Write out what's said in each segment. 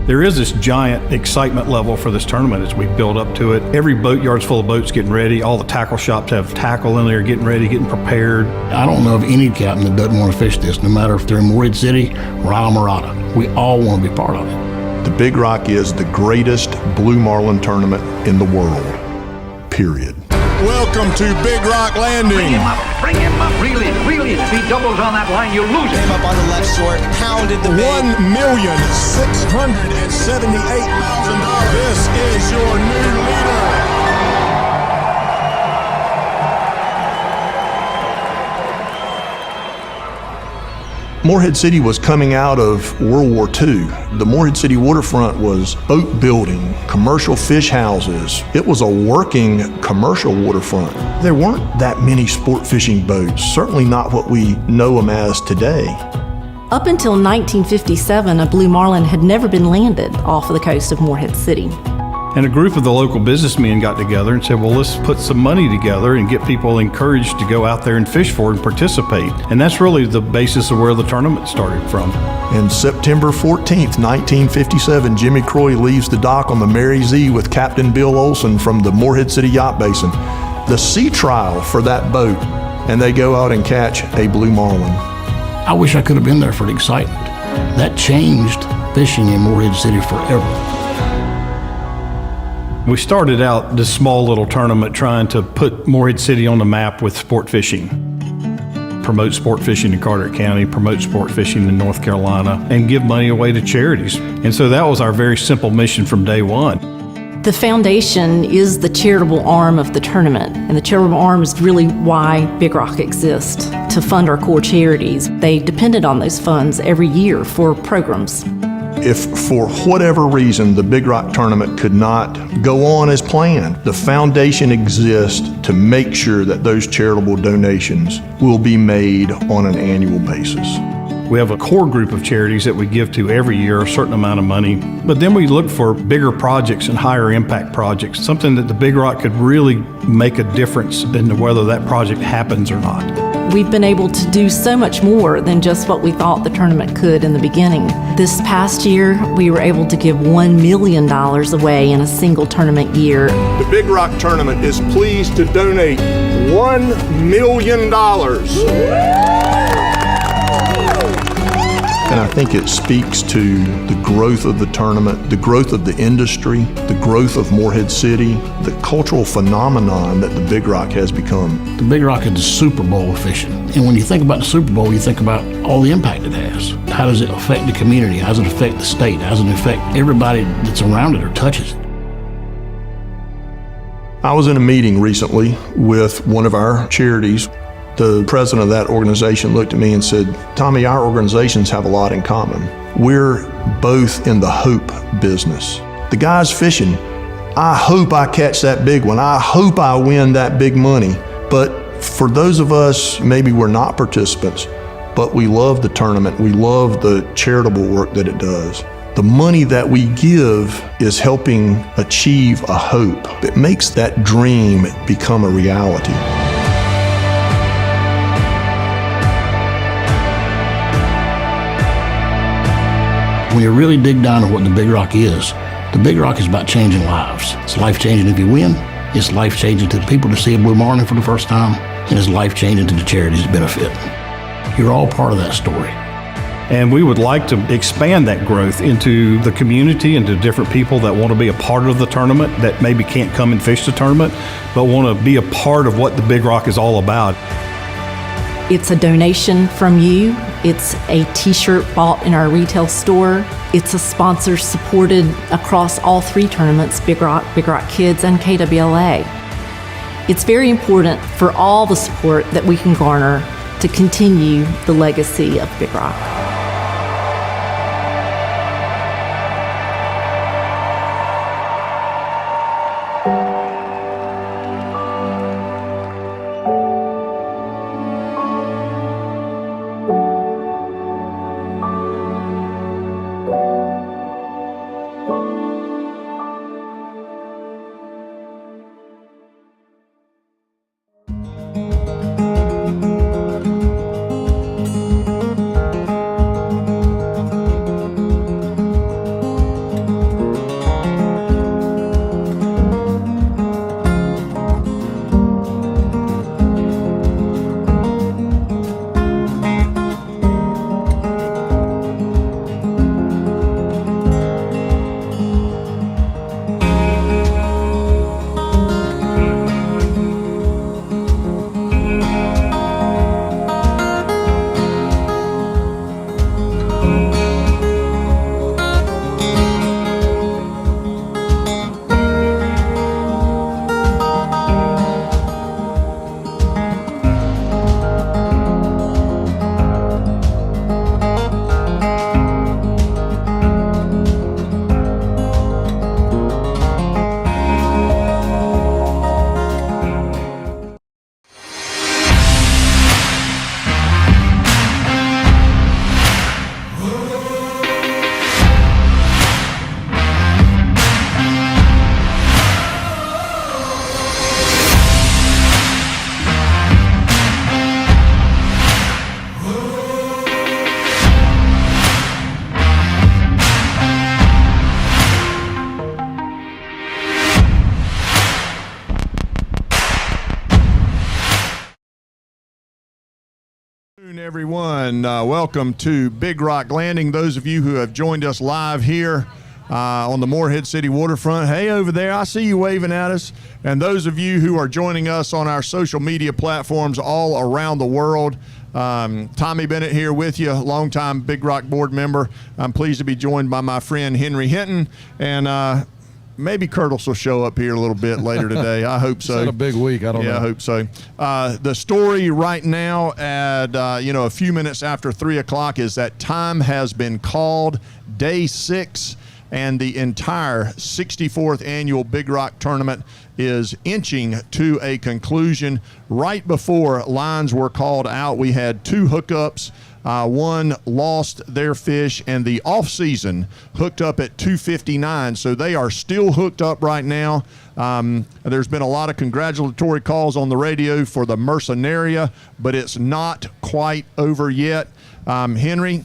There is this giant excitement level for this tournament as we build up to it. Every boatyard's full of boats getting ready. All the tackle shops have tackle in there, getting ready, getting prepared. I don't know of any captain that doesn't want to fish this, no matter if they're in Morehead City or Islamorada. We all want to be part of it. The Big Rock is the greatest blue marlin tournament in the world, period. Welcome to Big Rock Landing. Bring him up, reel in. If he doubles on that line, you'll lose him. Came up on the left short, pounded the bait. $1,678,000. This is your new leader. Morehead City was coming out of World War II. The Morehead City waterfront was boat building, commercial fish houses. It was a working commercial waterfront. There weren't that many sport fishing boats, certainly not what we know them as today. Up until 1957, a blue marlin had never been landed off of the coast of Morehead City. And a group of the local businessmen got together and said, well, let's put some money together and get people encouraged to go out there and fish for it and participate. And that's really the basis of where the tournament started from. And September 14th, 1957, Jimmy Croy leaves the dock on the Mary Z with Captain Bill Olson from the Morehead City Yacht Basin. The sea trial for that boat, and they go out and catch a blue marlin. I wish I could have been there for the excitement. That changed fishing in Morehead City forever. We started out this small little tournament trying to put Morehead City on the map with sport fishing. Promote sport fishing in Carteret County, promote sport fishing in North Carolina, and give money away to charities. And so that was our very simple mission from day one. The foundation is the charitable arm of the tournament, and the charitable arm is really why Big Rock exists, to fund our core charities. They depended on those funds every year for programs. If for whatever reason the Big Rock tournament could not go on as planned, the foundation exists to make sure that those charitable donations will be made on an annual basis. We have a core group of charities that we give to every year, a certain amount of money, but then we look for bigger projects and higher impact projects, something that the Big Rock could really make a difference in whether that project happens or not. We've been able to do so much more than just what we thought the tournament could in the beginning. This past year, we were able to give $1 million away in a single tournament year. The Big Rock tournament is pleased to donate $1 million. And I think it speaks to the growth of the tournament, the growth of the industry, the growth of Morehead City, the cultural phenomenon that the Big Rock has become. The Big Rock is the Super Bowl of fishing. And when you think about the Super Bowl, you think about all the impact it has. How does it affect the community? How does it affect the state? How does it affect everybody that's around it or touches it? I was in a meeting recently with one of our charities. The president of that organization looked at me and said, Tommy, our organizations have a lot in common. We're both in the hope business. The guy's fishing. I hope I catch that big one. I hope I win that big money. But for those of us, maybe we're not participants, but we love the tournament. We love the charitable work that it does. The money that we give is helping achieve a hope. It makes that dream become a reality. When you really dig down to what the Big Rock is, the Big Rock is about changing lives. It's life-changing if you win. It's life-changing to the people to see a blue marlin for the first time. And it's life-changing to the charities that benefit. You're all part of that story. And we would like to expand that growth into the community and to different people that want to be a part of the tournament, that maybe can't come and fish the tournament, but want to be a part of what the Big Rock is all about. It's a donation from you. It's a t-shirt bought in our retail store. It's a sponsor supported across all three tournaments, Big Rock Kids, and KWLA. It's very important for all the support that we can garner to continue the legacy of Big Rock. Everyone, welcome to Big Rock Landing. Those of you who have joined us live here on the Morehead City waterfront, hey, over there, I see you waving at us. And those of you who are joining us on our social media platforms all around the world, Tommy Bennett here with you, longtime Big Rock board member. I'm pleased to be joined by my friend Henry Hinton, and maybe Curtis will show up here a little bit later today. I hope so. It's had a big week. I don't know. Yeah, I hope so. The story right now at, a few minutes after 3 o'clock is that time has been called, day 6, and the entire 64th annual Big Rock tournament is inching to a conclusion. Right before lines were called out, we had 2 hookups. One lost their fish, and the off-season hooked up at 259, so they are still hooked up right now. There's been a lot of congratulatory calls on the radio for the Mercenaria, but it's not quite over yet. Henry,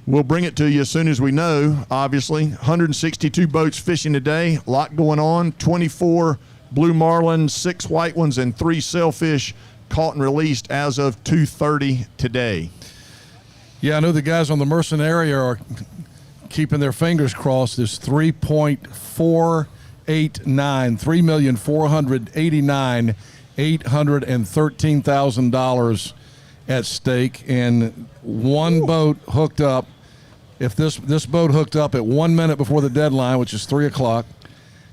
we'll bring it to you as soon as we know, obviously. 162 boats fishing today, a lot going on, 24 blue marlin, 6 white ones, and 3 sailfish caught and released as of 2:30 today. Yeah, I know the guys on the Mercenaria are keeping their fingers crossed. There's $3.489, $813,000 at stake, and one boat hooked up. If this boat hooked up at 1 minute before the deadline, which is 3 o'clock,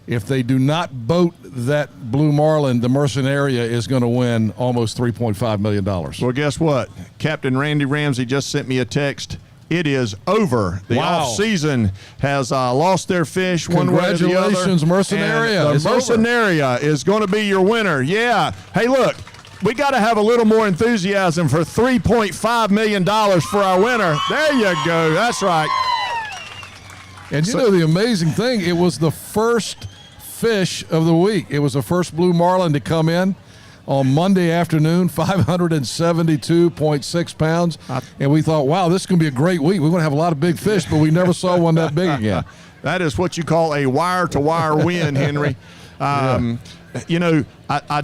if they do not boat that blue marlin, the Mercenaria is going to win almost $3.5 million. Well, guess what? Captain Randy Ramsey just sent me a text. It is over. The off-season has lost their fish one way or the other. Congratulations, Mercenaria. The Mercenaria is going to be your winner. Yeah. Hey, look, we got to have a little more enthusiasm for $3.5 million for our winner. There you go. That's right. And you know the amazing thing, it was the first fish of the week. It was the first blue marlin to come in on Monday afternoon, 572.6 pounds. And we thought, wow, this is going to be a great week. We're going to have a lot of big fish, but we never saw one that big again. That is what you call a wire-to-wire win, Henry. I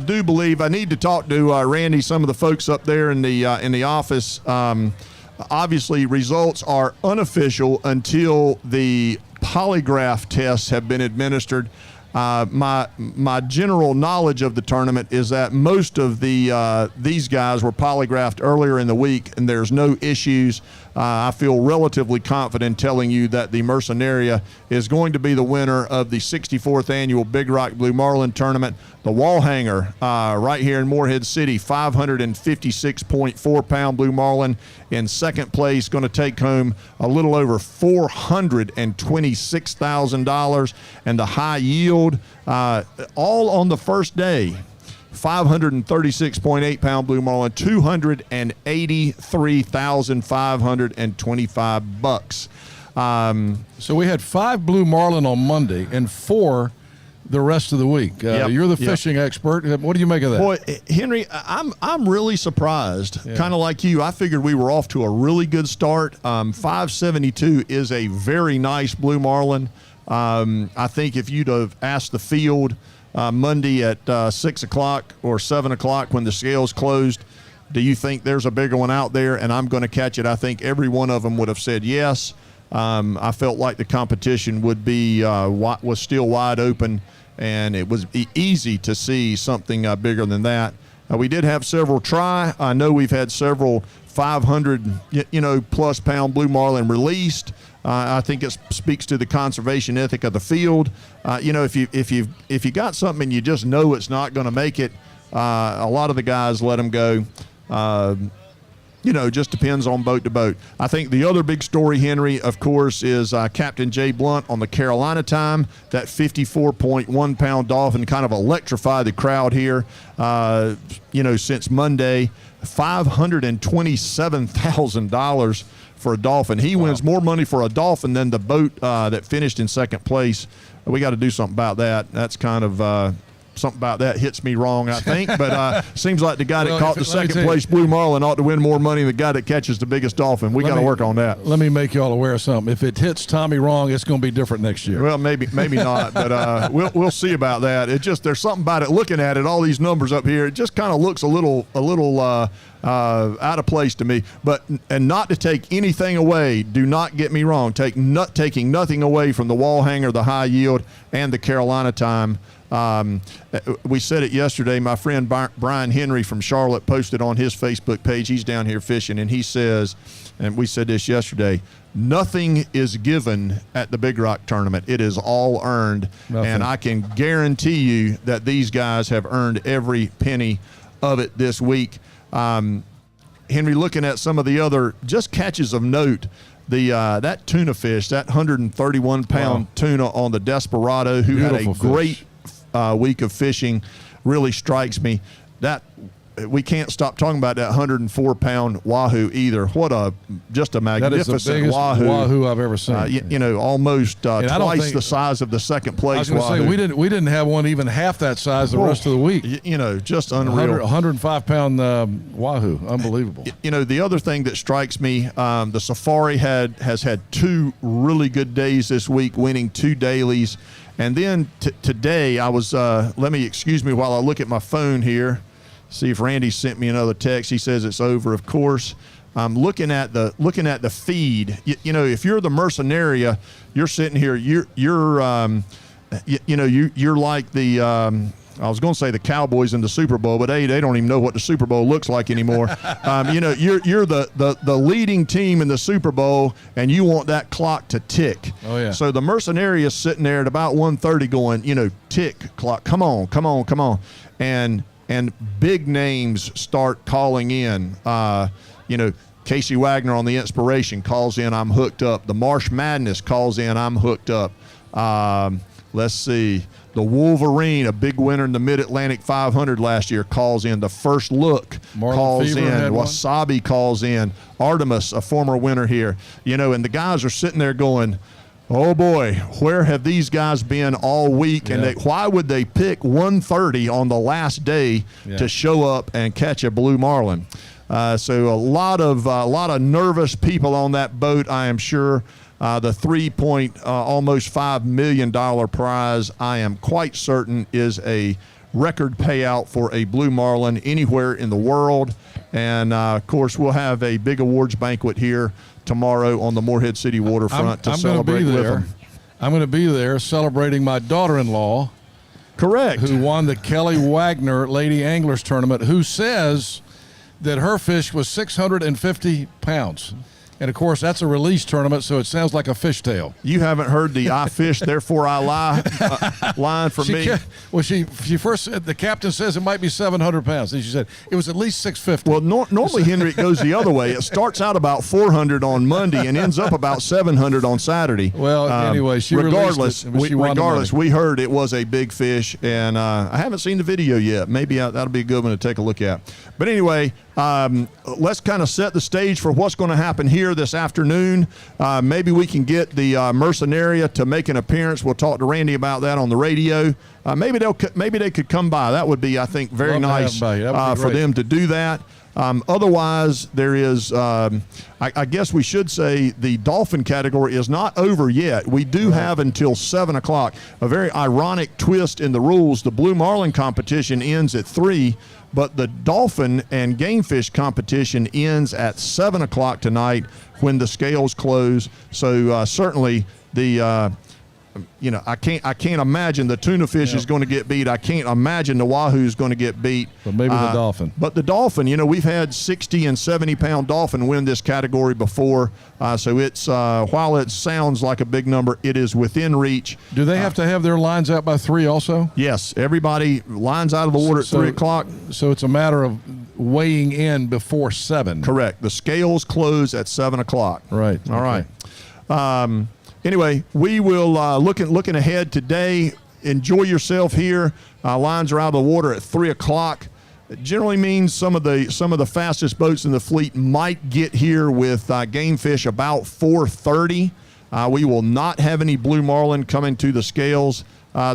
do believe I need to talk to Randy, some of the folks up there in the office. Obviously, results are unofficial until the polygraph tests have been administered. My general knowledge of the tournament is that most of these guys were polygraphed earlier in the week, and there's no issues. I feel relatively confident telling you that the Mercenaria is going to be the winner of the 64th annual Big Rock Blue Marlin tournament. The wall hanger right here in Morehead City, 556.4-pound blue marlin in second place, going to take home a little over $426,000, and the high yield all on the first day. 536.8-pound blue marlin, $283,525. So we had 5 blue marlin on Monday and 4 the rest of the week. You're the fishing expert. What do you make of that? Boy, Henry, I'm really surprised. Yeah. Kind of like you, I figured we were off to a really good start. 572 is a very nice blue marlin. I think if you'd have asked the field Monday at 6 o'clock or 7 o'clock when the scales closed, do you think there's a bigger one out there and I'm going to catch it? I think every one of them would have said yes. I felt like the competition would be was still wide open, and it was easy to see something bigger than that. We did have several try. I know we've had several 500 plus pound blue marlin released. I think it speaks to the conservation ethic of the field. If you got something and you just know it's not going to make it, a lot of the guys let them go. Just depends on boat to boat. I think the other big story, Henry, of course, is Captain Jay Blunt on the Carolina time. That 54.1-pound dolphin kind of electrified the crowd here, since Monday. $527,000 for a dolphin. He wins more money for a dolphin than the boat that finished in second place. We got to do something about that. That's kind of something about that hits me wrong, I think. But seems like the guy that Well, caught the let me second tell you- place blue marlin ought to win more money than the guy that catches the biggest dolphin. We got to work on that. Let me make you all aware of something. If it hits Tommy wrong, it's going to be different next year. Well, maybe not, but we'll see about that. It just there's something about it. Looking at it, all these numbers up here, it just kind of looks a little out of place to me. But and not to take anything away. Do not get me wrong. Taking nothing away from the wall hanger, the high yield, and the Carolina time. We said it yesterday. My friend Brian Henry from Charlotte posted on his Facebook page. He's down here fishing, and he says, and we said this yesterday, nothing is given at the Big Rock tournament. It is all earned. Nothing. And I can guarantee you that these guys have earned every penny of it this week. Henry, looking at some of the other just catches of note, that tuna fish, that 131-pound tuna on the Desperado, who Beautiful had a great week of fishing, really strikes me. That we can't stop talking about that 104-pound wahoo either. Just a That is the magnificent biggest wahoo I've ever seen. Almost I don't twice think- the size of the second I place was going to say wahoo. we didn't have one even half that size the rest of the week. Just unreal. 105-pound wahoo, unbelievable. The other thing that strikes me, the Safari has had 2 really good days this week, winning 2 dailies. And then today I was, excuse me while I look at my phone here, see if Randy sent me another text. He says it's over, of course. I'm looking at the feed. If you're the Mercenaria, you're sitting here, you're like the, I was going to say the Cowboys in the Super Bowl, but they don't even know what the Super Bowl looks like anymore. You're the leading team in the Super Bowl, and you want that clock to tick. Oh, yeah. So the Mercenary is sitting there at about 1:30 going, tick, clock, come on. And big names start calling in. Casey Wagner on the Inspiration calls in, I'm hooked up. The Marsh Madness calls in, I'm hooked up. Let's see. The Wolverine, a big winner in the Mid-Atlantic 500 last year, calls in. The First Look Marlin calls Fever in. had one. Wasabi calls in. Artemis, a former winner here. And the guys are sitting there going, oh boy, where have these guys been all week? Yeah. And why would they pick 1:30 on the last day to show up and catch a blue marlin? So a lot of nervous people on that boat, I am sure. The almost $5 million prize, I am quite certain, is a record payout for a blue marlin anywhere in the world. And of course, we'll have a big awards banquet here tomorrow on the Morehead City waterfront to celebrate with them. I'm going to be there celebrating my daughter-in-law. Correct. Who won the Kelly Wagner Lady Anglers Tournament, who says that her fish was 650 pounds. And, of course, that's a release tournament, so it sounds like a fishtail. You haven't heard the I fish, therefore I lie line from me. She first said, the captain says it might be 700 pounds. And she said it was at least 650. Well, normally, Henry, it goes the other way. It starts out about 400 on Monday and ends up about 700 on Saturday. Well, anyway, she regardless, released it, she won the money. we heard it was a big fish, and I haven't seen the video yet. Maybe that'll be a good one to take a look at. But anyway, let's kind of set the stage for what's going to happen here this afternoon. Maybe we can get the Mercenaria to make an appearance. We'll talk to Randy about that on the radio. Maybe they could come by. That would be, I think, very nice for them to do that. Otherwise, there is, I guess we should say, the dolphin category is not over yet. We do have until 7 o'clock. A very ironic twist in the rules. The blue marlin competition ends at 3, but the dolphin and game fish competition ends at 7 o'clock tonight when the scales close. So certainly the I can't imagine the tuna fish is going to get beat. I can't imagine the wahoo is going to get beat. But maybe the dolphin. But the dolphin, we've had 60 and 70-pound dolphin win this category before. So it's while it sounds like a big number, it is within reach. Do they have to have their lines out by 3 also? Yes, everybody lines out of the water at 3 o'clock. So it's a matter of weighing in before 7. Correct. The scales close at 7 o'clock. Right. All right. Anyway, we will looking ahead today. Enjoy yourself here. Lines are out of the water at 3 o'clock. It generally means some of the fastest boats in the fleet might get here with game fish about 4:30. We will not have any blue marlin coming to the scales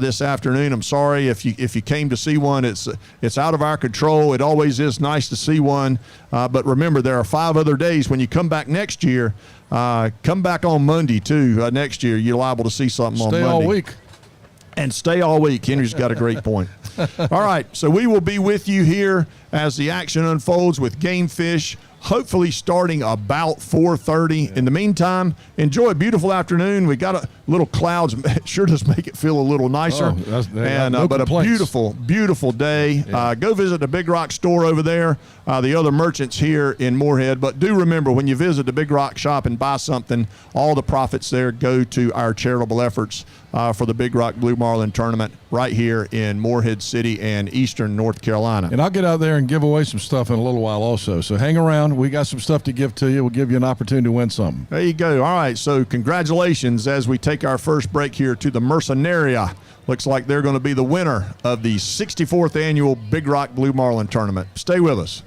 this afternoon. I'm sorry if you came to see one. It's out of our control. It always is nice to see one, but remember there are 5 other days. When you come back next year, come back on Monday too. Next year you're liable to see something on Monday. Stay all week. And stay all week. Henry's got a great point. All right, so we will be with you here as the action unfolds with Game Fish, hopefully starting about 4:30. In the meantime, enjoy a beautiful afternoon. We got a little clouds. It sure does make it feel a little nicer. But a beautiful, beautiful day. Yeah. Go visit the Big Rock store over there, the other merchants here in Moorhead. But do remember, when you visit the Big Rock shop and buy something, all the profits there go to our charitable efforts for the Big Rock Blue Marlin tournament right here in Moorhead City and Eastern North Carolina. And I'll get out there and give away some stuff in a little while also. So hang around. We got some stuff to give to you. We'll give you an opportunity to win something. There you go. All right. So congratulations as we take our first break here to the Mercenaria. Looks like they're going to be the winner of the 64th annual Big Rock Blue Marlin tournament. Stay with us.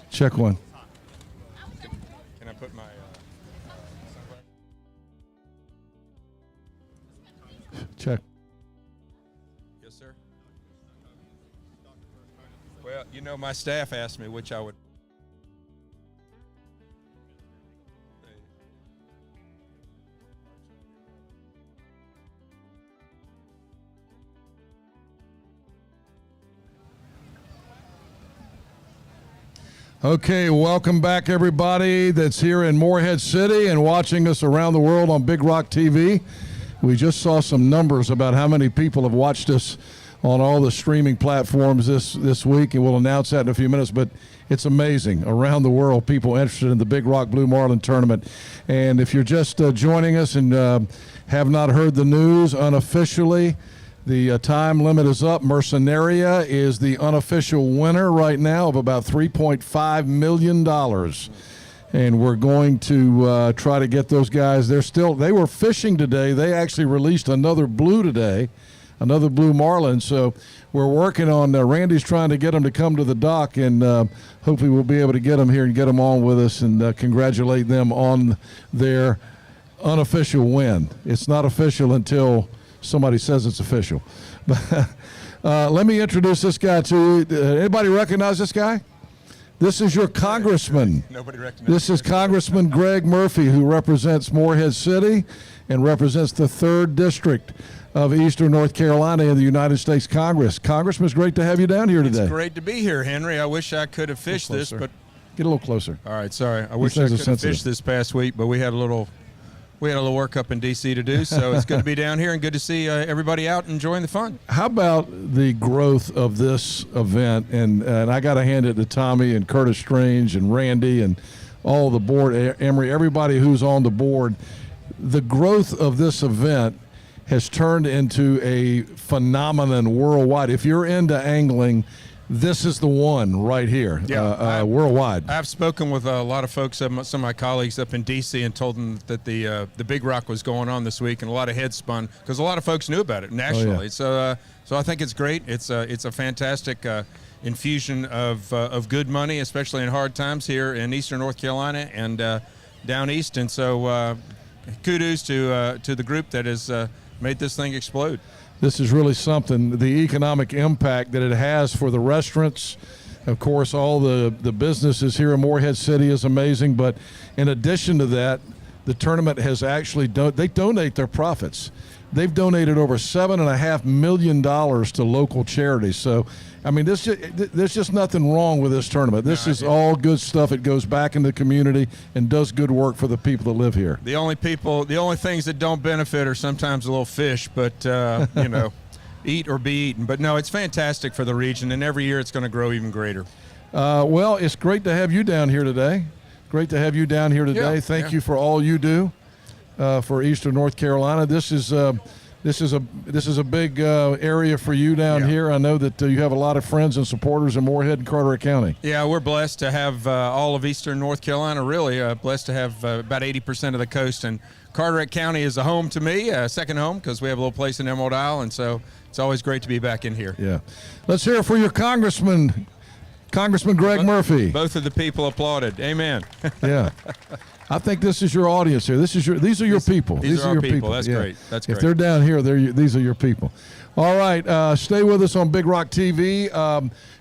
Check one. Can I put my Check. Yes, sir. Well, you know, my staff asked me which I would. Okay, welcome back, everybody that's here in Morehead City and watching us around the world on Big Rock TV. We just saw some numbers about how many people have watched us on all the streaming platforms this week, and we'll announce that in a few minutes. But it's amazing. Around the world, people interested in the Big Rock Blue Marlin tournament. And if you're just joining us and have not heard the news unofficially, the time limit is up. Mercenaria is the unofficial winner right now of about $3.5 million. And we're going to try to get those guys. They were fishing today. They actually released another blue today, another blue marlin. So we're working on, Randy's trying to get them to come to the dock, and hopefully we'll be able to get them here and get them on with us and congratulate them on their unofficial win. It's not official until somebody says it's official. Let me introduce this guy to you. Anybody recognize this guy? This is your congressman. Nobody recognizes. This is Congressman Greg Murphy, who represents Morehead City and represents the 3rd District of Eastern North Carolina in the United States Congress. Congressman, it's great to have you down here today. It's great to be here, Henry. I wish I could have fished this, but get a little closer. All right, sorry. I wish I could have fished this past week, but we had a little work up in D.C. to do, so it's good to be down here and good to see everybody out enjoying the fun. How about the growth of this event? And I got to hand it to Tommy and Curtis Strange and Randy and all the board, Emery, everybody who's on the board. The growth of this event has turned into a phenomenon worldwide. If you're into angling, this is the one right here, worldwide. I've spoken with a lot of folks, some of my colleagues up in D.C., and told them that the Big Rock was going on this week, and a lot of heads spun because a lot of folks knew about it nationally. So I think it's great. It's a fantastic infusion of good money, especially in hard times here in Eastern North Carolina and down east. And so kudos to the group that has made this thing explode. This is really something. The economic impact that it has for the restaurants, of course, all the businesses here in Morehead City is amazing. But in addition to that, the tournament has actually they donate their profits. They've donated over $7.5 million to local charities. So, I mean, there's just nothing wrong with this tournament. This is all good stuff. It goes back in the community and does good work for the people that live here. The only things that don't benefit are sometimes a little fish, but, eat or be eaten. But, no, it's fantastic for the region, and every year it's going to grow even greater. Well, it's great to have you down here today. Thank you for all you do for Eastern North Carolina. This is a big area for you down here. I know that you have a lot of friends and supporters in Morehead and Carteret County. Yeah, we're blessed to have all of Eastern North Carolina, really blessed to have about 80% of the coast. And Carteret County is a home to me, second home, because we have a little place in Emerald Isle. And so it's always great to be back in here. Yeah. Let's hear it for your Congressman Greg Murphy. Both of the people applauded. Amen. Yeah. I think this is your audience here. These are your people. These are your people. That's great. That's great. If they're down here, these are your people. All right, stay with us on Big Rock TV.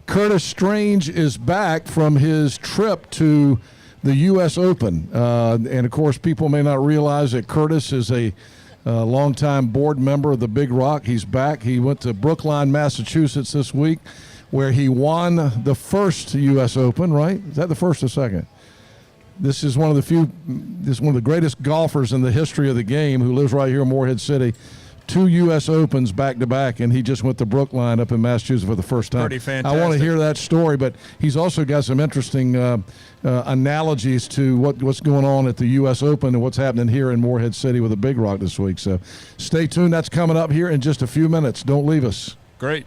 Curtis Strange is back from his trip to the U.S. Open. And, of course, people may not realize that Curtis is a longtime board member of the Big Rock. He's back. He went to Brookline, Massachusetts this week, where he won the first U.S. Open, right? Is that the first or second? This is one of the greatest golfers in the history of the game who lives right here in Morehead City. 2 U.S. Opens back-to-back, and he just went to Brookline up in Massachusetts for the first time. Pretty fantastic. I want to hear that story, but he's also got some interesting analogies to what's going on at the U.S. Open and what's happening here in Morehead City with the Big Rock this week. So stay tuned. That's coming up here in just a few minutes. Don't leave us. Great.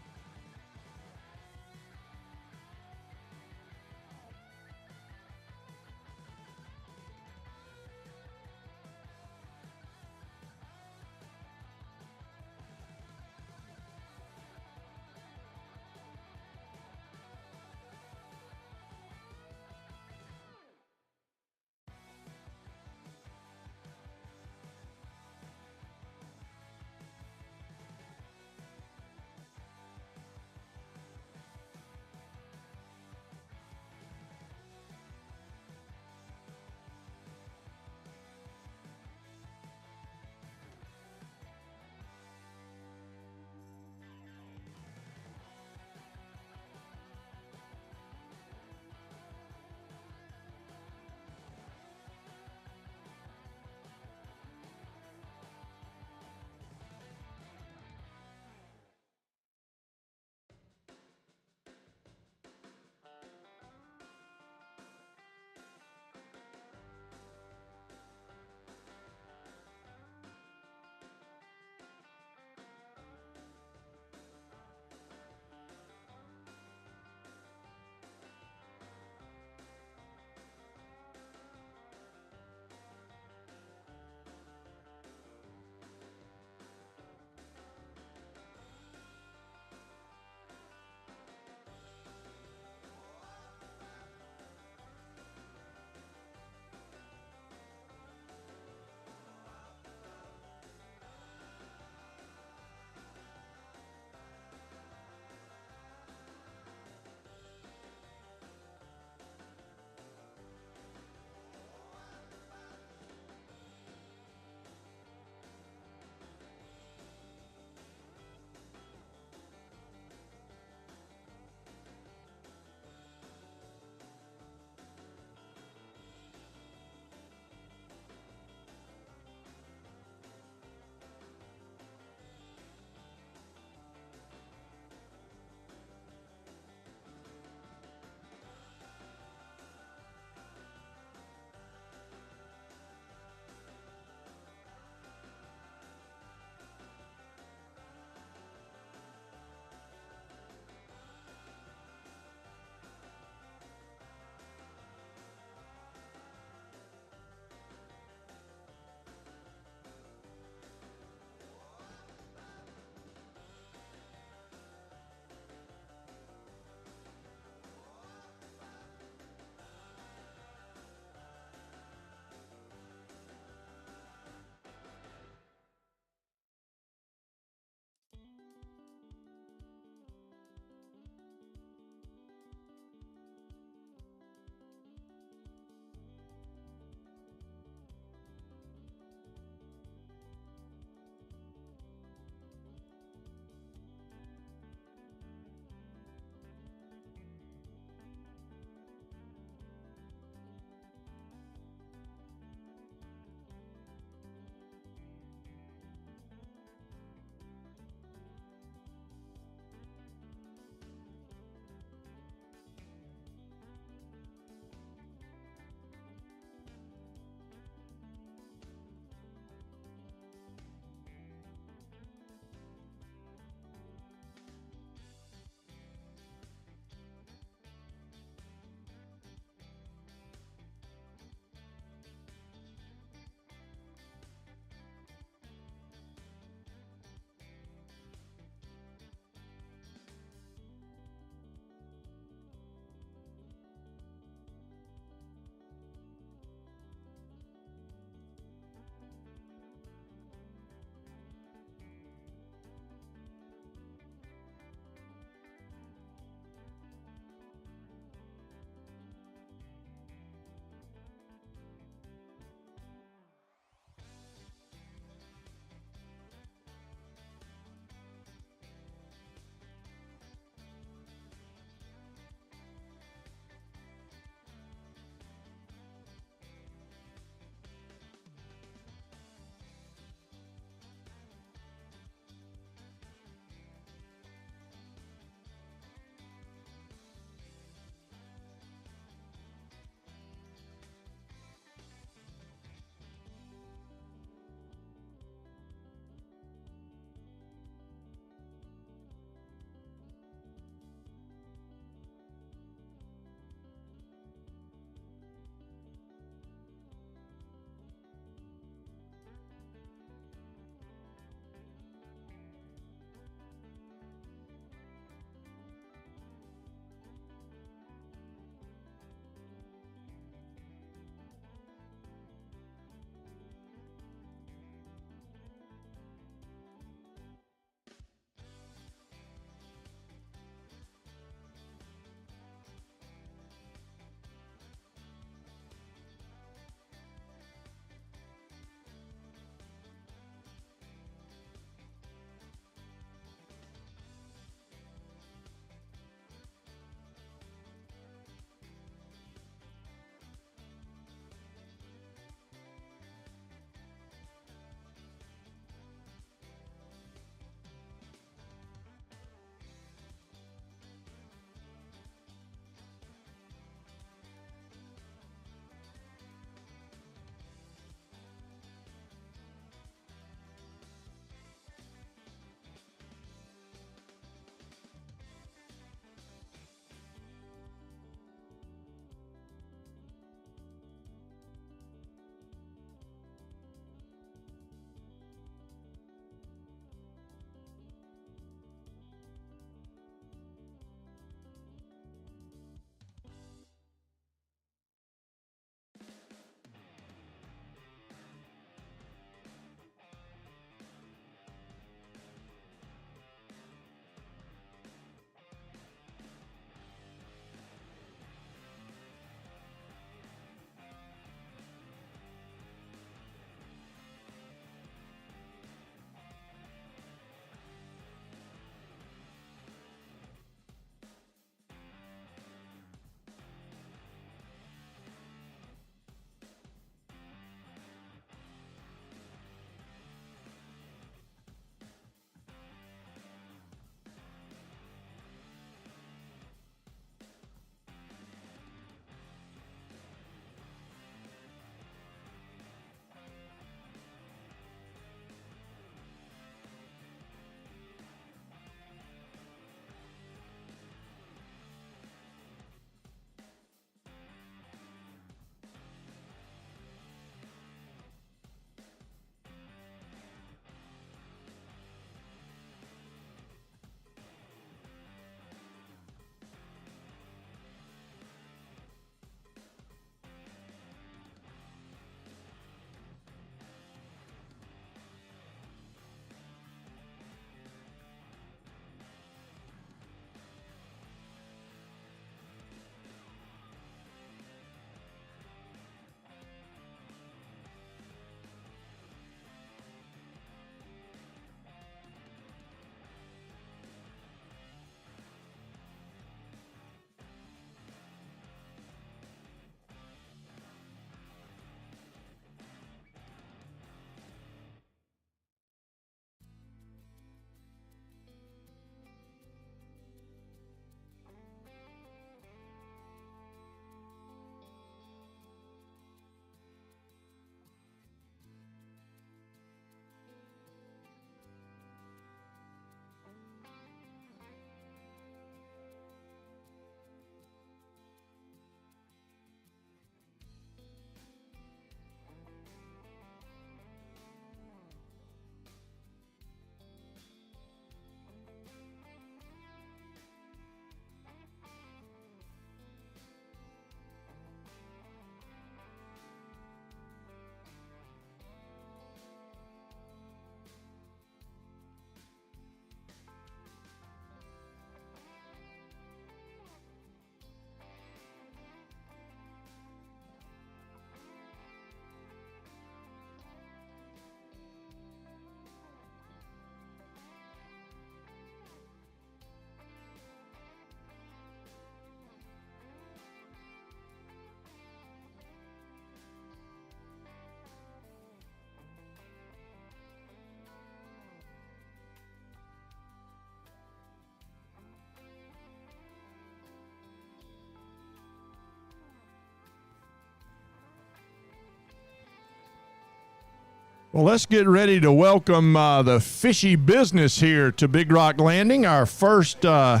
Well, let's get ready to welcome the fishy business here to Big Rock Landing. Our first game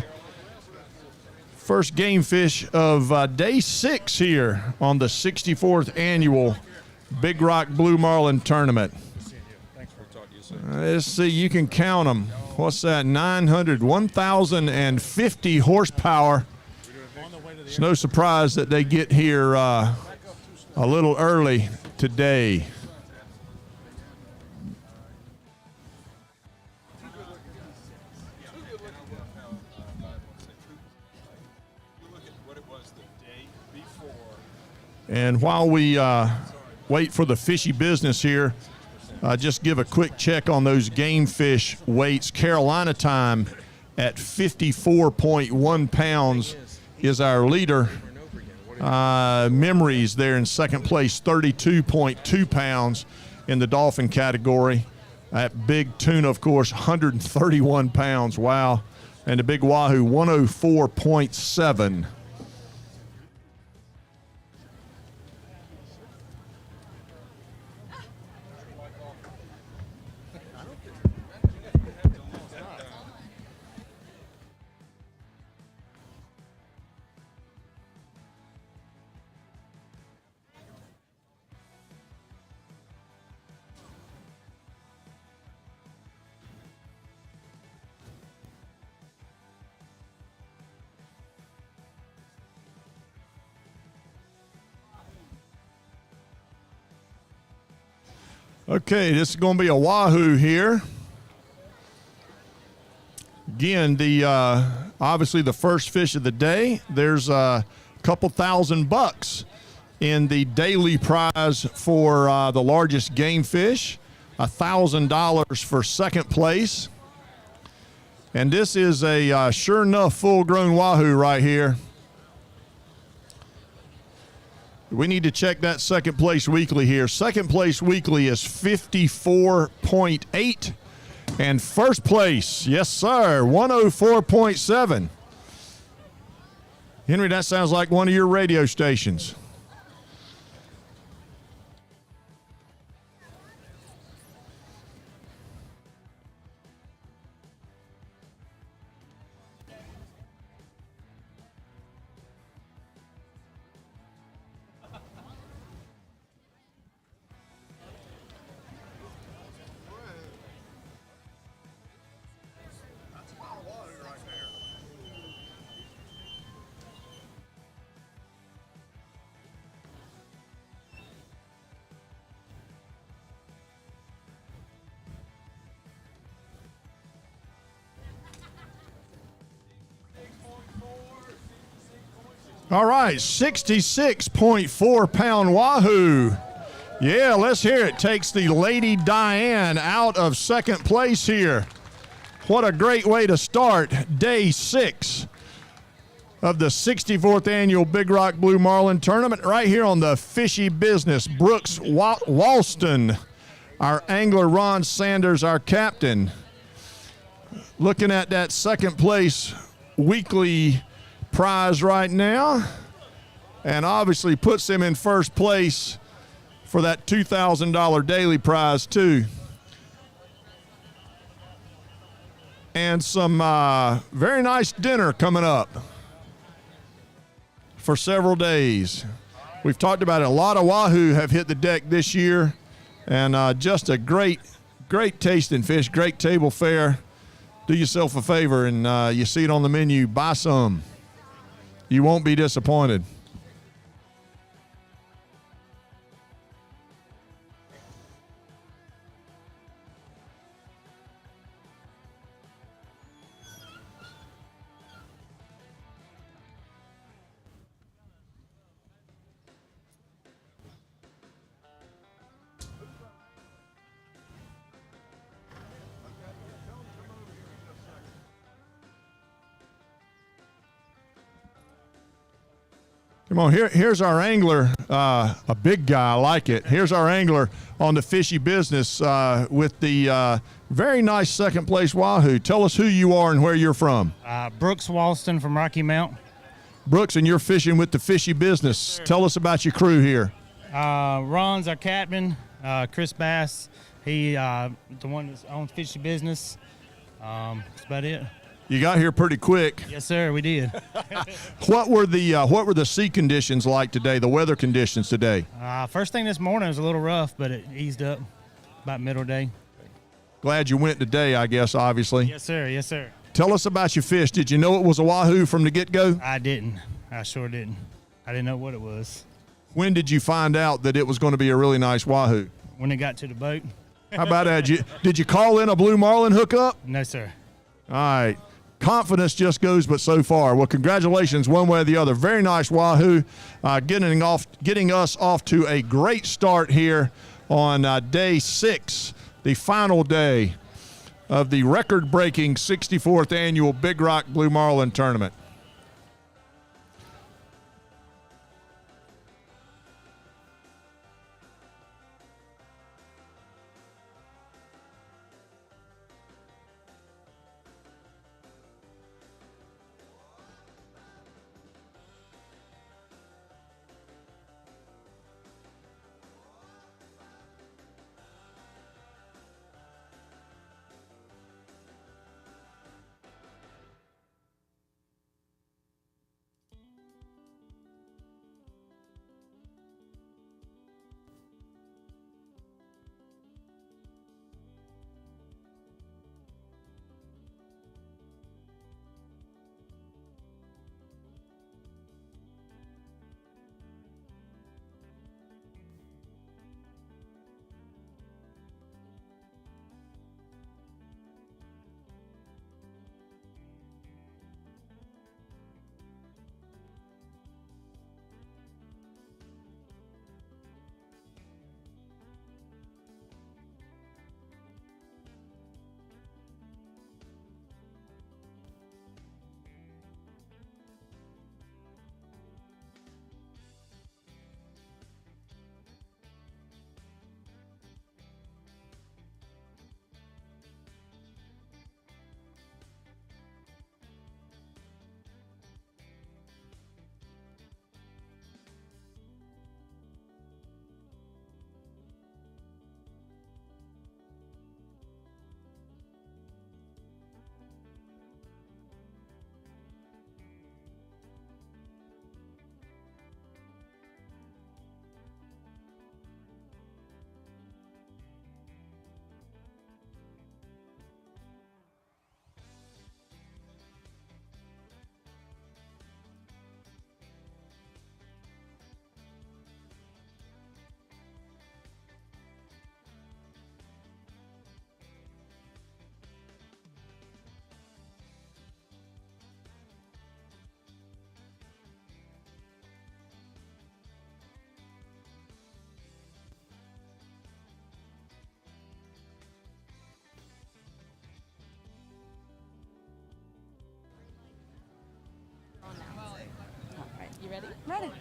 fish of day 6 here on the 64th annual Big Rock Blue Marlin Tournament. Let's see, you can count them. What's that? 1,050 horsepower. It's no surprise that they get here a little early today. And while we wait for the fishy business here, just give a quick check on those game fish weights. Carolina time at 54.1 pounds is our leader. Memories there in second place, 32.2 pounds in the dolphin category. That big tuna, of course, 131 pounds. Wow. And the big wahoo, 104.7. Okay, this is going to be a wahoo here. Again, the obviously the first fish of the day. There's a couple $1,000 in the daily prize for the largest game fish, $1,000 for second place. And this is a sure enough full-grown wahoo right here. We need to check that second place weekly here. Second place weekly is 54.8. And first place, yes, sir, 104.7. Henry, that sounds like one of your radio stations. All right, 66.4 pound wahoo. Yeah, let's hear it. Takes the Lady Diane out of second place here. What a great way to start day 6 of the 64th annual Big Rock Blue Marlin Tournament right here on the fishy business. Brooks Walston, our angler. Ron Sanders, our captain. Looking at that second place weekly prize right now, and obviously puts him in first place for that $2,000 daily prize too. And some very nice dinner coming up for several days. We've talked about it. A lot of wahoo have hit the deck this year, and just a great tasting fish, great table fare. Do yourself a favor and you see it on the menu, buy some. You won't be disappointed. Come on, here's our angler, a big guy, I like it. Here's our angler on the fishy business with the very nice second place wahoo. Tell us who you are and where you're from. Brooks Walston from Rocky Mount. Brooks, and you're fishing with the fishy business. Sure. Tell us about your crew here. Ron's our captain. Chris Bass. He the one that owns Fishy Business. That's about it. You got here pretty quick. Yes, sir, we did. What were the sea conditions like today? The weather conditions today? First thing this morning was a little rough, but it eased up about middle day. Glad you went today, I guess, obviously. Yes, sir. Yes, sir. Tell us about your fish. Did you know it was a wahoo from the get-go? I didn't. I sure didn't. I didn't know what it was. When did you find out that it was going to be a really nice wahoo? When it got to the boat. How about that? Did you call in a blue marlin hookup? No, sir. All right. Confidence just goes but so far. Well, congratulations one way or the other. Very nice wahoo, getting us off to a great start here on day 6, the final day of the record-breaking 64th annual Big Rock Blue Marlin Tournament. You ready? Ready. Okay.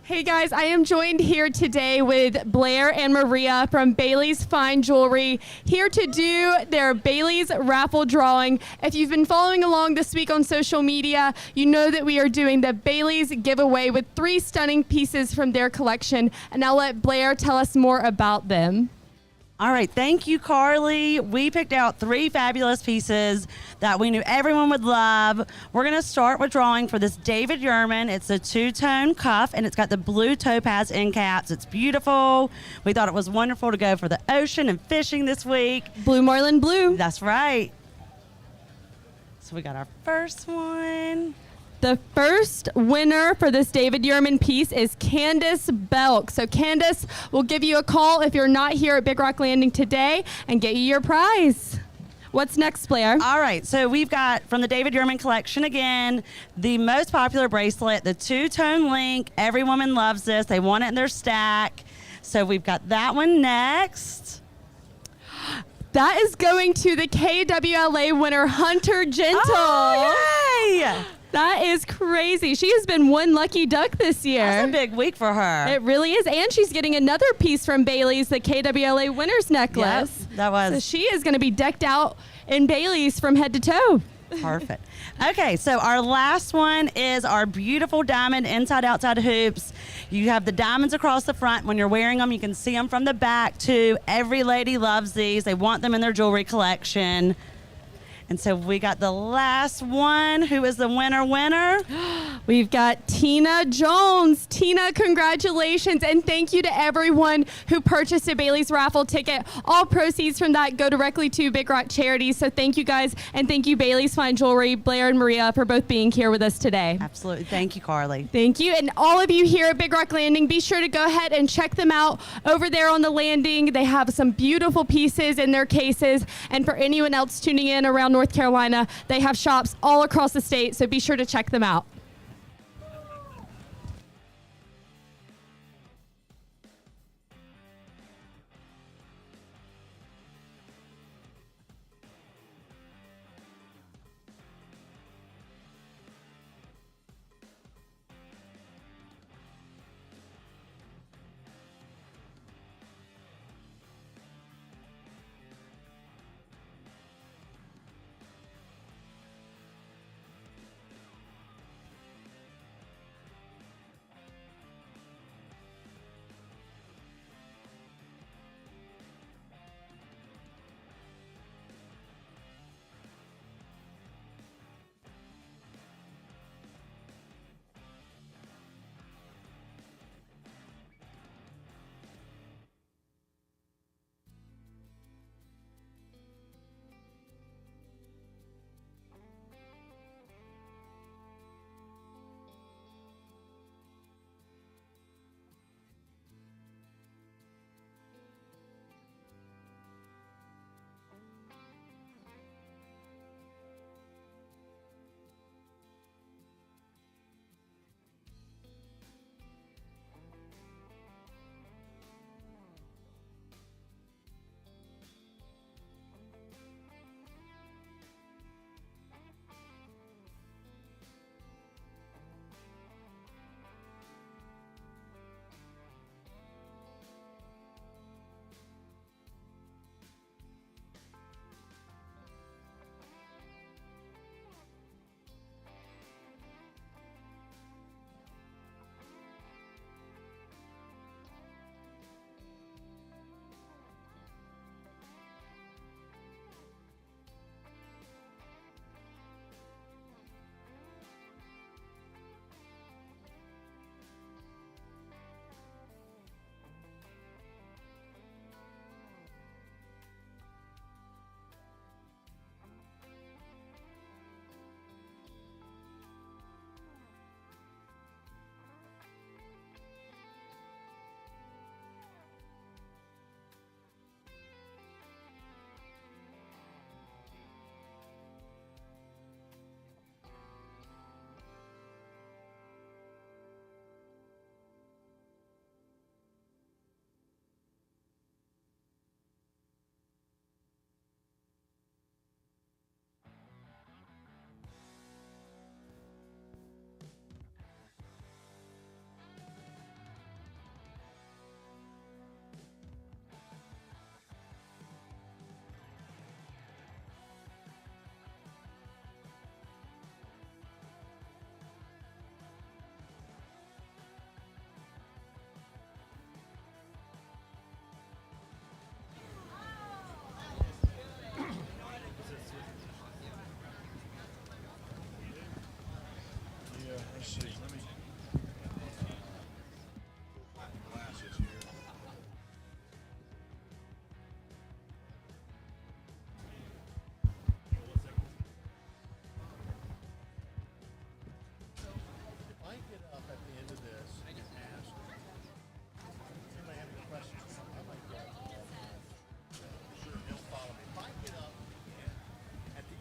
Hey guys, I am joined here today with Blair and Maria from Bailey's Fine Jewelry, here to do their Bailey's raffle drawing. If you've been following along this week on social media, you know that we are doing the Bailey's giveaway with 3 stunning pieces from their collection, and I'll let Blair tell us more about them. All right, thank you, Carly. We picked out 3 fabulous pieces that we knew everyone would love. We're going to start with drawing for this David Yurman. It's a 2-tone cuff, and it's got the blue topaz end caps. It's beautiful. We thought it was wonderful to go for the ocean and fishing this week. Blue Marlin blue. That's right. So we got our first one. The first winner for this David Yurman piece is Candace Belk. So Candace will give you a call if you're not here at Big Rock Landing today and get you your prize. What's next, Blair? All right, so we've got from the David Yurman collection again, the most popular bracelet, the 2-tone link. Every woman loves this. They want it in their stack. So we've got that one next. That is going to the KWLA winner, Hunter Gentle. Oh, yay! That is crazy. She has been one lucky duck this year. That's a big week for her. It really is. And she's getting another piece from Bailey's, the KWLA winner's necklace. Yep, that was. So she is going to be decked out in Bailey's from head to toe. Perfect. Okay, so our last one is our beautiful diamond inside-outside hoops. You have the diamonds across the front. When you're wearing them, you can see them from the back, too. Every lady loves these. They want them in their jewelry collection. And so we got the last one. Who is the winner? We've got Tina Jones. Tina, congratulations, and thank you to everyone who purchased a Bailey's raffle ticket. All proceeds from that go directly to Big Rock Charities. So thank you guys, and thank you Bailey's Fine Jewelry, Blair and Maria, for both being here with us today. Absolutely. Thank you, Carly. Thank you. And all of you here at Big Rock Landing, be sure to go ahead and check them out over there on the landing. They have some beautiful pieces in their cases. And for anyone else tuning in around North Carolina, they have shops all across the state, so be sure to check them out.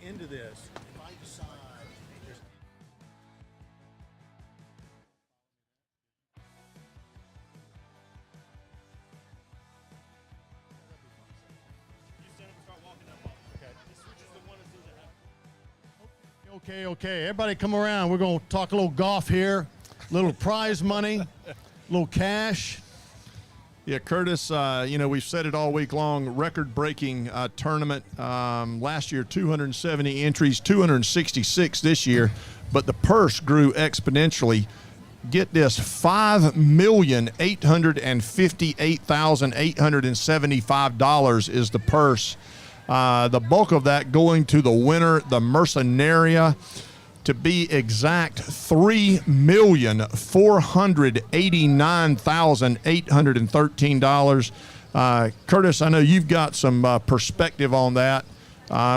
Into this, if I decide there's Okay. Everybody come around. We're going to talk a little golf here, little prize money, little cash. Yeah, Curtis, we've said it all week long, record-breaking tournament. Last year, 270 entries, 266 this year, but the purse grew exponentially. Get this, $5,858,875 is the purse. The bulk of that going to the winner, the Mercenaria. To be exact, $3,489,813. Curtis, I know you've got some perspective on that.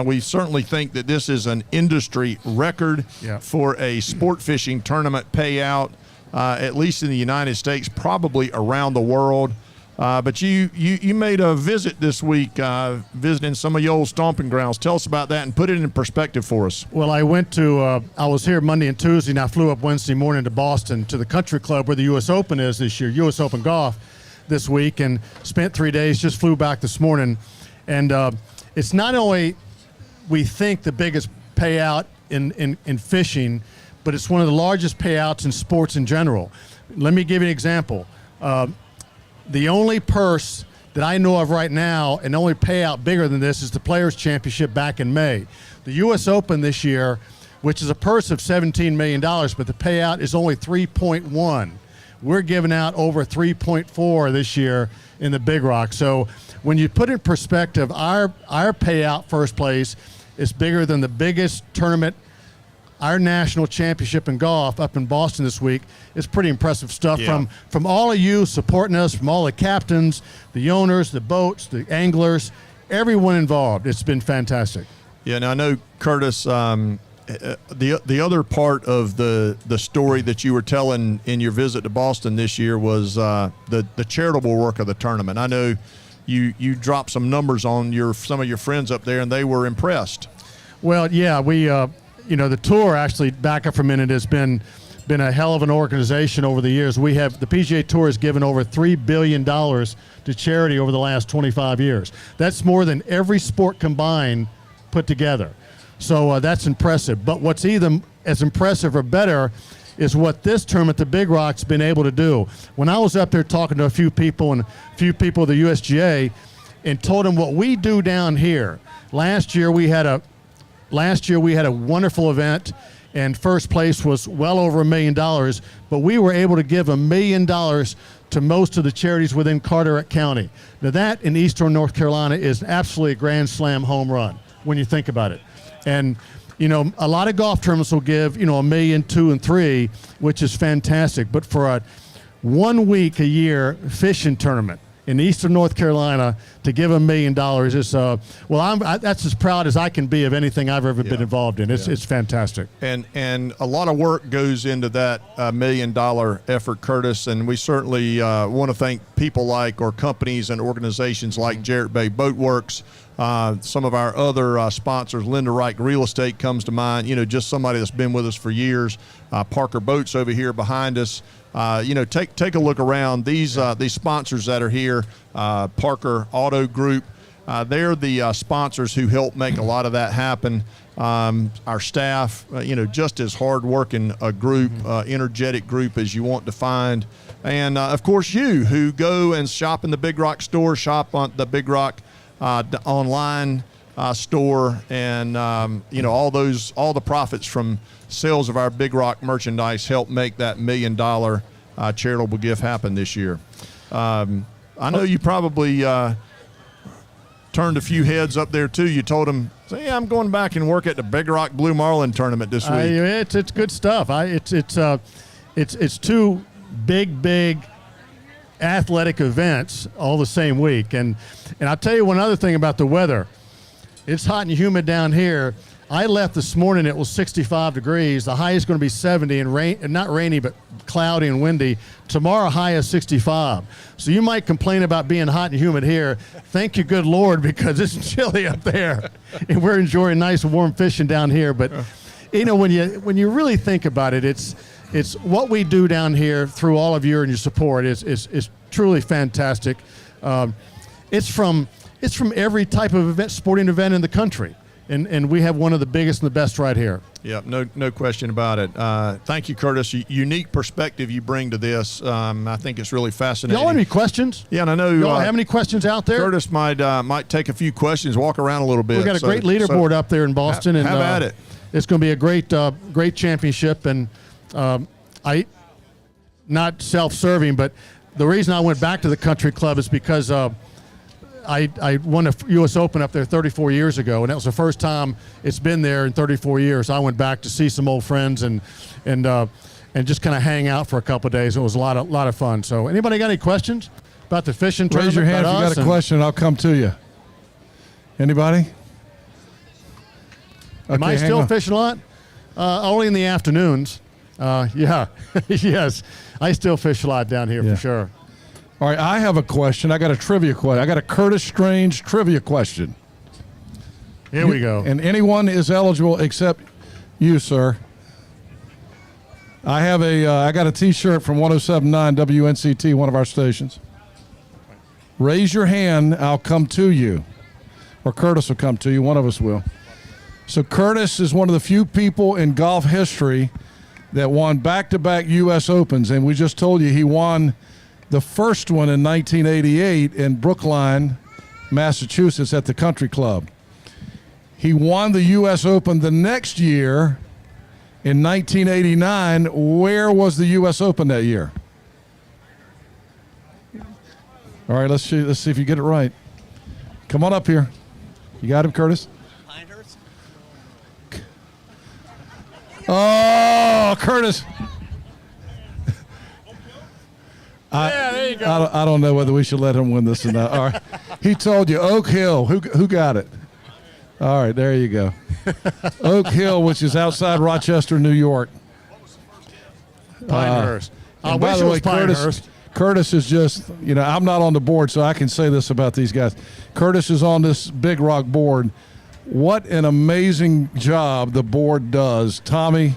We certainly think that this is an industry record for a sport fishing tournament payout, at least in the United States, probably around the world. But you made a visit this week, visiting some of your old stomping grounds. Tell us about that and put it in perspective for us. Well, I was here Monday and Tuesday, and I flew up Wednesday morning to Boston to the country club where the U.S. Open is this year, U.S. Open Golf this week, and spent 3 days, just flew back this morning. And it's not only, we think, the biggest payout in fishing, but it's one of the largest payouts in sports in general. Let me give you an example. The only purse that I know of right now, and the only payout bigger than this, is the Players' Championship back in May. The U.S. Open this year, which is a purse of $17 million, but the payout is only 3.1. We're giving out over 3.4 this year in the Big Rock. So when you put it in perspective, our payout first place is bigger than the biggest tournament. Our national championship in golf up in Boston this week is pretty impressive stuff from all of you supporting us, from all the captains, the owners, the boats, the anglers, everyone involved. It's been fantastic. Yeah, now I know, Curtis, the other part of the story that you were telling in your visit to Boston this year was the charitable work of the tournament. I know you dropped some numbers on some of your friends up there, and they were impressed. Well, yeah, we the tour, actually, back up for a minute, has been a hell of an organization over the years. The PGA Tour has given over $3 billion to charity over the last 25 years. That's more than every sport combined put together. So that's impressive. But what's even as impressive or better is what this tournament, the Big Rock's been able to do. When I was up there talking to a few people of the USGA and told them what we do down here, last year we had a wonderful event, and first place was well over $1 million, but we were able to give $1 million to most of the charities within Carteret County. Now that in Eastern North Carolina is absolutely a grand slam home run when you think about it. And a lot of golf tournaments will give $1 million, $2 million, and $3 million, which is fantastic. But for a 1 week a year fishing tournament in Eastern North Carolina to give $1 million is that's as proud as I can be of anything I've ever been involved in. It's fantastic. And a lot of work goes into that $1 million effort, Curtis. And we certainly want to thank people or companies and organizations like Jarrett Bay Boat Works. Some of our other sponsors, Linda Wright Real Estate comes to mind. Just somebody that's been with us for years. Parker Boats over here behind us. Take a look around. These sponsors that are here, Parker Auto Group, they're the sponsors who help make a lot of that happen. Our staff, just as hard-working a group, energetic group as you want to find. And, of course, you who go and shop in the Big Rock store, shop on the Big Rock online store, and all the profits from sales of our Big Rock merchandise help make that $1 million charitable gift happen this year. I know you probably turned a few heads up there too. You told them, "Yeah, I'm going back and work at the Big Rock Blue Marlin tournament this week." It's good stuff. It's two big athletic events all the same week. And I'll tell you one other thing about the weather. It's hot and humid down here. I left this morning, it was 65 degrees. The high is going to be 70 and not rainy, but cloudy and windy. Tomorrow, high is 65. So you might complain about being hot and humid here. Thank you, good Lord, because it's chilly up there. And we're enjoying nice warm fishing down here. But, when you really think about it, it's what we do down here through all of you and your support is truly fantastic. It's from every type of sporting event in the country. and we have one of the biggest and the best right here. Yeah, no question about it. Thank you, Curtis. Unique perspective you bring to this. I think it's really fascinating. Y'all have any questions? Yeah, and I know y'all have any questions out there. Curtis might take a few questions, walk around a little bit. We got a great leaderboard up there in Boston, and have at it. It's going to be a great championship. And I, not self-serving, but the reason I went back to the country club is because I won a U.S. Open up there 34 years ago, and that was the first time it's been there in 34 years. I went back to see some old friends and just kind of hang out for a couple of days. It was a lot of fun. So, anybody got any questions about the fishing tournament? Raise your hand if you got a question, and I'll come to you. Anybody? Am I still fishing a lot? Only in the afternoons. Yeah, yes, I still fish a lot down here for sure. All right, I have a question. I got a trivia question. I got a Curtis Strange trivia question. Here we go. And anyone is eligible except you, sir. I got a T-shirt from 107.9 WNCT, one of our stations. Raise your hand. I'll come to you, or Curtis will come to you. One of us will. So Curtis is one of the few people in golf history that won back-to-back U.S. Opens, and we just told you he won the first one in 1988 in Brookline, Massachusetts at the Country Club. He won the U.S. Open the next year in 1989. Where was the U.S. Open that year? All right, let's see if you get it right. Come on up here. You got him, Curtis? Oh, Curtis. There you go. I don't know whether we should let him win this or not. All right. He told you Oak Hill. Who got it? All right, there you go. Oak Hill, which is outside Rochester, New York. Pinehurst. And by the way, Curtis is just, I'm not on the board, so I can say this about these guys. Curtis is on this Big Rock board. What an amazing job the board does. Tommy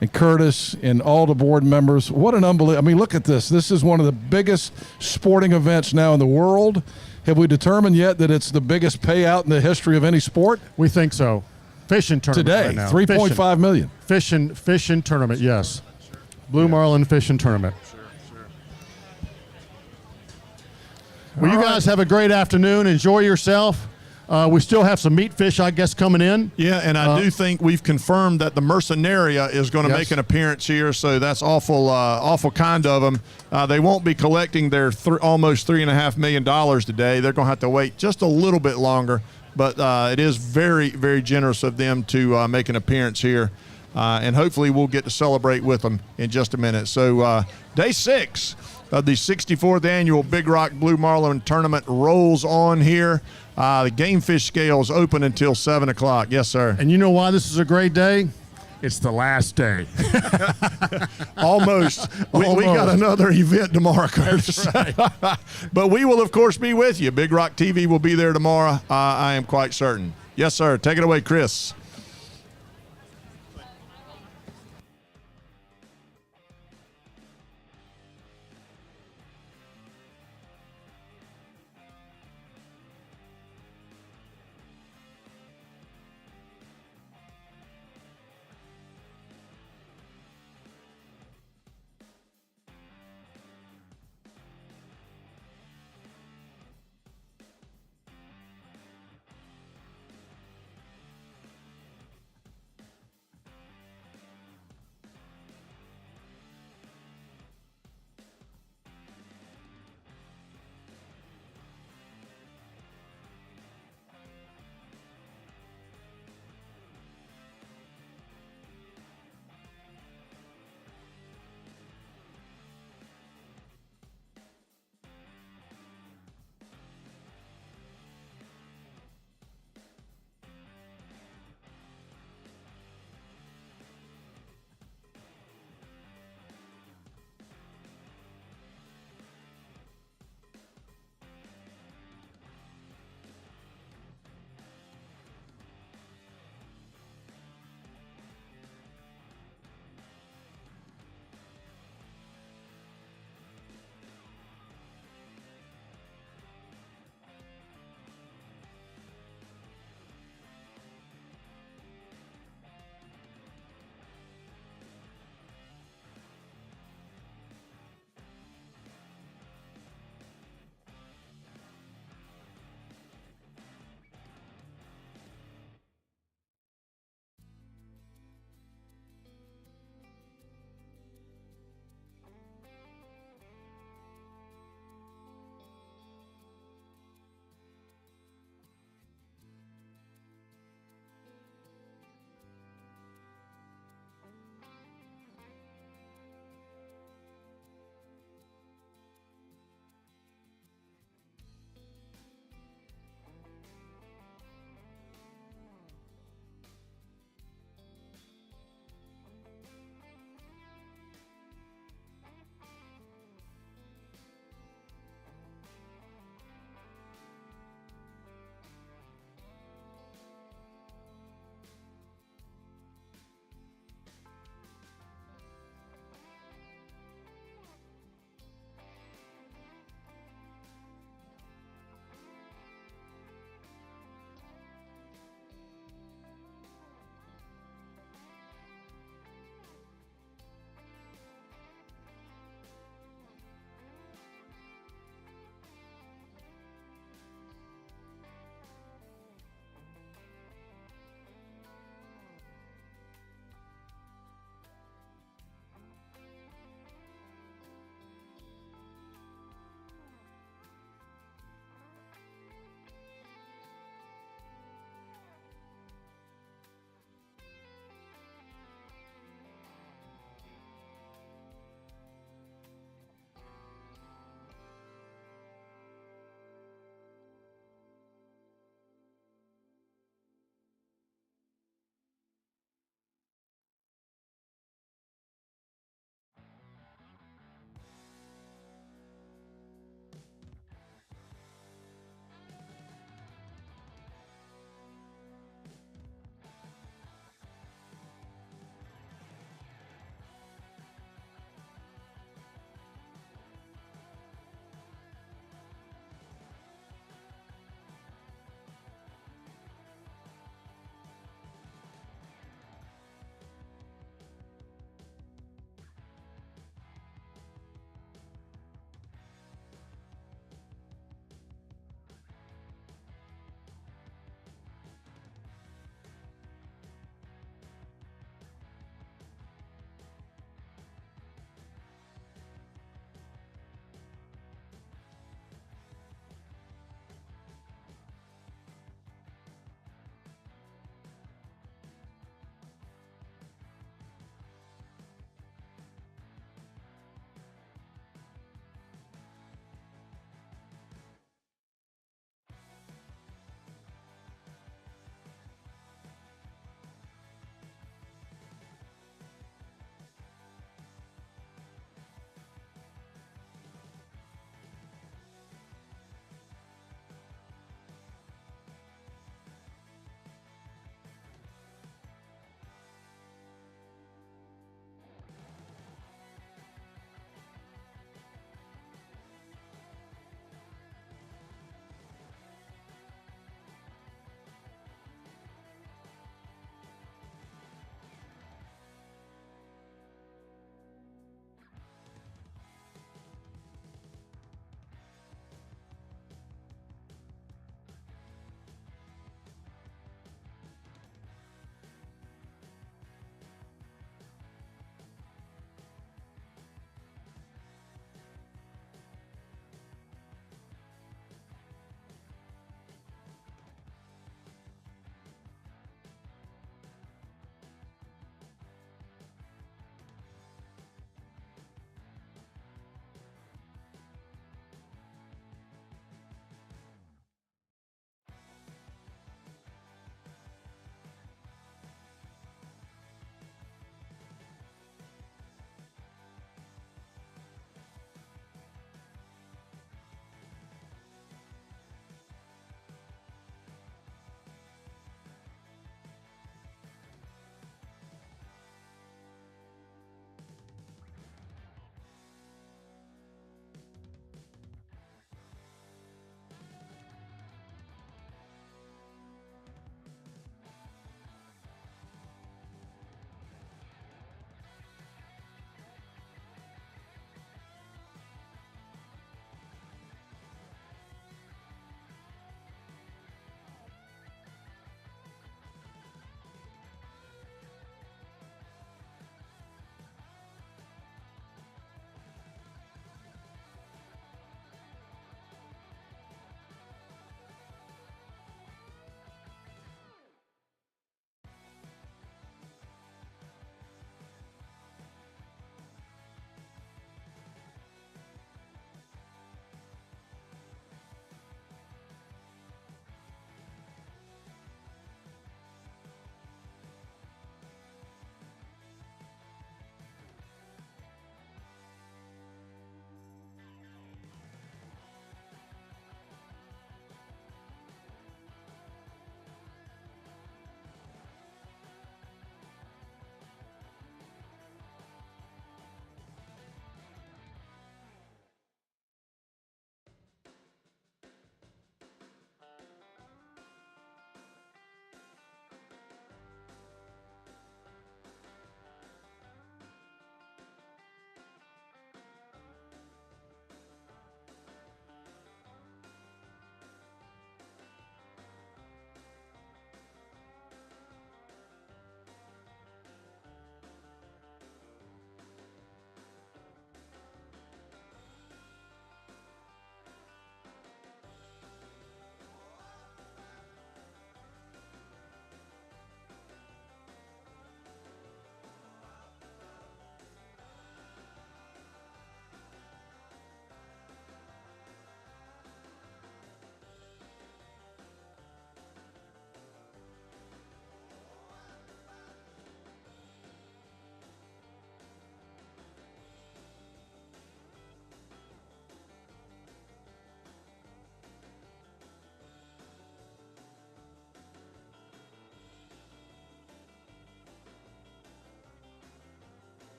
and Curtis and all the board members. What an unbelievable. I mean, look at this. This is one of the biggest sporting events now in the world. Have we determined yet that it's the biggest payout in the history of any sport? We think so. Fishing tournament today, right now. $3.5 million. Fishing tournament, yes. Blue Marlin fishing tournament. Well, you guys have a great afternoon. Enjoy yourself. We still have some meat fish, I guess, coming in. Yeah, and I do think we've confirmed that the Mercenaria is going to make an appearance here, so that's awful kind of them. They won't be collecting their almost $3.5 million today. They're going to have to wait just a little bit longer, but it is very, very generous of them to make an appearance here, and hopefully we'll get to celebrate with them in just a minute. So day 6 of the 64th annual Big Rock Blue Marlin Tournament rolls on here. The game fish scale is open until 7 o'clock. Yes, sir. And you know why this is a great day? It's the last day. Almost. We got another event tomorrow, Curtis. Right. But we will, of course, be with you. Big Rock TV will be there tomorrow. I am quite certain. Yes, sir. Take it away, Chris.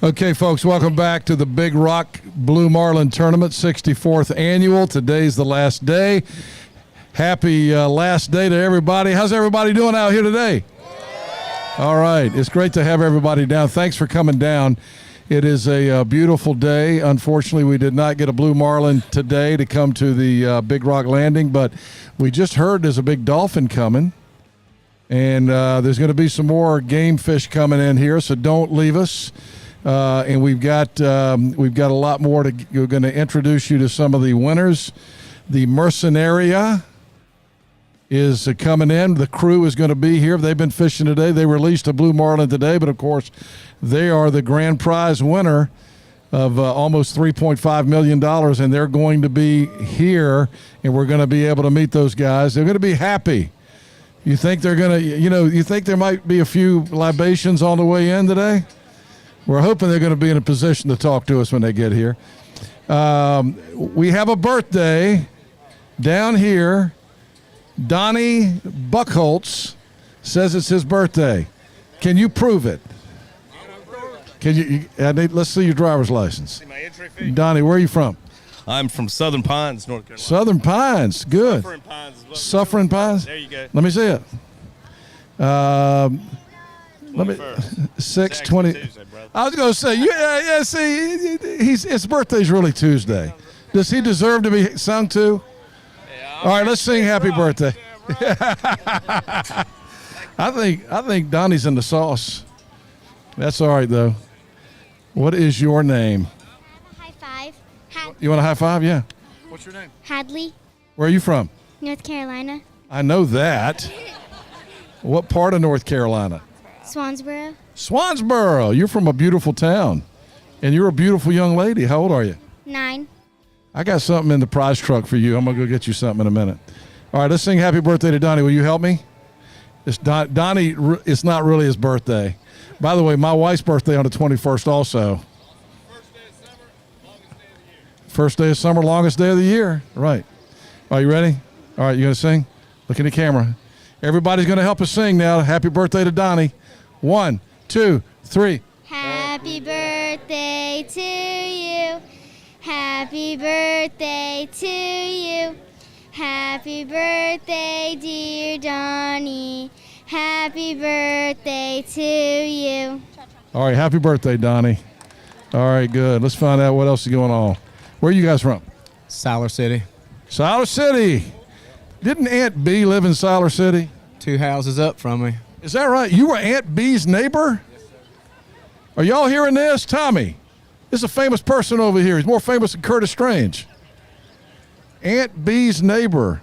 Okay, folks, welcome back to the Big Rock Blue Marlin Tournament, 64th annual. Today's the last day. Happy last day to everybody. How's everybody doing out here today? All right. It's great to have everybody down. Thanks for coming down. It is a beautiful day. Unfortunately, we did not get a blue marlin today to come to the Big Rock Landing, but we just heard there's a big dolphin coming, and there's going to be some more game fish coming in here, so don't leave us. And we've got a lot more to. We're going to introduce you to some of the winners. The Mercenaria is coming in. The crew is going to be here. They've been fishing today. They released a blue marlin today, but of course, they are the grand prize winner of almost $3.5 million, and they're going to be here, and we're going to be able to meet those guys. They're going to be happy. You think they're going to, you think there might be a few libations on the way in today? We're hoping they're going to be in a position to talk to us when they get here. We have a birthday down here. Donny Buckholtz says it's his birthday. Can you prove it? Can you? Let's see your driver's license. Donny, where are you from? I'm from Southern Pines, North Carolina. Southern Pines, good. Suffering Pines is what Suffering Pines. There you go. Let me see it. Let me 6/20. I was going to say, yeah. See, his birthday's really Tuesday. Does he deserve to be sung to? All right, let's sing happy birthday. I think Donnie's in the sauce. That's all right though. What is your name? High five. You want a high five? Yeah. What's your name? Hadley, Where are you from? North Carolina. I know that. What part of North Carolina? Swansboro. Swansboro. You're from a beautiful town, and you're a beautiful young lady. How old are you? 9. I got something in the prize truck for you. I'm going to go get you something in a minute. All right, let's sing happy birthday to Donnie. Will you help me? Donnie, it's not really his birthday. By the way, my wife's birthday on the 21st also. First day of summer, longest day of the year. Right. Are you ready? All right, you going to sing? Look in the camera. Everybody's going to help us sing now. Happy birthday to Donnie. 1, 2, 3. Happy birthday to you. Happy birthday to you. Happy birthday, dear Donnie. Happy birthday to you. All right, happy birthday, Donnie. All right, good. Let's find out what else is going on. Where are you guys from? Siler City. Siler City. Didn't Aunt B live in Siler City? 2 houses up from me. Is that right? You were Aunt B's neighbor? Yes, sir. Are y'all hearing this? Tommy, this is a famous person over here. He's more famous than Curtis Strange. Aunt B's neighbor,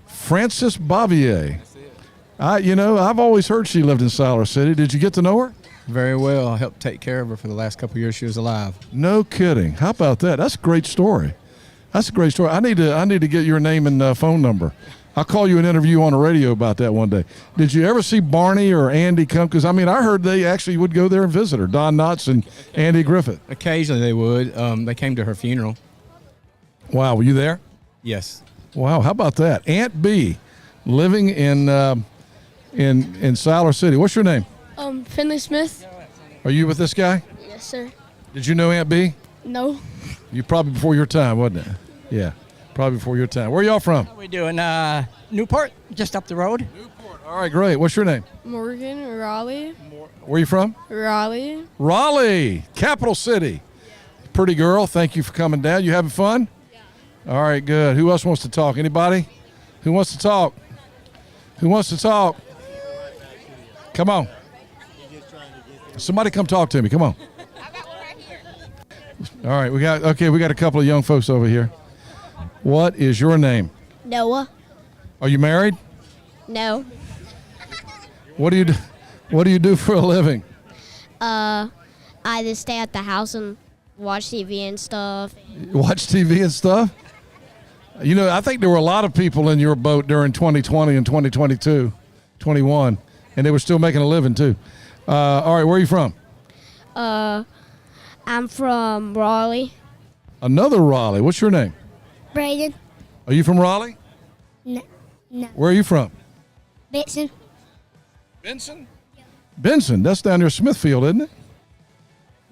Frances Bavier. I've always heard she lived in Siler City. Did you get to know her? Very well. I helped take care of her for the last couple of years she was alive. No kidding. How about that? That's a great story. That's a great story. I need to get your name and phone number. I'll call you an interview on the radio about that one day. Did you ever see Barney or Andy come? Because, I heard they actually would go there and visit her, Don Knotts and Andy Griffith. Occasionally they would. They came to her funeral. Wow, were you there? Yes. Wow, how about that? Aunt B, living in Siler City. What's your name? Finley Smith. Are you with this guy? Yes, sir. Did you know Aunt B? No. You probably before your time, wasn't it? Yeah, probably before your time. Where y'all from? How we doing? Newport, just up the road. Newport. All right, great. What's your name? Morgan, Raleigh. Where are you from? Raleigh. Raleigh, capital city. Pretty girl, thank you for coming down. You having fun? Yeah. All right, good. Who else wants to talk? Anybody? Who wants to talk? Who wants to talk? Come on. Somebody come talk to me. Come on. All right, we got a couple of young folks over here. What is your name? Noah. Are you married? No. What do you do for a living? I just stay at the house and watch TV and stuff. Watch TV and stuff? I think there were a lot of people in your boat during 2020 and 2022, 21, and they were still making a living too. All right, where are you from? I'm from Raleigh. Another Raleigh. What's your name? Braden. Are you from Raleigh? No. Where are you from? Benson. Benson? Yeah. Benson. That's down near Smithfield, isn't it?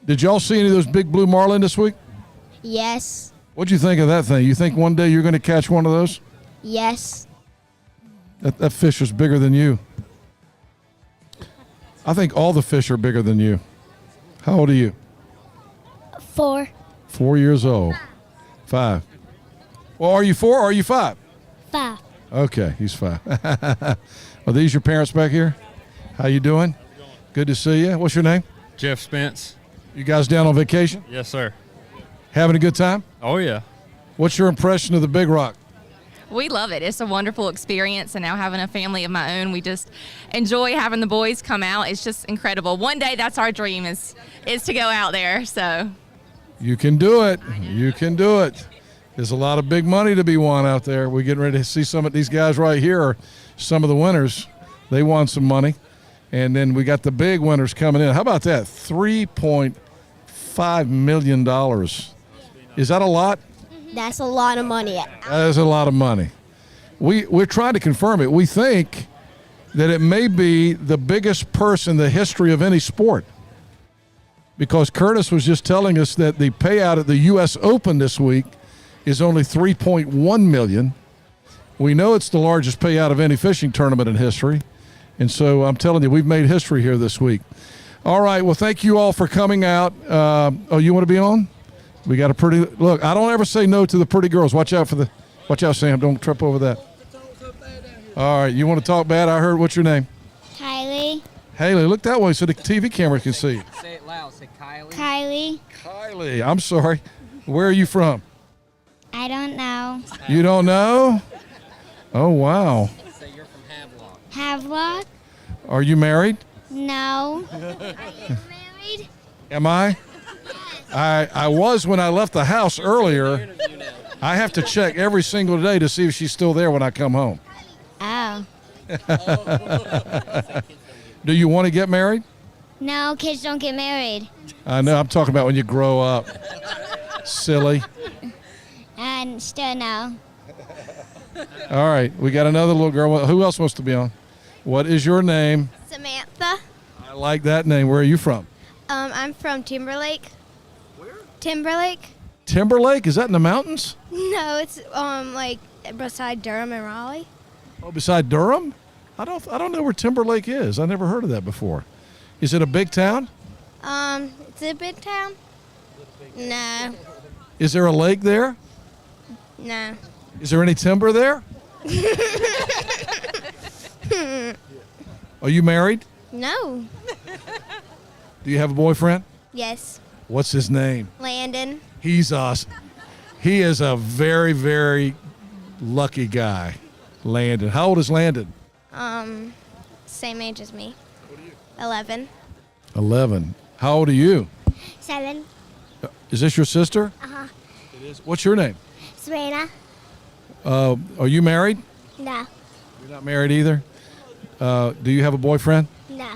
Did y'all see any of those big blue marlin this week? Yes. What'd you think of that thing? You think one day you're going to catch one of those? Yes. That fish is bigger than you. I think all the fish are bigger than you. How old are you? 4. 4 years old. 5. Well, are you 4 or are you 5? 5. Okay, he's 5. Are these your parents back here? How you doing? Good to see you. What's your name? Jeff Spence. You guys down on vacation? Yes, sir. Having a good time? Oh, yeah. What's your impression of the Big Rock? We love it. It's a wonderful experience, and now having a family of my own, we just enjoy having the boys come out. It's just incredible. One day, that's our dream is to go out there. So You can do it. You can do it. There's a lot of big money to be won out there. We're getting ready to see some of these guys right here are some of the winners. They won some money. And then we got the big winners coming in. How about that? $3.5 million. Is that a lot? That's a lot of money. That is a lot of money. We're trying to confirm it. We think that it may be the biggest purse in the history of any sport. Because Curtis was just telling us that the payout at the U.S. Open this week is only $3.1 million. We know it's the largest payout of any fishing tournament in history. And so I'm telling you, we've made history here this week. All right, well, thank you all for coming out. Oh, you want to be on? We got a pretty look. I don't ever say no to the pretty girls. Watch out, Sam. Don't trip over that. All right, you want to talk bad? I heard. What's your name? Kylie. Haley, look that way so the TV camera can see you. Say it loud. Say Kylie. Kylie. Kylie, I'm sorry. Where are you from? I don't know. You don't know? Oh, wow. Say you're from Havelock. Havelock? Are you married? No. Are you married? Am I? I was when I left the house earlier. I have to check every single day to see if she's still there when I come home. Oh. Do you want to get married? No, kids don't get married. I know. I'm talking about when you grow up. Silly. And still no. All right. We got another little girl. Who else wants to be on? What is your name? Samantha. I like that name. Where are you from? I'm from Timberlake. Where? Timberlake. Timberlake? Is that in the mountains? No, it's like beside Durham and Raleigh. Oh, beside Durham? I don't know where Timberlake is. I never heard of that before. Is it a big town? It's a big town. No. Is there a lake there? No. Is there any timber there? Are you married? No. Do you have a boyfriend? Yes. What's his name? Landon. He's awesome. He is a very, very lucky guy, Landon. How old is Landon? Same age as me. 11. 11. How old are you? 7. Is this your sister? Uh-huh. It is. What's your name? Serena. Are you married? No. You're not married either? Do you have a boyfriend? No.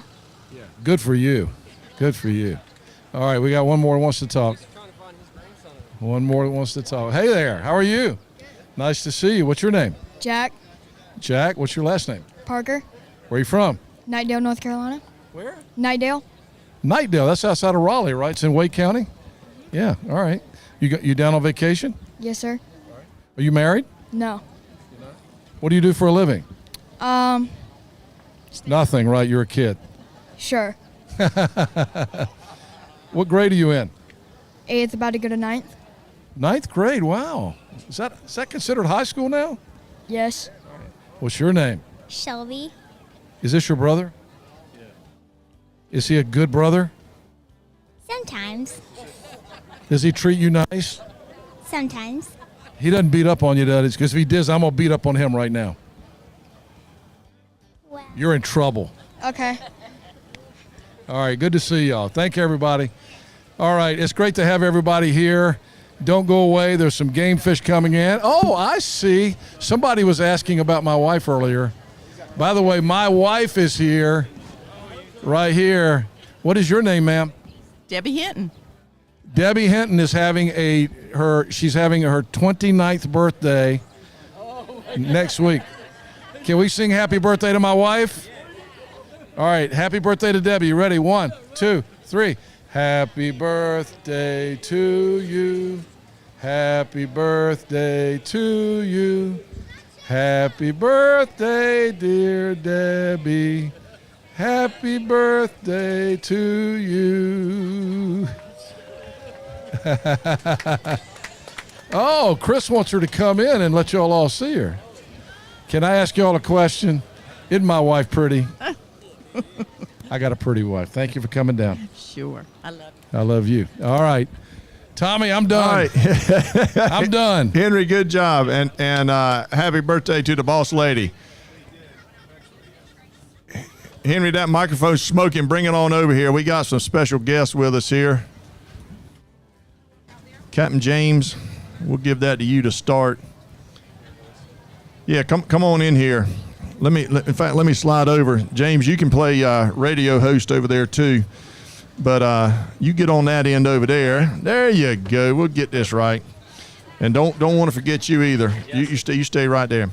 Yeah. Good for you. Good for you. All right, we got one more who wants to talk. One more who wants to talk. Hey there, how are you? Nice to see you. What's your name? Jack. Jack, what's your last name? Parker. Where are you from? Nightdale, North Carolina. Where? Nightdale. Nightdale, that's outside of Raleigh, right? It's in Wake County? Yeah, all right. You down on vacation? Yes, sir. Are you married? No. What do you do for a living? Nothing, right? You're a kid. Sure. What grade are you in? 8th, about to go to 9th. 9th grade, wow. Is that considered high school now? Yes. What's your name? Shelby. Is this your brother? Yeah. Is he a good brother? Sometimes. Does he treat you nice? Sometimes. He doesn't beat up on you, does he? Because if he does, I'm going to beat up on him right now. Well. You're in trouble. Okay. All right, good to see y'all. Thank you, everybody. All right, it's great to have everybody here. Don't go away. There's some game fish coming in. Oh, I see. Somebody was asking about my wife earlier. By the way, my wife is here, right here. What is your name, ma'am? Debbie Hinton. Debbie Hinton is having she's having her 29th birthday next week. Can we sing happy birthday to my wife? All right, happy birthday to Debbie. You ready? 1, 2, 3. Happy birthday to you. Happy birthday to you. Happy birthday, dear Debbie. Happy birthday to you. Oh, Chris wants her to come in and let y'all all see her. Can I ask y'all a question? Isn't my wife pretty? I got a pretty wife. Thank you for coming down. Sure. I love you. I love you. All right. Tommy, I'm done. All right. I'm done. Henry, good job. And happy birthday to the boss lady. Henry, that microphone's smoking. Bring it on over here. We got some special guests with us here. Captain James, we'll give that to you to start. Yeah, come on in here. Let me slide over. James, you can play radio host over there too. But you get on that end over there. There you go. We'll get this right. And don't want to forget you either. Yes. You stay right there.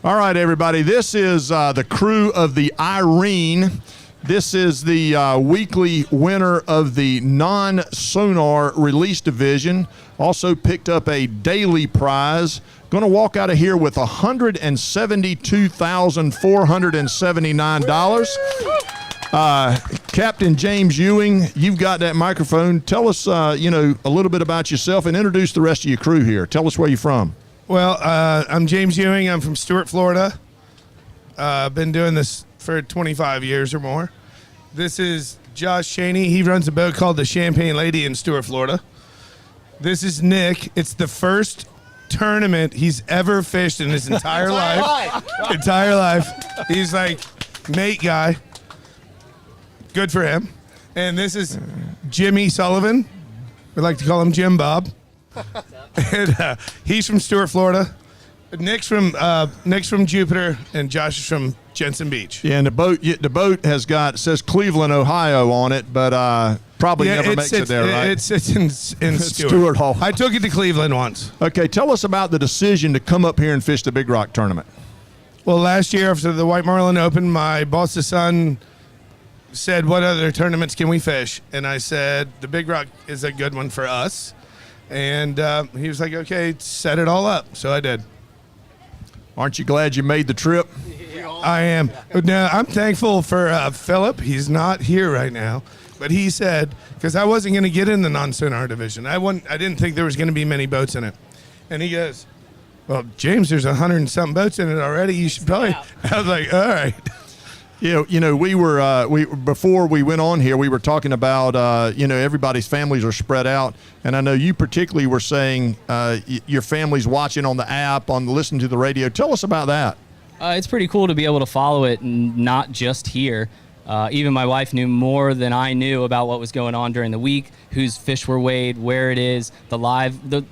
All right, everybody. This is the crew of the Irene. This is the weekly winner of the non-sonar release division. Also picked up a daily prize. Going to walk out of here with $172,479. Captain James Ewing, you've got that microphone. Tell us, a little bit about yourself and introduce the rest of your crew here. Tell us where you're from. Well, I'm James Ewing. I'm from Stuart, Florida. Been doing this for 25 years or more. This is Josh Cheney. He runs a boat called the Champagne Lady in Stuart, Florida. This is Nick. It's the first tournament he's ever fished in his entire life. Entire life. He's like mate guy. Good for him. And this is Jimmy Sullivan. We like to call him Jim Bob. And he's from Stuart, Florida. Nick's from Jupiter, and Josh is from Jensen Beach. Yeah, and the boat says Cleveland, Ohio on it, but probably never makes it there, right? It's in Stuart Hall. I took it to Cleveland once. Okay, tell us about the decision to come up here and fish the Big Rock tournament. Well, last year after the White Marlin Open, my boss's son said, "What other tournaments can we fish?" And I said, "The Big Rock is a good one for us." And he was like, "Okay, set it all up." So I did. Aren't you glad you made the trip? I am. Now, I'm thankful for Philip. He's not here right now. But he said, because I wasn't going to get in the non-sonar division. I didn't think there was going to be many boats in it. And he goes, "Well, James, there's 100 and something boats in it already. You should probably." I was like, "All right." We were before we went on here, we were talking about everybody's families are spread out, and I know you particularly were saying your family's watching on the app, listening to the radio. Tell us about that. It's pretty cool to be able to follow it, and not just here. Even my wife knew more than I knew about what was going on during the week, whose fish were weighed, where it is,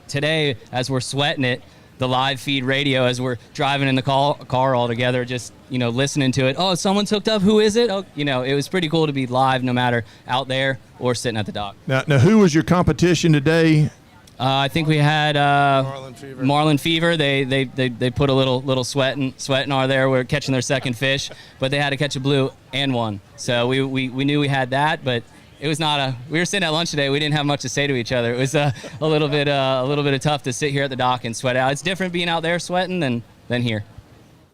today as we're sweating it. The live feed radio as we're driving in the car all together, just, listening to it. Oh, someone's hooked up. Who is it? Oh, it was pretty cool to be live no matter out there or sitting at the dock. Now who was your competition today? I think we had Marlin Fever. They put a little sweating are there. We're catching their second fish, but they had to catch a blue and one. So we knew we had that, but it was not we were sitting at lunch today. We didn't have much to say to each other. It was a little bit of tough to sit here at the dock and sweat out. It's different being out there sweating than here.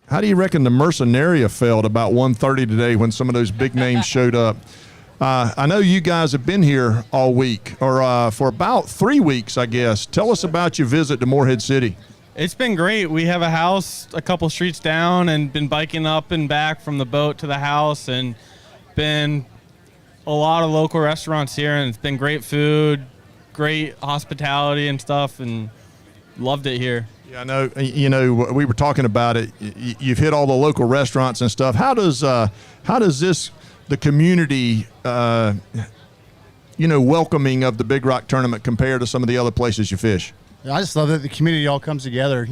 How do you reckon the Mercenaria felt about 1:30 today when some of those big names showed up? I know you guys have been here all week, or for about 3 weeks, I guess. Tell us about your visit to Morehead City. It's been great. We have a house a couple streets down and been biking up and back from the boat to the house, and been a lot of local restaurants here, and it's been great food, great hospitality and stuff, and loved it here. Yeah, I know. We were talking about it. You've hit all the local restaurants and stuff. How does the community, welcoming of the Big Rock tournament compare to some of the other places you fish? I just love that the community all comes together.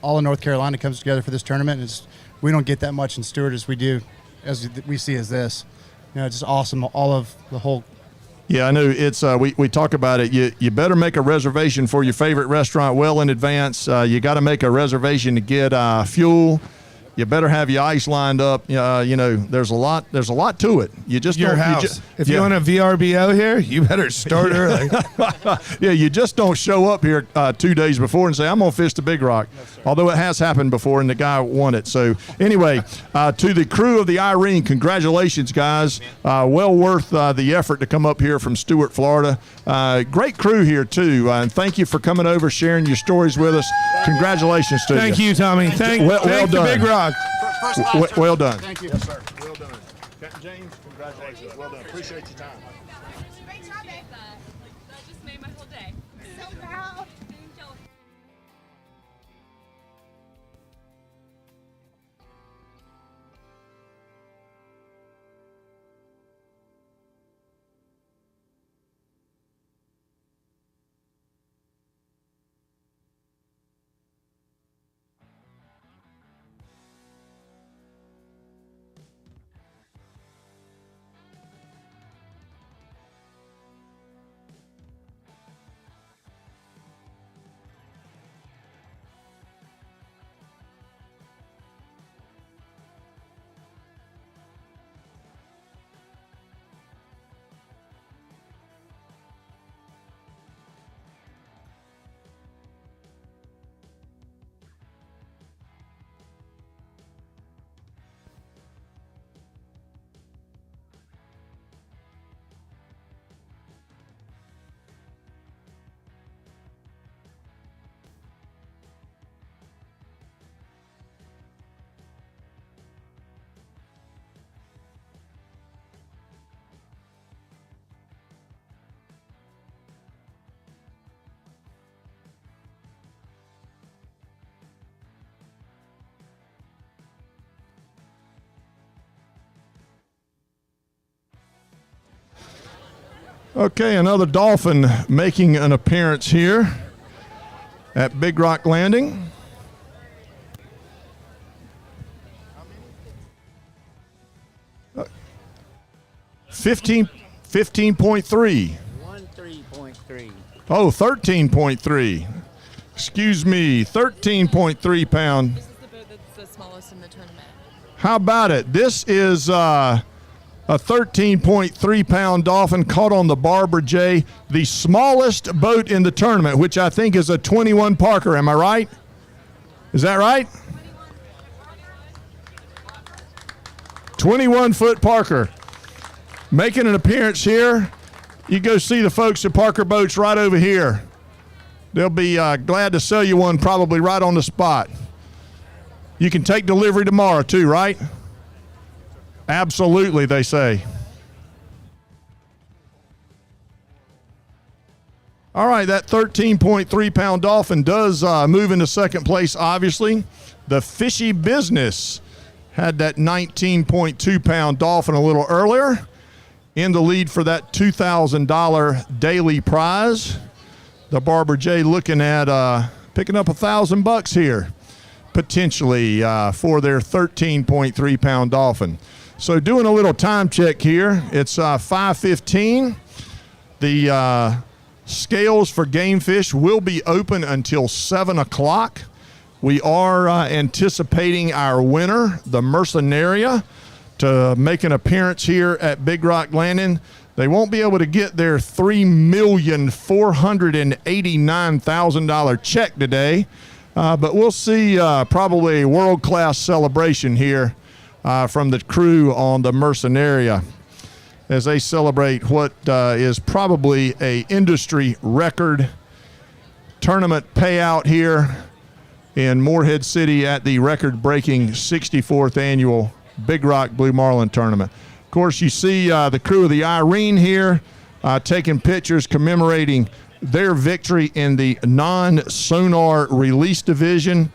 All of North Carolina comes together for this tournament. We don't get that much in Stuart as we do, as we see as this. It's just awesome. All of the whole. Yeah, I know. It's we talk about it. You better make a reservation for your favorite restaurant well in advance. You got to make a reservation to get fuel. you better have your ice lined up. There's a lot to it. You just Your don't. house. If you want a VRBO here, you better start early. Yeah, you just don't show up here 2 days before and say, I'm going to fish the Big Rock. Although it has happened before and the guy won it. So anyway, to the crew of the Irene, congratulations, guys. Well worth the effort to come up here from Stuart, Florida. Great crew here, too. And thank you for coming over, sharing your stories with us. Congratulations to you. Thank you, Tommy. Thank well the done. Big Rock. Well done. Thank you. Yes, sir. Well done. Captain James, congratulations. Well done. Appreciate your time. Great job, babe. That just made my whole day. So proud. Okay, another dolphin making an appearance here at Big Rock Landing. Uh, 15.3. 13.3. Oh, 13.3. Excuse me, 13.3 pound. This is the boat that's the smallest in the tournament. How about it? This is a 13.3 pound dolphin caught on the Barbara J, the smallest boat in the tournament, which I think is a 21 Parker. Am I right? Is that right? 21-foot Parker. Making an appearance here. You go see the folks at Parker Boats right over here. They'll be glad to sell you one probably right on the spot. You can take delivery tomorrow too, right? Absolutely, they say. All right, that 13.3 pound dolphin does move into second place, obviously. The Fishy Business had that 19.2 pound dolphin a little earlier. In the lead for that $2,000 daily prize. The Barbara J looking at picking up $1,000 here, potentially for their 13.3 pound dolphin. So doing a little time check here. It's 5:15. The scales for game fish will be open until 7 o'clock. We are anticipating our winner, the Mercenaria, to make an appearance here at Big Rock Landing. They won't be able to get their $3,489,000 check today, but we'll see probably a world-class celebration here from the crew on the Mercenaria as they celebrate what is probably a industry record tournament payout here in Morehead City at the record-breaking 64th annual Big Rock Blue Marlin tournament. Of course, you see the crew of the Irene here taking pictures commemorating their victory in the non-sonar release division,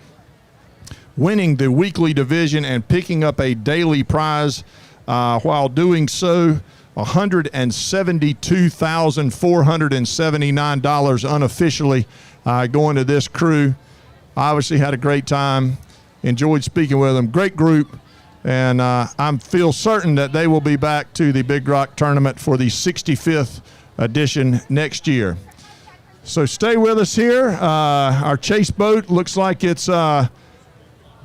winning the weekly division and picking up a daily prize while doing so. $172,479 unofficially going to this crew. Obviously had a great time. Enjoyed speaking with them. Great group. And I feel certain that they will be back to the Big Rock tournament for the 65th edition next year. So stay with us here. Our chase boat looks like it's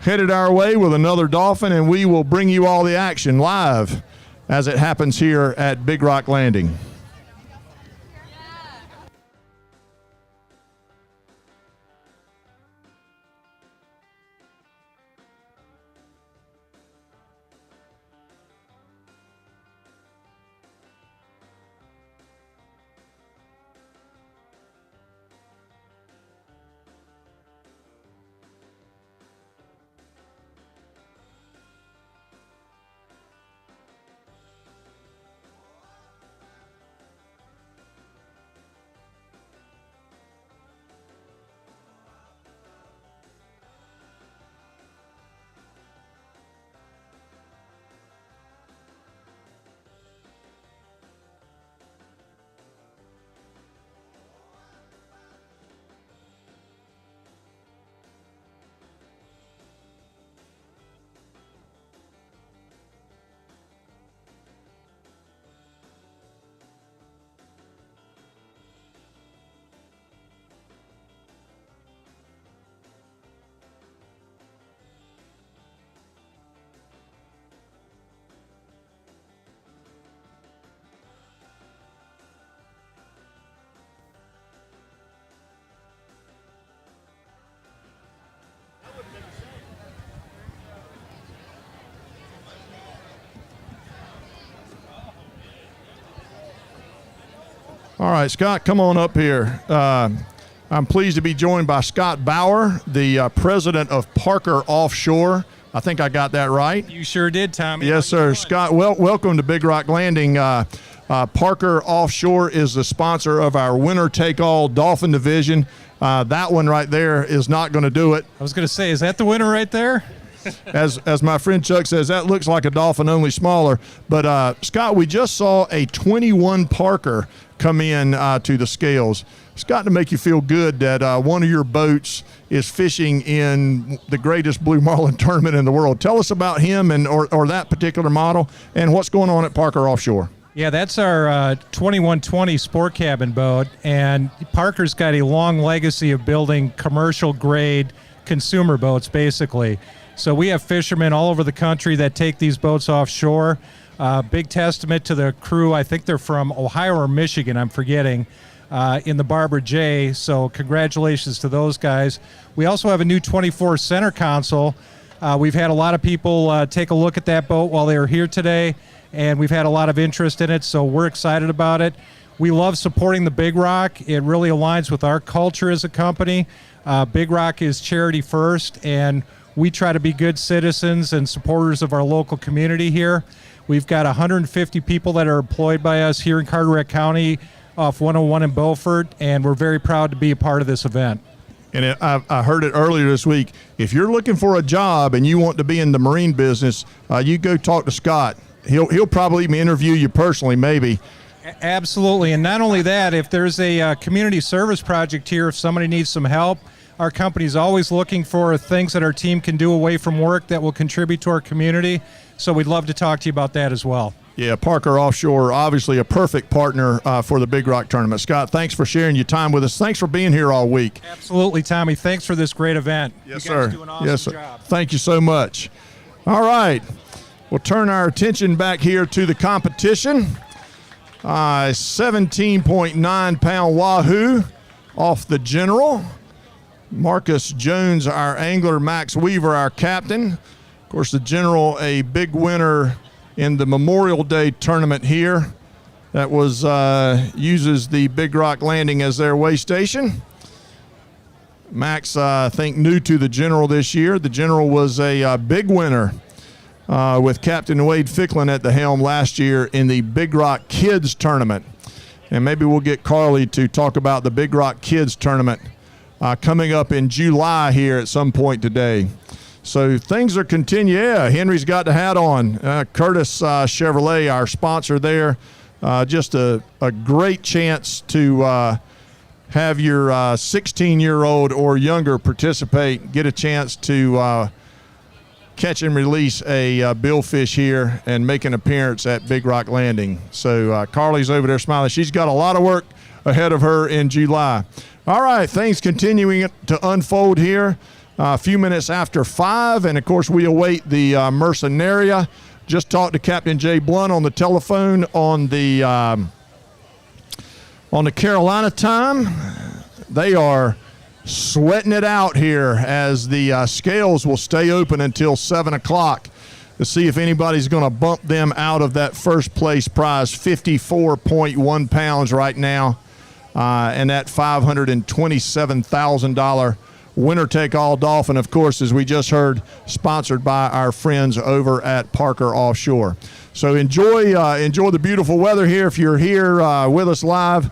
headed our way with another dolphin, and we will bring you all the action live as it happens here at Big Rock Landing. All right, Scott, come on up here. I'm pleased to be joined by Scott Bauer, the president of Parker Offshore. I think I got that right. You sure did, Tommy. Yes, sir. Scott, welcome to Big Rock Landing. Parker Offshore is the sponsor of our winner-take-all dolphin division. That one right there is not going to do it. I was going to say, is that the winner right there? As my friend Chuck says, that looks like a dolphin, only smaller. But, Scott, we just saw a 21 Parker come in to the scales. It's got to make you feel good that one of your boats is fishing in the greatest blue marlin tournament in the world. Tell us about him and or that particular model and what's going on at Parker Offshore. Yeah, that's our 2120 sport cabin boat, and Parker's got a long legacy of building commercial-grade consumer boats, basically. So we have fishermen all over the country that take these boats offshore. Big testament to the crew. I think they're from Ohio or Michigan, I'm forgetting, in the Barbara J. So congratulations to those guys. We also have a new 24 center console. We've had a lot of people take a look at that boat while they were here today, and we've had a lot of interest in it, so we're excited about it. We love supporting the Big Rock. It really aligns with our culture as a company. Big Rock is charity first, and we try to be good citizens and supporters of our local community here. We've got 150 people that are employed by us here in Carteret County off 101 in Beaufort, and we're very proud to be a part of this event. And I heard it earlier this week. If you're looking for a job and you want to be in the marine business, you go talk to Scott. He'll probably even interview you personally, maybe. Absolutely. And not only that, if there's a community service project here, if somebody needs some help, our company's always looking for things that our team can do away from work that will contribute to our community. So we'd love to talk to you about that as well. Yeah, Parker Offshore, obviously a perfect partner for the Big Rock Tournament. Scott, thanks for sharing your time with us. Thanks for being here all week. Absolutely, Tommy. Thanks for this great event. Yes, you guys sir. do an awesome yes, sir. job. Thank you so much. All right. We'll turn our attention back here to the competition. 17.9 pound wahoo off the General. Marcus Jones, our angler, Max Weaver, our captain. Of course, the General, a big winner in the Memorial Day tournament here. That was uses the Big Rock Landing as their way station. Max, I think, new to the General this year. The General was a big winner with Captain Wade Ficklin at the helm last year in the Big Rock Kids tournament. And maybe we'll get Carly to talk about the Big Rock Kids tournament coming up in July here at some point today. So things are continuing. Yeah, Henry's got the hat on. Curtis Chevrolet, our sponsor there. Just a great chance to have your 16-year-old or younger participate, get a chance to catch and release a billfish here and make an appearance at Big Rock Landing. So Carly's over there smiling. She's got a lot of work ahead of her in July. All right, things continuing to unfold here. a few minutes after 5. And, of course, we await the Mercenaria. Just talked to Captain Jay Blunt on the telephone on the Carolina time. They are sweating it out here as the scales will stay open until 7 o'clock to see if anybody's going to bump them out of that first place prize, 54.1 pounds right now, and that $527,000 winner-take-all Dolphin, of course, as we just heard, sponsored by our friends over at Parker Offshore. So enjoy the beautiful weather here. If you're here with us live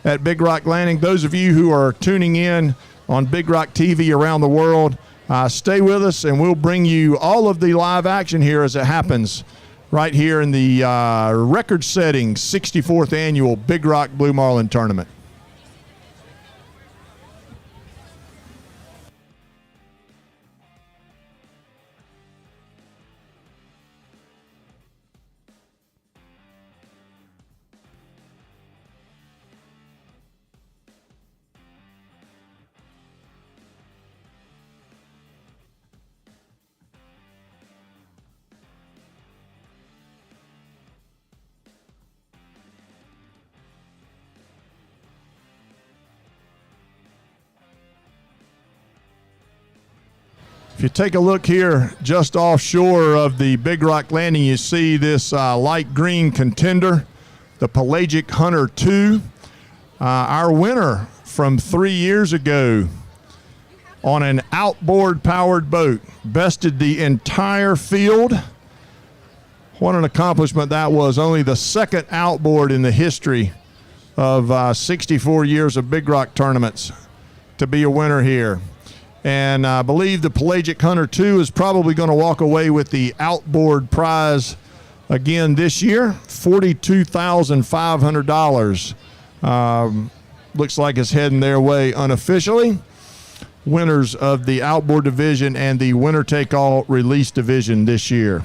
at Big Rock Landing, those of you who are tuning in on Big Rock TV around the world, stay with us, and we'll bring you all of the live action here as it happens right here in the record-setting 64th annual Big Rock Blue Marlin Tournament. If you take a look here just offshore of the Big Rock Landing, you see this light green contender, the Pelagic Hunter 2. Our winner from 3 years ago on an outboard powered boat, bested the entire field. What an accomplishment that was. Only the second outboard in the history of 64 years of Big Rock tournaments to be a winner here. And I believe the Pelagic Hunter 2 is probably going to walk away with the outboard prize again this year, $42,500. Looks like it's heading their way unofficially. Winners of the outboard division and the winner-take-all release division this year.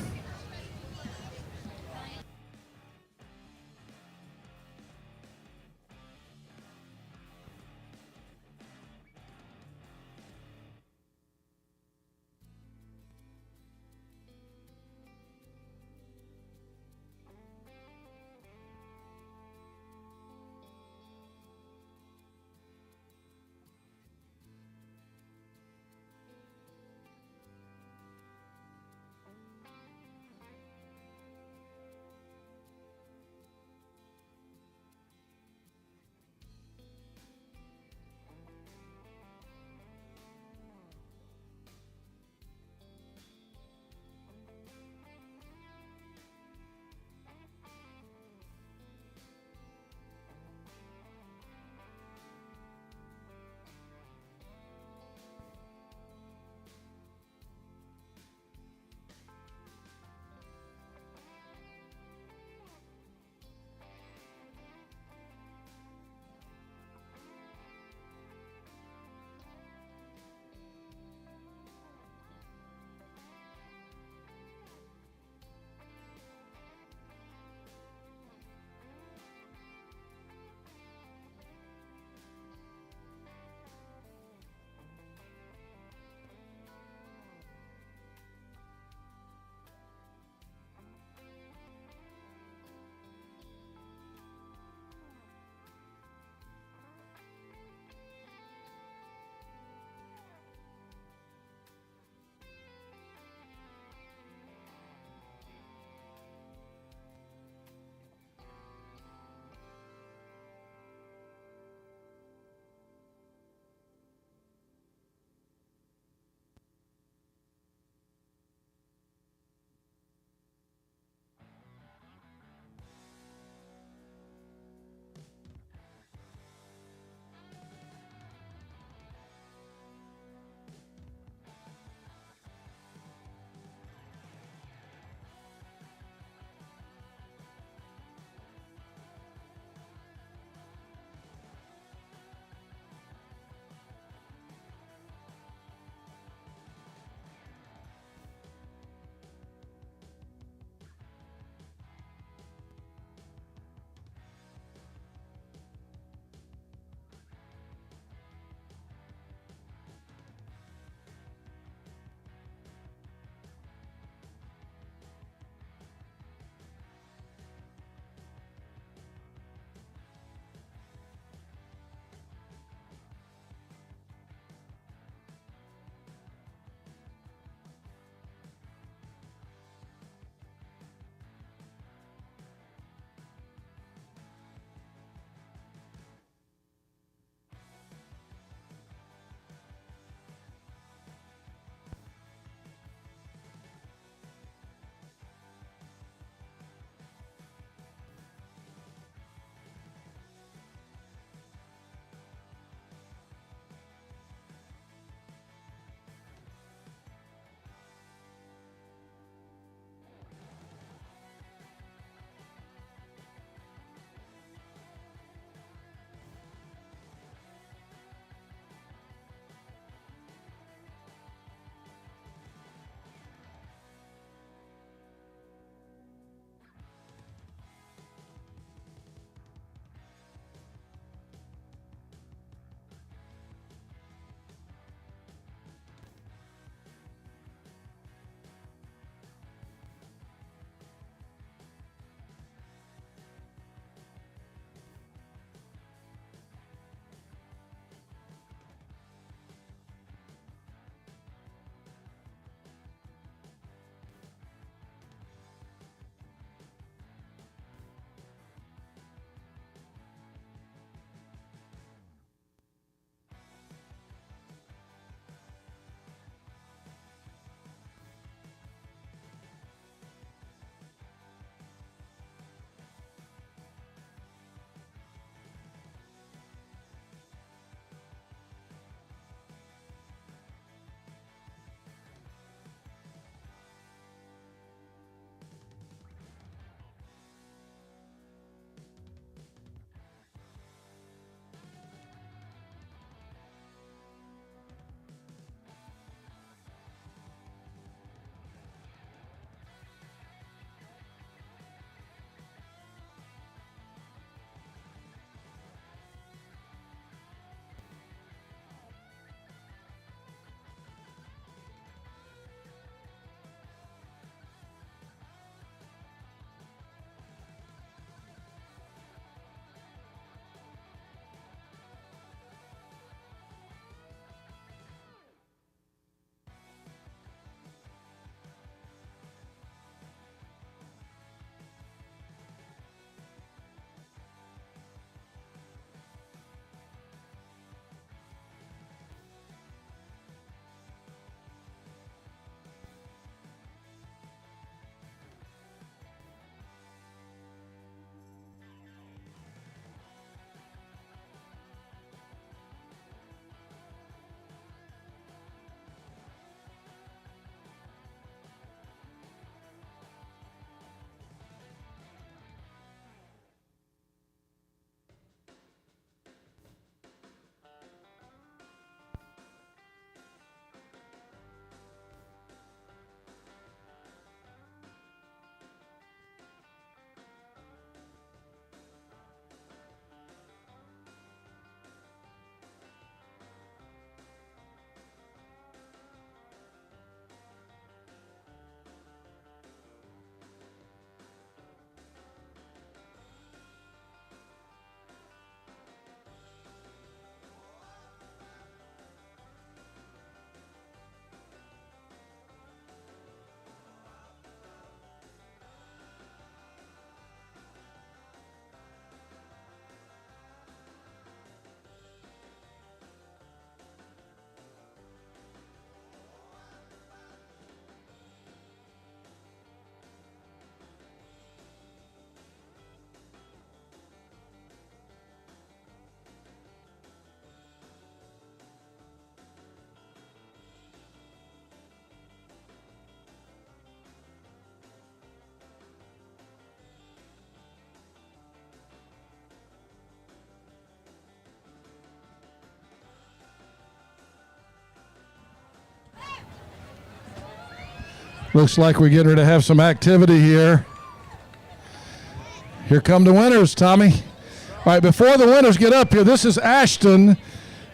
Looks like we're getting ready to have some activity here. Here come the winners, Tommy. All right, before the winners get up here, this is Ashton.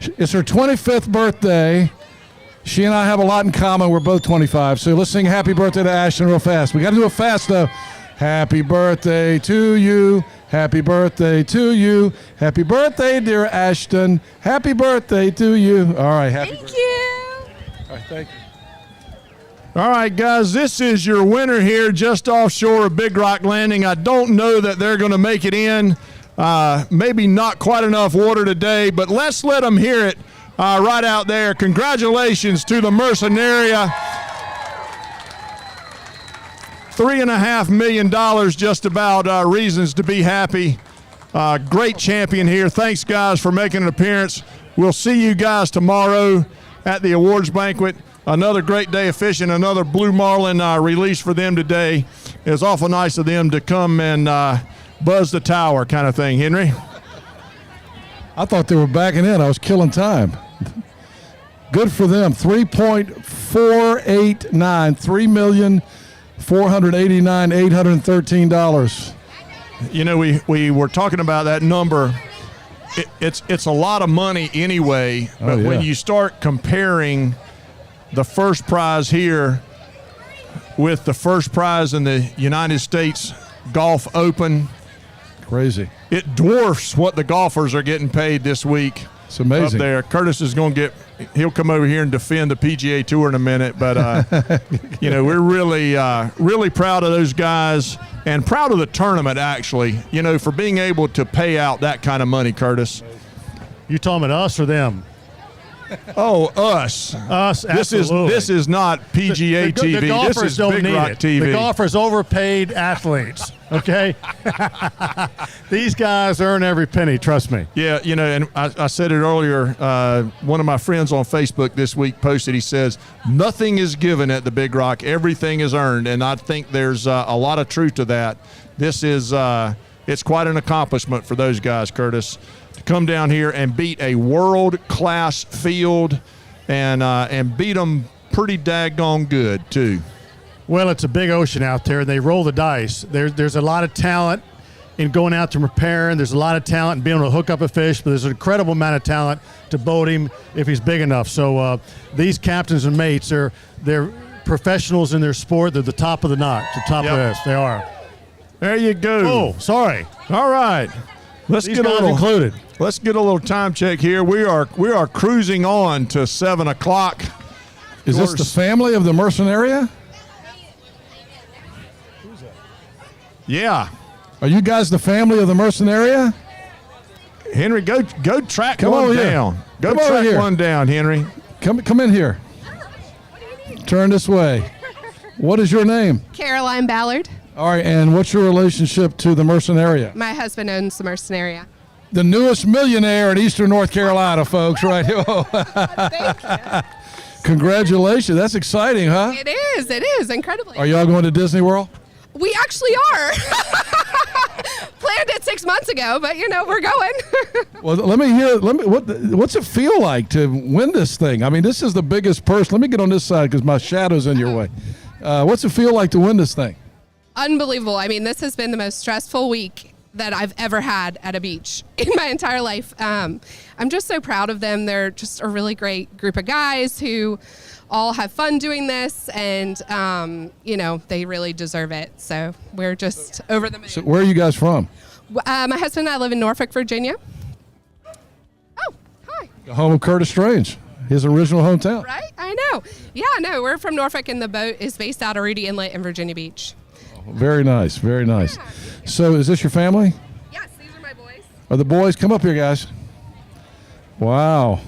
It's her 25th birthday. She and I have a lot in common. We're both 25. So let's sing happy birthday to Ashton real fast. We got to do it fast, though. Happy birthday to you. Happy birthday to you. Happy birthday, dear Ashton. Happy birthday to you. All right, happy birthday. Thank you. All right, thank you. All right, guys, this is your winner here just offshore of Big Rock Landing. I don't know that they're going to make it in. Maybe not quite enough water today, but let's let them hear it right out there. Congratulations to the Mercenaria. $3.5 million, just about reasons to be happy. Great champion here. Thanks, guys, for making an appearance. We'll see you guys tomorrow at the awards banquet. Another great day of fishing, another blue marlin release for them today. It was awful nice of them to come and buzz the tower kind of thing, Henry. I thought they were backing in. I was killing time. Good for them. 3.489, $3,489,813. You know, we were talking about that number. It's a lot of money anyway, but when you start comparing the first prize here with the first prize in the United States Golf Open, crazy. It dwarfs what the golfers are getting paid this week. It's amazing. Up there. Curtis is going to he'll come over here and defend the PGA Tour in a minute, but you know, we're really proud of those guys and proud of the tournament, actually, you know, for being able to pay out that kind of money, Curtis. You talking about us or them? Oh, us. Us, absolutely. This is not PGA TV. The golfers this is don't Big need Rock it. TV. The golfers overpaid athletes, okay? These guys earn every penny, trust me. Yeah, you know, and I said it earlier. One of my friends on Facebook this week posted, he says, nothing is given at the Big Rock. Everything is earned, and I think there's a lot of truth to that. This is it's quite an accomplishment for those guys, Curtis, to come down here and beat a world-class field and beat them pretty daggone good, too. Well, it's a big ocean out there, and they roll the dice. There's a lot of talent in going out to prepare, and there's a lot of talent in being able to hook up a fish, but there's an incredible amount of talent to boat him if he's big enough. So these captains and mates, they're professionals in their sport. They're the top of the notch, the top of this. They are. There you go. Oh, sorry. All right. Let's These get guys a little included. Let's get a little time check here. We are cruising on to 7 o'clock. Is this the family of the Mercenaria? Yeah. Are you guys the family of the Mercenaria? Henry, go track Come one over down. here. Go Come over track here. one down, Henry. Come in here. Turn this way. What is your name? Caroline Ballard. All right, and what's your relationship to the Mercenaria? My husband owns the Mercenaria. The newest millionaire in Eastern North Carolina, folks, right here. Congratulations. That's exciting, huh? It is incredibly. Are y'all going to Disney World? We actually are. Planned it 6 months ago, but you know, we're going. Well, what's it feel like to win this thing? I mean, this is the biggest purse. Let me get on this side because my shadow's in your way. What's it feel like to win this thing? Unbelievable. I mean, this has been the most stressful week that I've ever had at a beach in my entire life. I'm just so proud of them. They're just a really great group of guys who all have fun doing this, and you know, they really deserve it. So we're just over the moon. So where are you guys from? My husband and I live in Norfolk, Virginia. Oh, hi. The home of Curtis Strange, his original hometown. Right? I know. Yeah, no, we're from Norfolk, and the boat is based out of Rudy Inlet in Virginia Beach. Very nice, very nice. Yeah. So is this your family? Yes, these are my boys. Are the boys? Come up here, guys. Wow.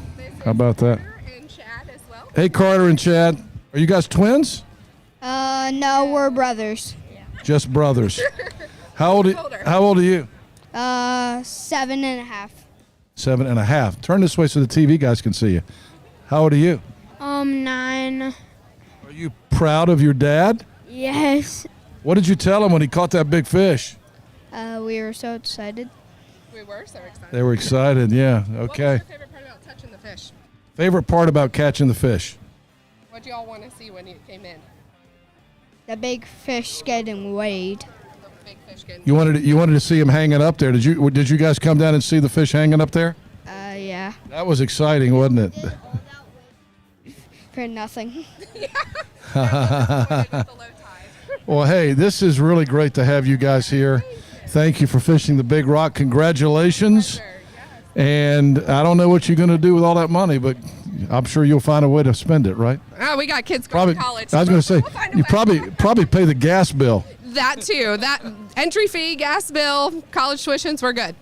How about that? And Chad as well. Hey, Carter and Chad. Are you guys twins? No, we're brothers. Just brothers. How old are you? 7.5. 7.5. Turn this way so the TV guys can see you. How old are you? 9. Are you proud of your dad? Yes. What did you tell him when he caught that big fish? We were so excited. We were so excited. They were excited, yeah. Okay. What was your favorite part about touching the fish? Favorite part about catching the fish? What did y'all want to see when you came in? The big fish getting weighed. You wanted to see him hanging up there. Did you guys come down and see the fish hanging up there? Yeah. That was exciting, wasn't it? For nothing. Well, hey, this is really great to have you guys here. Thank you for fishing the Big Rock. Congratulations. And I don't know what you're going to do with all that money, but I'm sure you'll find a way to spend it, right? Oh, we got kids going to college. I was going to say, you probably pay the gas bill. That too. That entry fee, gas bill, college tuitions, we're good.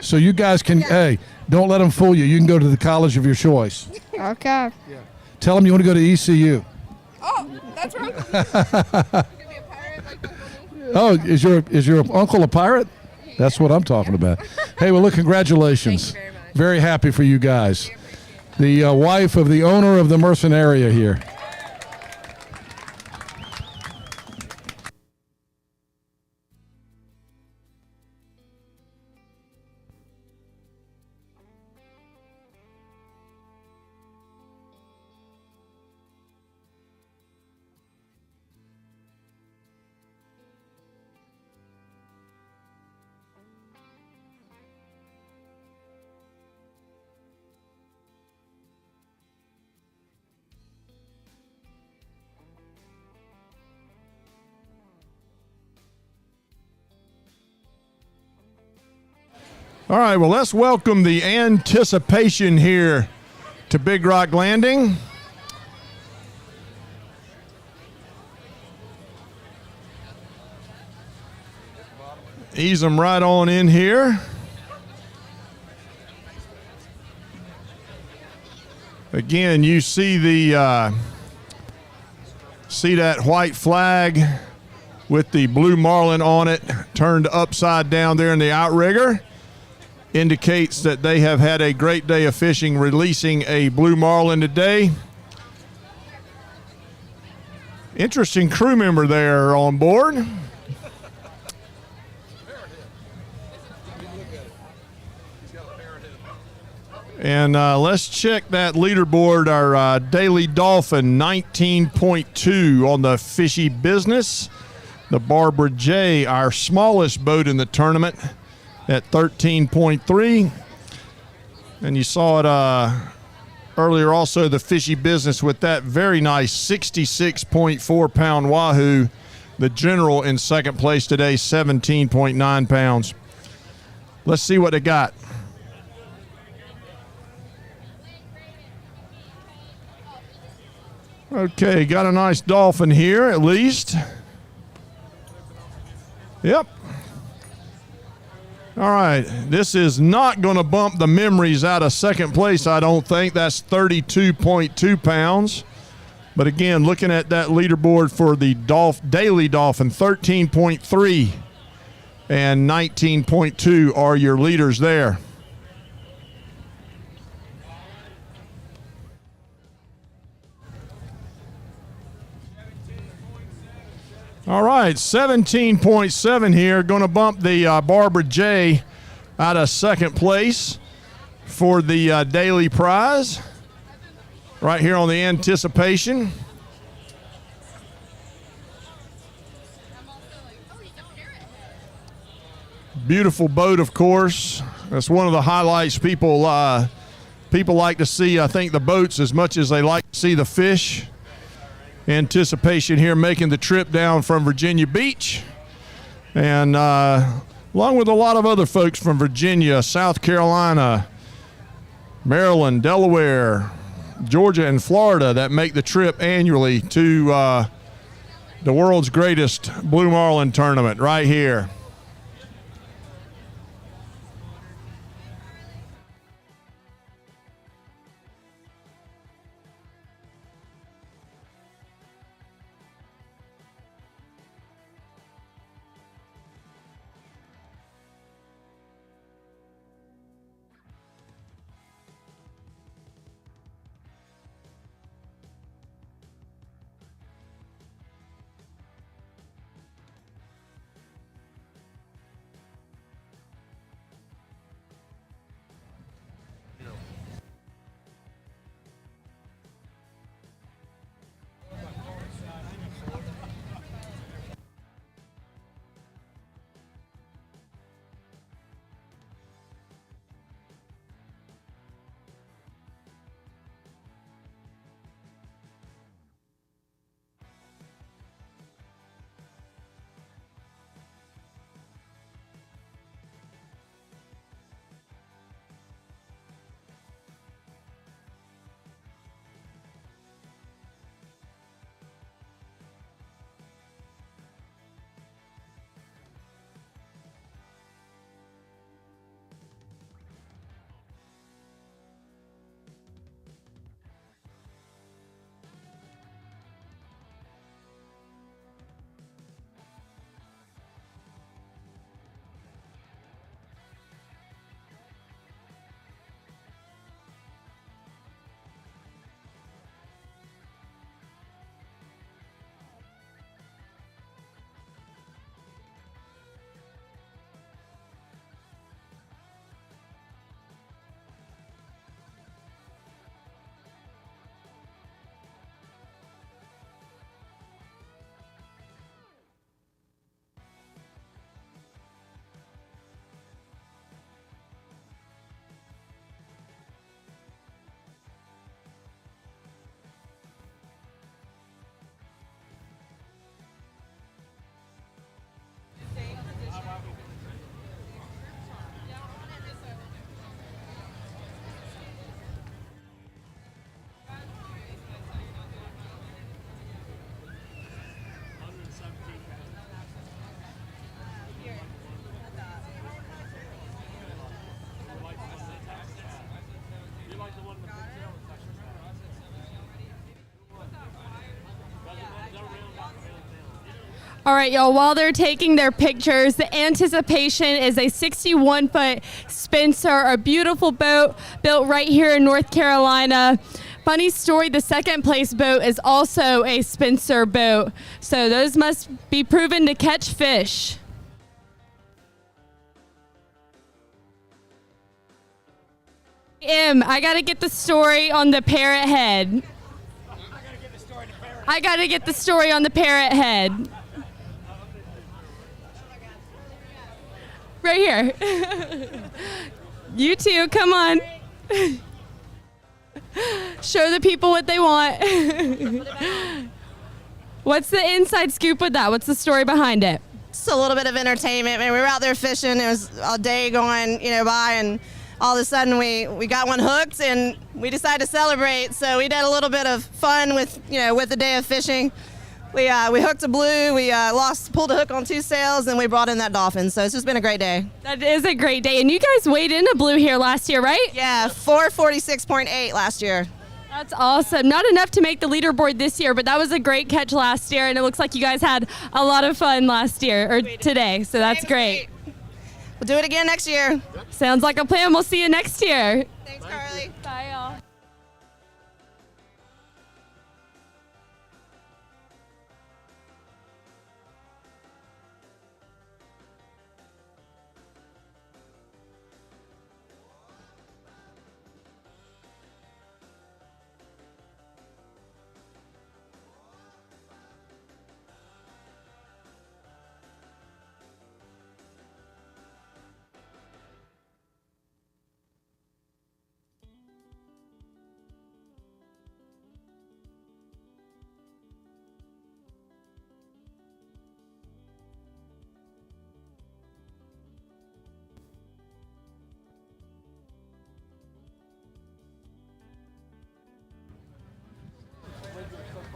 So you guys can, hey, don't let them fool you. You can go to the college of your choice. Okay. Tell them you want to go to ECU. Oh, that's right. Oh, is your uncle a pirate? That's what I'm talking about. Hey, well, look, congratulations. Thank you very much. Very happy for you guys. The wife of the owner of the Mercenaria here. All right, well, let's welcome the anticipation here to Big Rock Landing. Ease them right on in here. Again, you see see that white flag with the blue marlin on it turned upside down there in the outrigger. Indicates that they have had a great day of fishing, releasing a blue marlin today. Interesting crew member there on board. And let's check that leaderboard. Our Daily Dolphin, 19.2 on the fishy business. The Barbara J, our smallest boat in the tournament, at 13.3. And you saw it earlier also, the fishy business with that very nice 66.4 pound wahoo. The General in second place today, 17.9 pounds. Let's see what they got. Okay, got a nice dolphin here at least. Yep. All right, this is not going to bump the Memories out of second place, I don't think. That's 32.2 pounds. But again, looking at that leaderboard for the Daily Dolphin, 13.3 and 19.2 are your leaders there. All right, 17.7 here, going to bump the Barbara J out of second place for the daily prize. Right here on the anticipation. Beautiful boat, of course. That's one of the highlights people like to see, I think, the boats as much as they like to see the fish. Anticipation here making the trip down from Virginia Beach, and along with a lot of other folks from Virginia, South Carolina, Maryland, Delaware, Georgia, and Florida that make the trip annually to the world's greatest Blue Marlin tournament right here. All right, y'all, while they're taking their pictures, the Anticipation is a 61-foot Spencer, a beautiful boat built right here in North Carolina. Funny story, the second place boat is also a Spencer boat, so those must be proven to catch fish. I gotta get the story on the parrot head. I gotta get the story on the parrot head. Right here. You two, come on. Show the people what they want. What's the inside scoop with that? What's the story behind it? It's a little bit of entertainment. Man, we were out there fishing. It was a day going, by, and all of a sudden we got one hooked, and we decided to celebrate. So we did a little bit of fun with the day of fishing. We hooked a blue. We pulled a hook on 2 sails, and we brought in that dolphin. So it's just been a great day. That is a great day. And you guys weighed in a blue here last year, right? Yeah, 446.8 last year. That's awesome. Not enough to make the leaderboard this year, but that was a great catch last year, and it looks like you guys had a lot of fun last year, or today, so that's great. We'll do it again next year. Sounds like a plan. We'll see you next year. Thanks, Carly. Bye, y'all.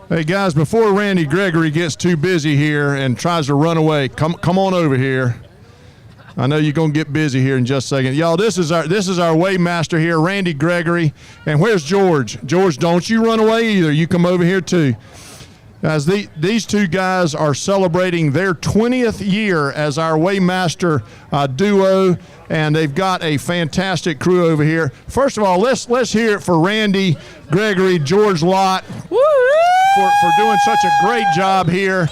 Hey guys, before Randy Gregory gets too busy here and tries to run away, come on over here. I know you're gonna get busy here in just a second, y'all. This is our weighmaster here, Randy Gregory, and where's George? George, don't you run away either. You come over here too. Guys, these two guys are celebrating their 20th year as our weighmaster duo, and they've got a fantastic crew over here. First of all, let's hear it for Randy Gregory, George Lott, for doing such a great job here.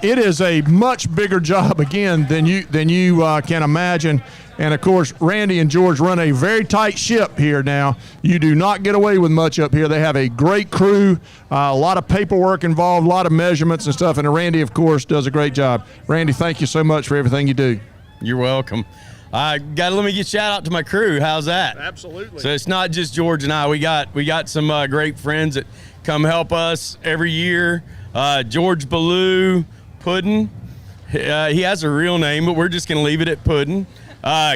It is a much bigger job again than you can imagine. And of course, Randy and George run a very tight ship here now. You do not get away with much up here. They have a great crew, a lot of paperwork involved, a lot of measurements and stuff. And Randy, of course, does a great job. Randy, thank you so much for everything you do. You're welcome. Let me get shout out to my crew. How's that? Absolutely. So it's not just George and I. We got some great friends that come help us every year. George Ballou Puddin. He has a real name, but we're just going to leave it at Puddin.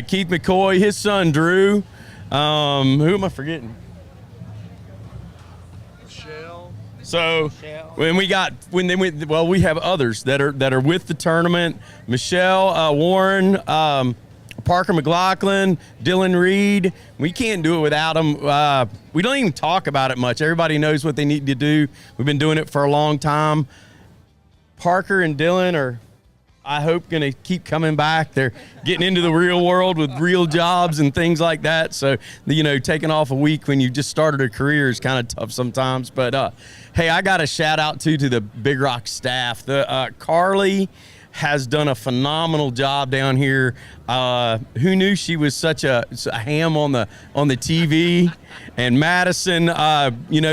Keith McCoy, his son Drew. Who am I forgetting? Michelle. So when we have others that are with the tournament. Michelle, Warren, Parker McLaughlin, Dylan Reed. We can't do it without them. We don't even talk about it much. Everybody knows what they need to do. We've been doing it for a long time. Parker and Dylan are, I hope, going to keep coming back. They're getting into the real world with real jobs and things like that. So, taking off a week when you just started a career is kind of tough sometimes. But, hey, I got a shout out to the Big Rock staff. Carly has done a phenomenal job down here. Who knew she was such a ham on the TV? And Madison,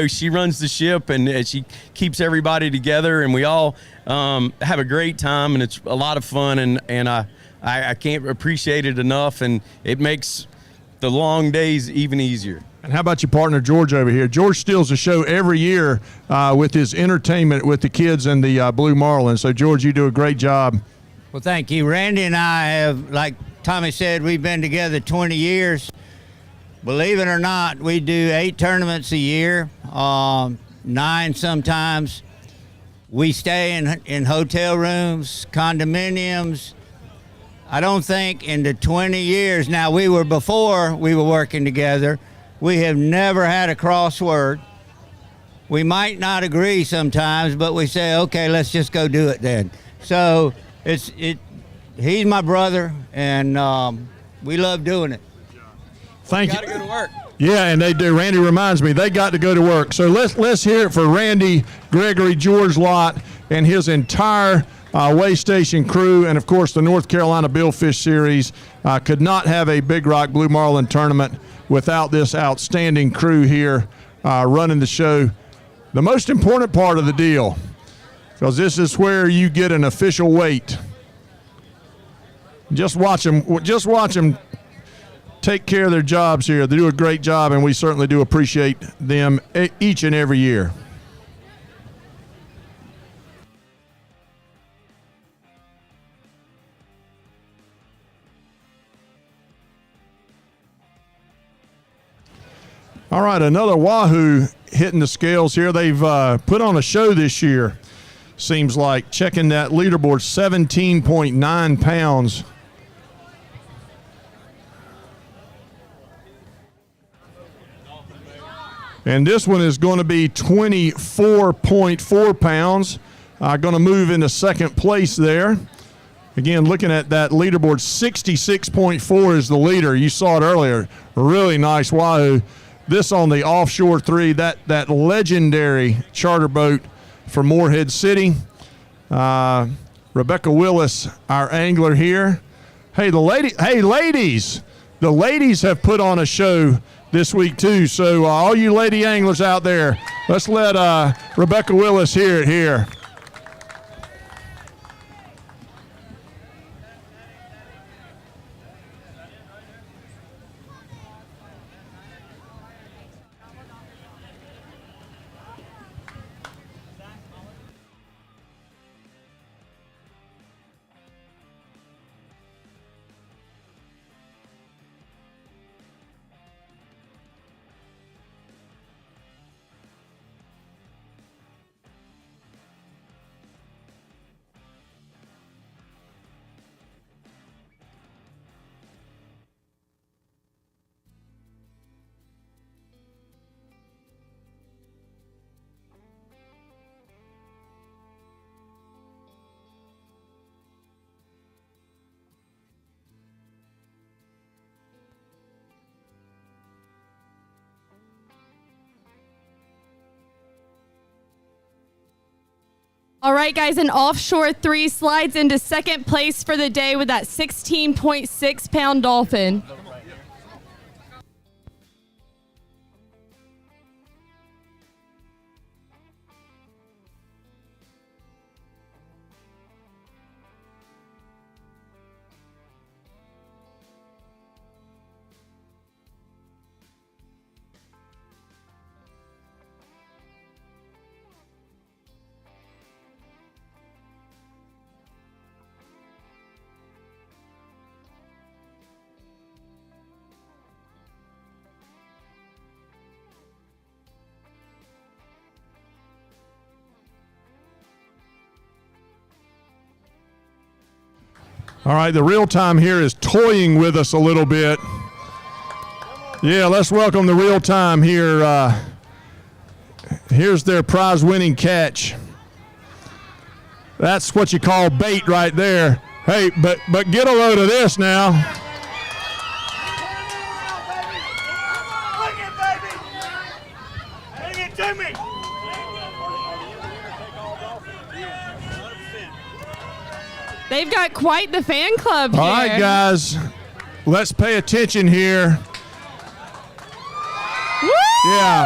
she runs the ship and she keeps everybody together, and we all have a great time, and it's a lot of fun, and I can't appreciate it enough, and it makes the long days even easier. And how about your partner, George, over here? George steals the show every year with his entertainment with the kids and the Blue Marlin. So, George, you do a great job. Well, thank you. Randy and I have, like Tommy said, we've been together 20 years. Believe it or not, we do 8 tournaments a year, 9 sometimes. We stay in hotel rooms, condominiums. I don't think in the 20 years, now before we were working together, we have never had a crossword. We might not agree sometimes, but we say, okay, let's just go do it then. So he's my brother, and we love doing it. Thank you. Gotta go to work. Yeah, and they do. Randy reminds me they got to go to work. So let's hear it for Randy, Gregory, George Lott, and his entire Way Station crew, and of course the North Carolina Billfish Series. Could not have a Big Rock Blue Marlin tournament without this outstanding crew here running the show. The most important part of the deal, because this is where you get an official weight. Just watch them take care of their jobs here. They do a great job, and we certainly do appreciate them each and every year. All right, another Wahoo hitting the scales here. They've put on a show this year, seems like. Checking that leaderboard, 17.9 pounds. And this one is going to be 24.4 pounds. Going to move into second place there. Again, looking at that leaderboard, 66.4 is the leader. You saw it earlier. Really nice Wahoo. This on the Offshore 3, that legendary charter boat from Morehead City. Rebecca Willis, our angler here. Hey, ladies, the ladies have put on a show this week too. So all you lady anglers out there, let's let Rebecca Willis hear it here. All right, guys, an Offshore 3 slides into second place for the day with that 16.6-pound dolphin. All right, the real time here is toying with us a little bit. Yeah, let's welcome the real time here. Here's their prize-winning catch. That's what you call bait right there. Hey, but get a load of this now. Bring it to me. They've got quite the fan club here. All right, guys, let's pay attention here. Woo! Yeah.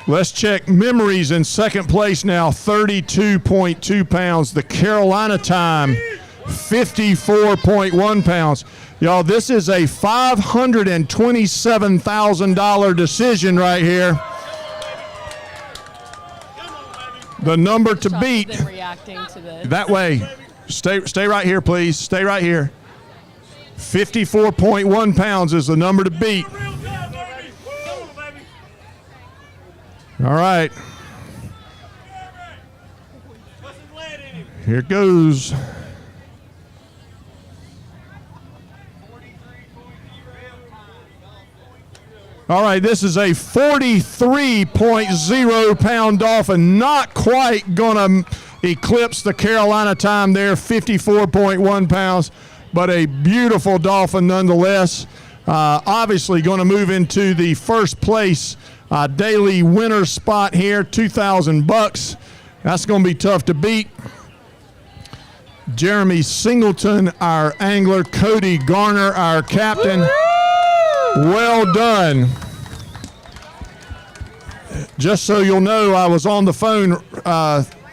Let's check memories in second place now, 32.2 pounds. The Carolina time, 54.1 pounds. Y'all, this is a $527,000 decision right here. The number to beat. That way. Stay right here, please. Stay right here. 54.1 pounds is the number to beat. All right. Here goes. All right, this is a 43.0 pound dolphin. Not quite going to eclipse the Carolina time there, 54.1 pounds, but a beautiful dolphin nonetheless. Obviously going to move into the first place daily winner spot here, $2,000. That's going to be tough to beat. Jeremy Singleton, our angler, Cody Garner, our captain. Well done. Just so you'll know, I was on the phone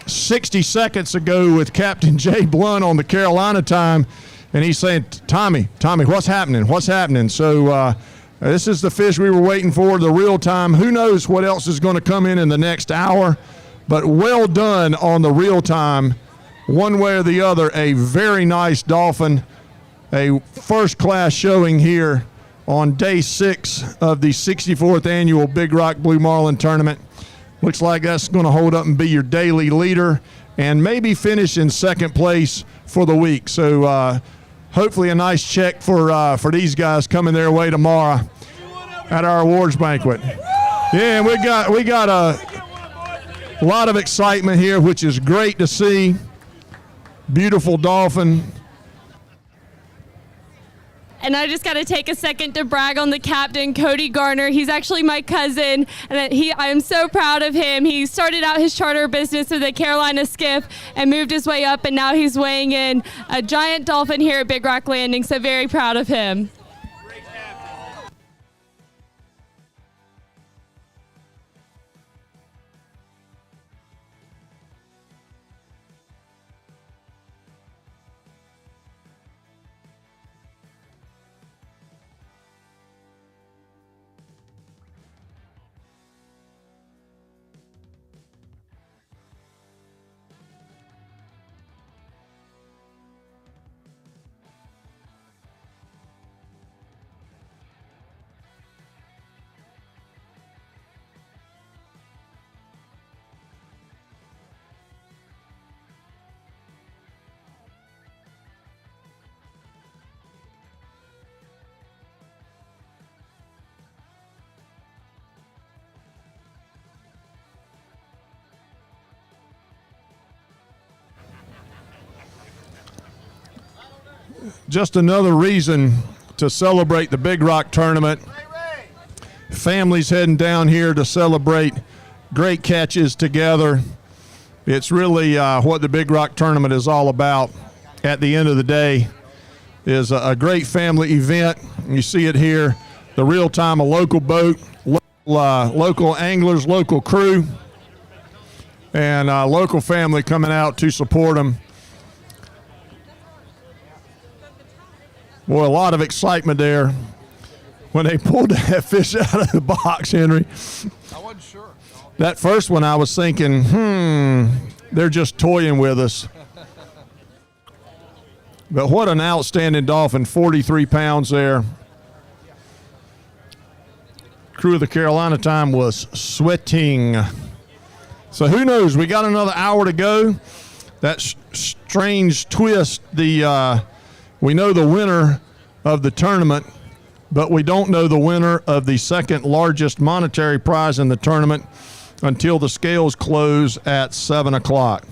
60 seconds ago with Captain Jay Blunt on the Carolina time, and he's saying, Tommy, what's happening? What's happening? So this is the fish we were waiting for, the real time. Who knows what else is going to come in the next hour, but well done on the real time. One way or the other, a very nice dolphin, a first-class showing here on day 6 of the 64th annual Big Rock Blue Marlin tournament. Looks like that's going to hold up and be your daily leader and maybe finish in second place for the week. So hopefully a nice check for these guys coming their way tomorrow at our awards banquet. Yeah, and we got a lot of excitement here, which is great to see. Beautiful dolphin. And I just got to take a second to brag on the captain, Cody Garner. He's actually my cousin, and I am so proud of him. He started out his charter business with a Carolina skiff and moved his way up, and now he's weighing in a giant dolphin here at Big Rock Landing, so very proud of him. Just another reason to celebrate the Big Rock tournament. Families heading down here to celebrate great catches together. It's really what the Big Rock tournament is all about. At the end of the day, is a great family event. You see it here. The real time, a local boat, local anglers, local crew, and local family coming out to support them. Boy, a lot of excitement there when they pulled that fish out of the box, Henry. I wasn't sure. That first one, I was thinking, they're just toying with us. But what an outstanding dolphin, 43 pounds there. Crew of the Carolina time was sweating. So who knows? We got another hour to go. That strange twist, we know the winner of the tournament, but we don't know the winner of the second largest monetary prize in the tournament until the scales close at 7 o'clock.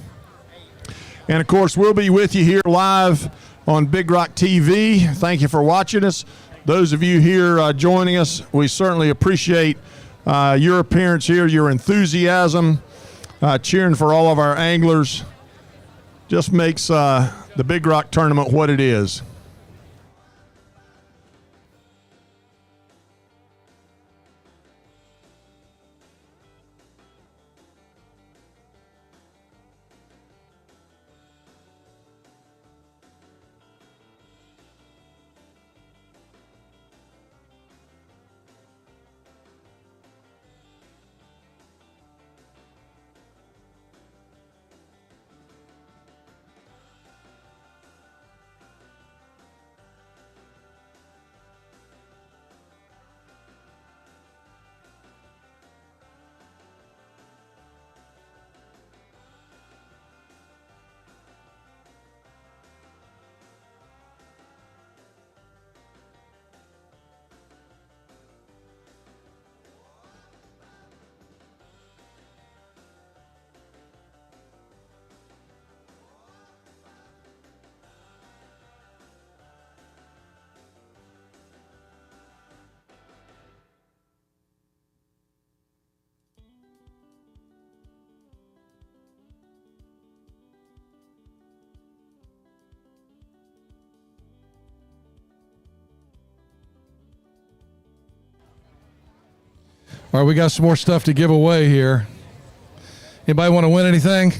And, of course, we'll be with you here live on Big Rock TV. Thank you for watching us. Those of you here joining us, we certainly appreciate your appearance here, your enthusiasm, cheering for all of our anglers. Just makes the Big Rock tournament what it is. All right, we got some more stuff to give away here. Anybody want to win anything?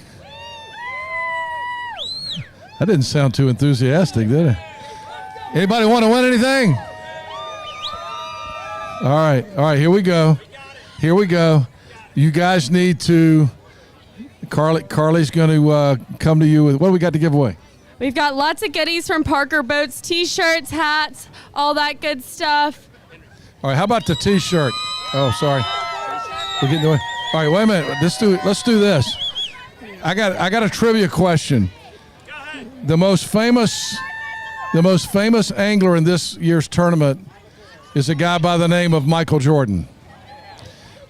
That didn't sound too enthusiastic, did it? Anybody want to win anything? All right, here we go. Here we go. You guys need to, Carly's going to come to you with, what do we got to give away? We've got lots of goodies from Parker Boats, T-shirts, hats, all that good stuff. All right, how about the T-shirt? Oh, sorry. We're getting away. All right, wait a minute. Let's do this. I got a trivia question. The most famous angler in this year's tournament is a guy by the name of Michael Jordan.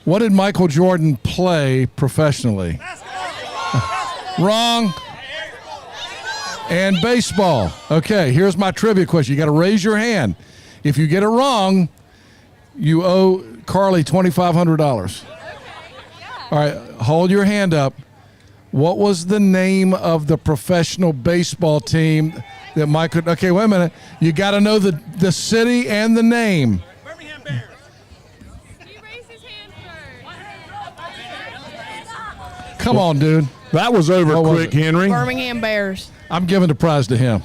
What did Michael Jordan play professionally? Wrong. And baseball. Okay, here's my trivia question. You got to raise your hand. If you get it wrong, you owe Carly $2,500. All right, hold your hand up. What was the name of the professional baseball team that Michael? Okay, wait a minute. You got to know the city and the name. Birmingham Bears. He raised his hand first. Come on, dude. That was over quick, Henry. Birmingham Bears. I'm giving the prize to him.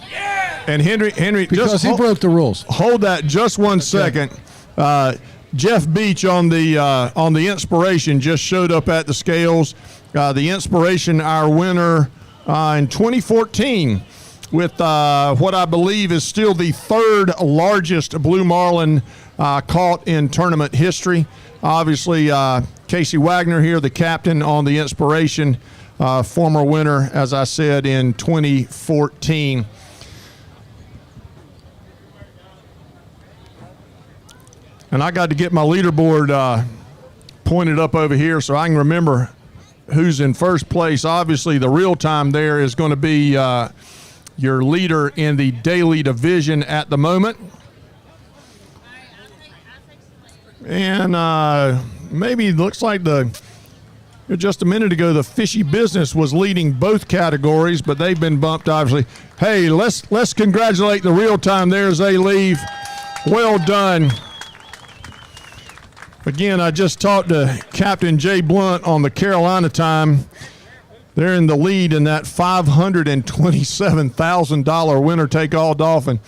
And Henry, because just he broke the rules. Hold that just one second. Jeff Beach on the Inspiration just showed up at the scales. The Inspiration, our winner in 2014, with what I believe is still the third largest blue marlin caught in tournament history. Obviously, Casey Wagner here, the captain on the Inspiration, former winner, as I said, in 2014. And I got to get my leaderboard pointed up over here so I can remember who's in first place. Obviously, the real time there is going to be your leader in the daily division at the moment. And maybe it looks like just a minute ago, the Fishy Business was leading both categories, but they've been bumped, obviously. Hey, let's congratulate the real time there as they leave. Well done. Again, I just talked to Captain Jay Blunt on the Carolina time. They're in the lead in that $527,000 winner-take-all Dolphin.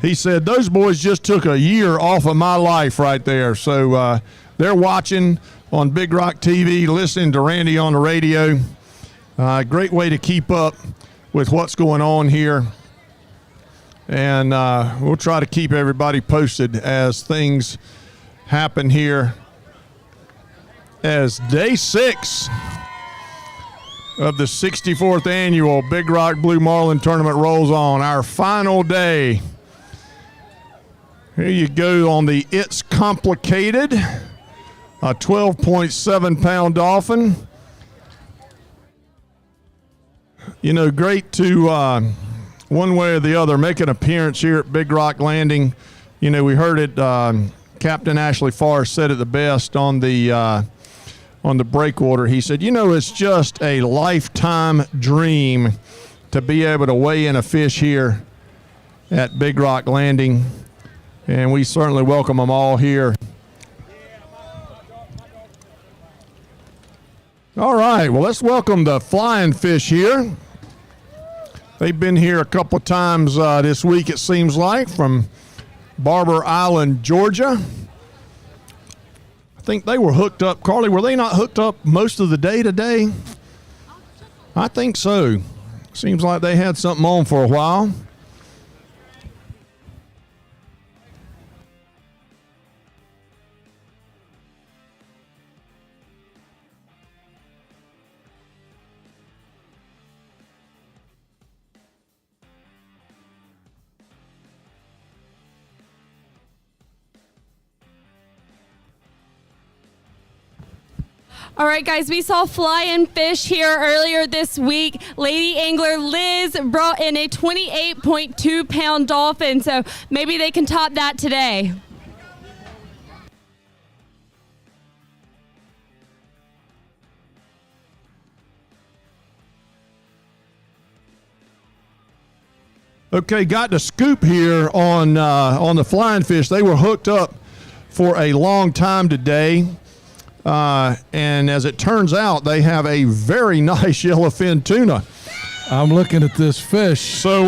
He said, those boys just took a year off of my life right there. So they're watching on Big Rock TV, listening to Randy on the radio. Great way to keep up with what's going on here. And we'll try to keep everybody posted as things happen here as day 6 of the 64th annual Big Rock Blue Marlin Tournament rolls on. Our final day. Here you go on the It's Complicated, a 12.7 pound dolphin. You know, great to one way or the other make an appearance here at Big Rock Landing. You know, we heard it. Captain Ashley Farr said it the best on the breakwater. He said, you know, it's just a lifetime dream to be able to weigh in a fish here at Big Rock Landing, and we certainly welcome them all here. All right, well, let's welcome the Flying Fish here. They've been here a couple of times this week, it seems like, from Barber Island, Georgia. I think they were hooked up. Carly, were they not hooked up most of the day today? I think so. Seems like they had something on for a while. All right, guys, we saw flying fish here earlier this week. Lady angler Liz brought in a 28.2 pound dolphin, so maybe they can top that today. Okay, got the scoop here on the Flying Fish. They were hooked up for a long time today. And as it turns out, they have a very nice yellowfin tuna. I'm looking at this fish. So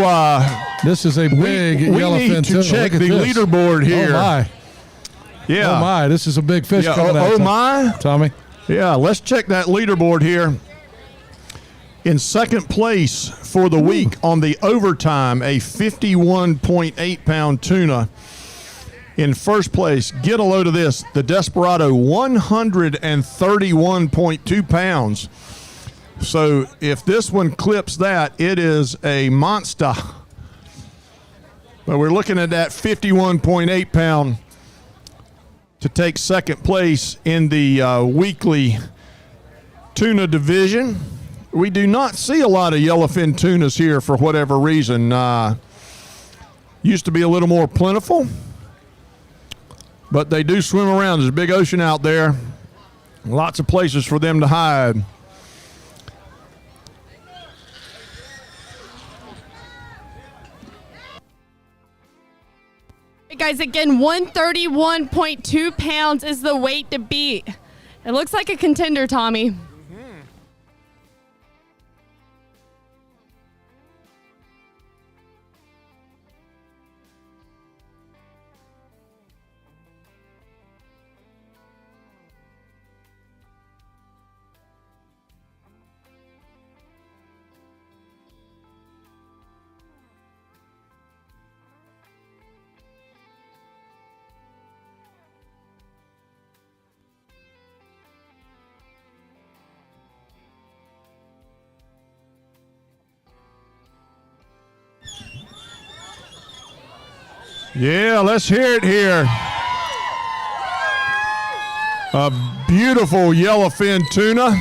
this is a big yellowfin need to tuna. check Look at the this. leaderboard here. Oh my! Yeah. Oh my! This is a big fish Yeah, coming out. oh my, Tommy. Yeah, let's check that leaderboard here. In second place for the week on the overtime, a 51.8 pound tuna. In first place, get a load of this, the Desperado, 131.2 pounds. So if this one clips that, it is a monster. But we're looking at that 51.8 pound to take second place in the weekly tuna division. We do not see a lot of yellowfin tunas here for whatever reason. Used to be a little more plentiful, but they do swim around. There's a big ocean out there. Lots of places for them to hide. Hey guys, again, 131.2 pounds is the weight to beat. It looks like a contender, Tommy. Yeah, let's hear it here. A beautiful yellowfin tuna.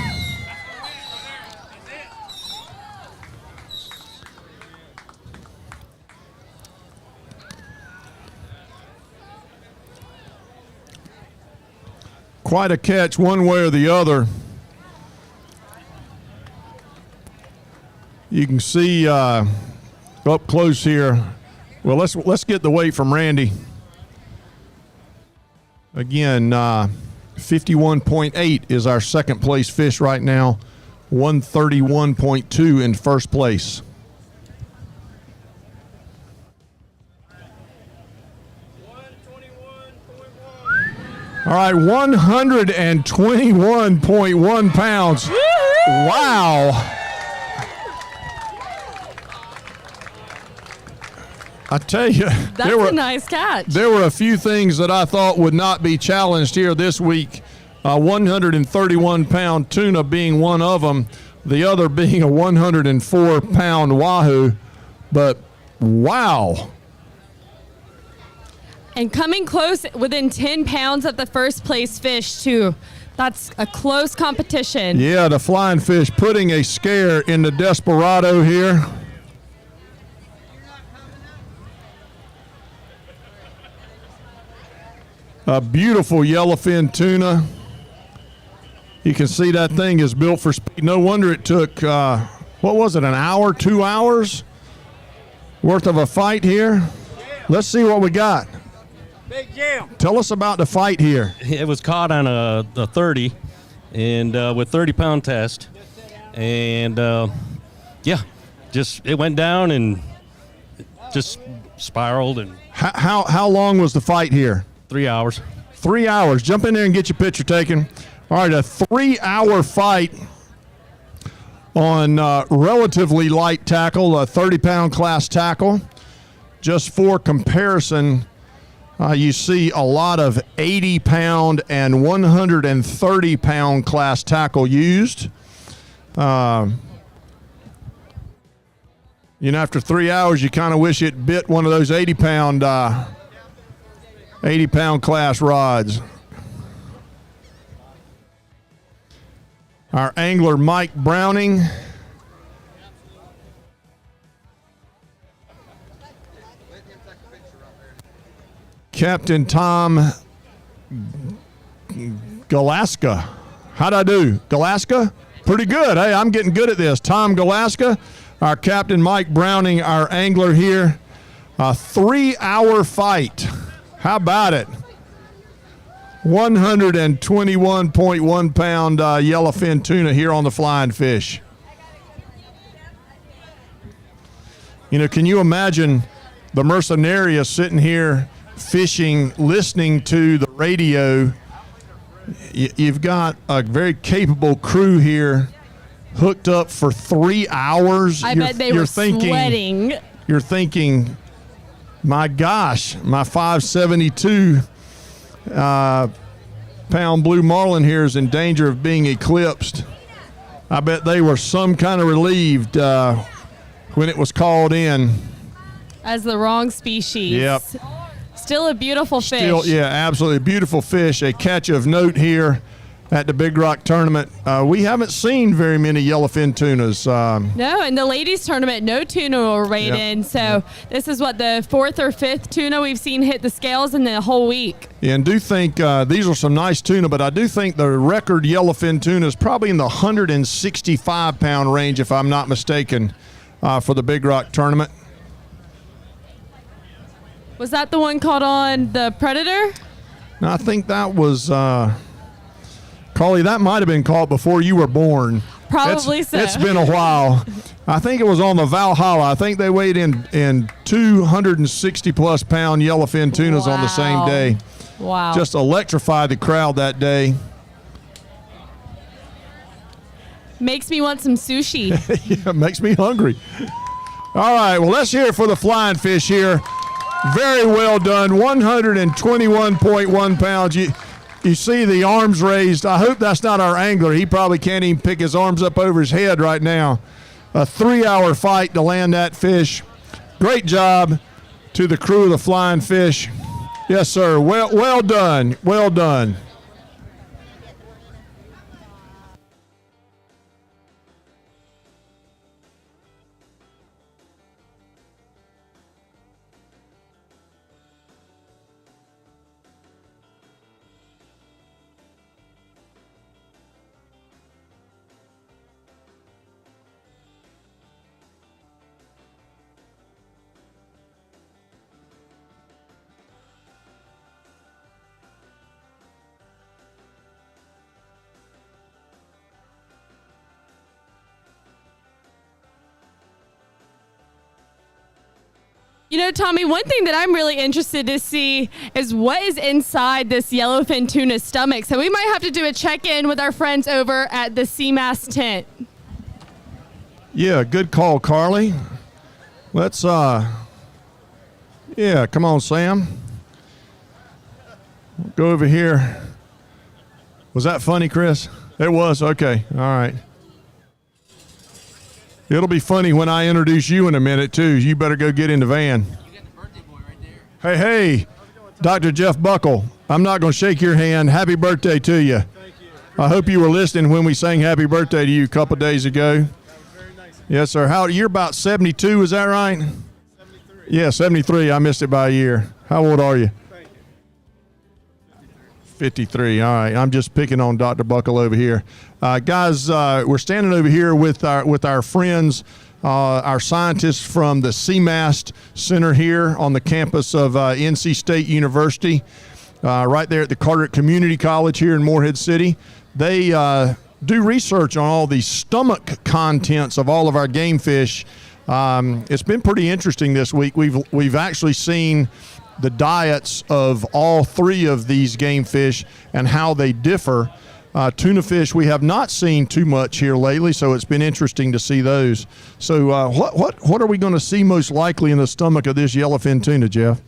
Quite a catch one way or the other. You can see up close here. Well, let's get the weight from Randy. Again, 51.8 is our second place fish right now. 131.2 in first place. All right, 121.1 pounds. Wow. I tell you, That's a nice catch. There were a few things that I thought would not be challenged here this week. 131-pound tuna being one of them, the other being a 104-pound wahoo. But wow. And coming close within 10 pounds of the first place fish, too. That's a close competition. Yeah, the flying fish putting a scare in the Desperado here. A beautiful yellowfin tuna. You can see that thing is built for speed. No wonder it took, what was it, an hour, 2 hours worth of a fight here? Let's see what we got. Big Jim. Tell us about the fight here. It was caught on a 30 and with 30-pound test. And, it went down and just spiraled. And How long was the fight here? 3 hours. 3 hours. Jump in there and get your picture taken. All right, a 3-hour fight on relatively light tackle, a 30-pound class tackle. Just for comparison, you see a lot of 80-pound and 130-pound class tackle used. After 3 hours, you kind of wish it bit one of those 80-pound class rods. Our angler, Mike Browning. Captain Tom Galaska. How'd I do? Galaska? Pretty good. Hey, I'm getting good at this. Tom Galaska, our captain, Mike Browning, our angler here. A 3-hour fight. How about it? 121.1 pound yellowfin tuna here on the Flying Fish. You know, can you imagine the Mercenaria sitting here fishing, listening to the radio? You've got a very capable crew here hooked up for 3 hours. I bet they were sweating. You're thinking, my gosh, my 572 pound blue marlin here is in danger of being eclipsed. I bet they were some kind of relieved when it was called in. As the wrong species. Yep. Still a beautiful fish. Yeah, absolutely. Beautiful fish. A catch of note here at the Big Rock Tournament. We haven't seen very many yellowfin tunas. No, in the ladies tournament, no tuna were weighed in. So this is what, the 4th or 5th tuna we've seen hit the scales in the whole week. Yeah, and do think these are some nice tuna, but I do think the record yellowfin tuna is probably in the 165 pound range, if I'm not mistaken, for the Big Rock Tournament. Was that the one caught on the Predator? No, I think that was, Carly, that might have been caught before you were born. Probably so. It's been a while. I think it was on the Valhalla. I think they weighed in 260 plus pound yellowfin tunas on the same day. Wow. Just electrified the crowd that day. Makes me want some sushi. Yeah, it makes me hungry. All right, well, let's hear it for the Flying Fish here. Very well done, 121.1 pounds. You see the arms raised. I hope that's not our angler. He probably can't even pick his arms up over his head right now. A 3-hour fight to land that fish. Great job to the crew of the Flying Fish. Yes, sir. Well done. Well done. You know, Tommy, one thing that I'm really interested to see is what is inside this yellowfin tuna's stomach. So we might have to do a check-in with our friends over at the Seamass tent. Yeah, good call, Carly. Let's, yeah, come on, Sam. Go over here. Was that funny, Chris? It was? Okay, all right. It'll be funny when I introduce you in a minute, too. You better go get in the van. You got the birthday boy right there. Hey, Dr. Jeff Buckle, I'm not going to shake your hand. Happy birthday to you. Thank you. I hope you were listening when we sang happy birthday to you a couple days ago. That was very nice. Yes, sir. You're about 72, is that right? 73. Yeah, 73. I missed it by a year. How old are you? 53. All right. I'm just picking on Dr. Buckle over here. Guys, we're standing over here with our friends, our scientists from the Seamass Center here on the campus of NC State University, right there at the Carteret Community College here in Morehead City. They do research on all the stomach contents of all of our game fish. It's been pretty interesting this week. We've actually seen the diets of all three of these game fish and how they differ. Tuna fish we have not seen too much here lately, so it's been interesting to see those. So what are we going to see most likely in the stomach of this yellowfin tuna, Jeff?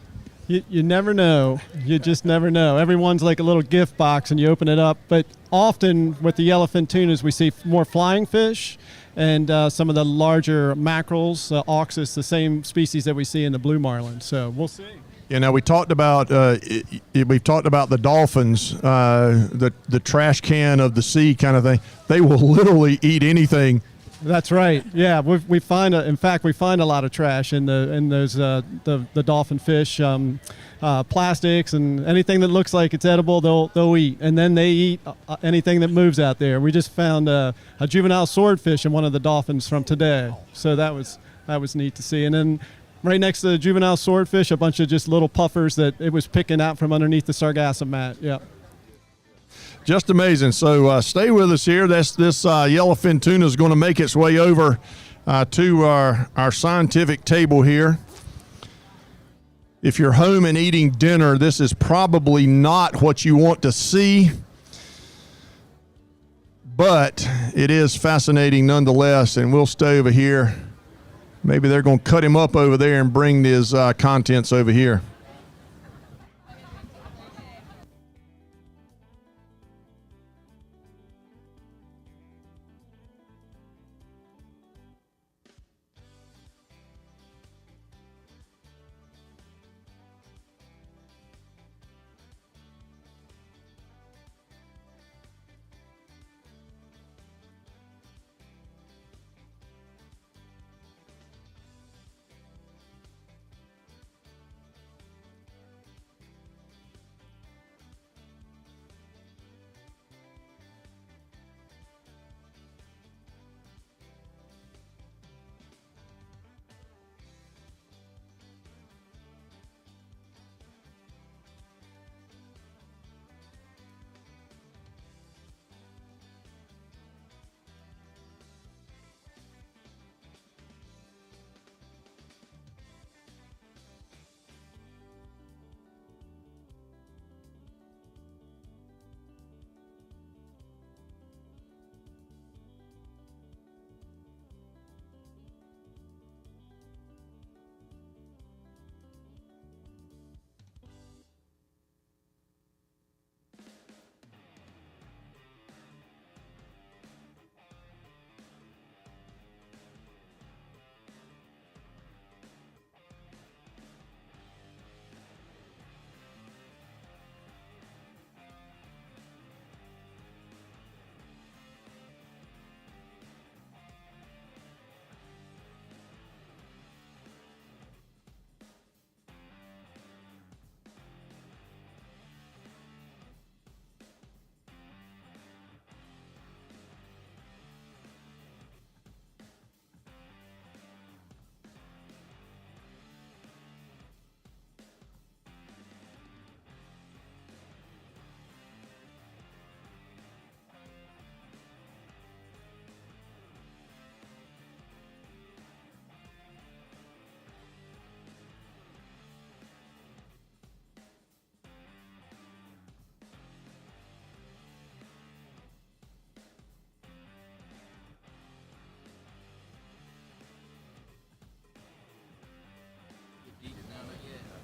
You never know. You just never know. Everyone's like a little gift box, and you open it up. But often with the yellowfin tunas, we see more flying fish and some of the larger mackerels, oxus, the same species that we see in the blue marlin. So we'll see. Yeah, now we talked about we've talked about the dolphins, the trash can of the sea kind of thing. They will literally eat anything. That's right. Yeah, we find in fact we find a lot of trash in those the dolphin fish, plastics and anything that looks like it's edible. They'll eat, and then they eat anything that moves out there. We just found a juvenile swordfish in one of the dolphins from today, so that was neat to see. And then right next to the juvenile swordfish, a bunch of just little puffers that it was picking out from underneath the sargassum mat. Yeah. Just amazing. So stay with us here. This yellowfin tuna is going to make its way over to our scientific table here. If you're home and eating dinner, this is probably not what you want to see, but it is fascinating nonetheless, and we'll stay over here. Maybe they're going to cut him up over there and bring his contents over here.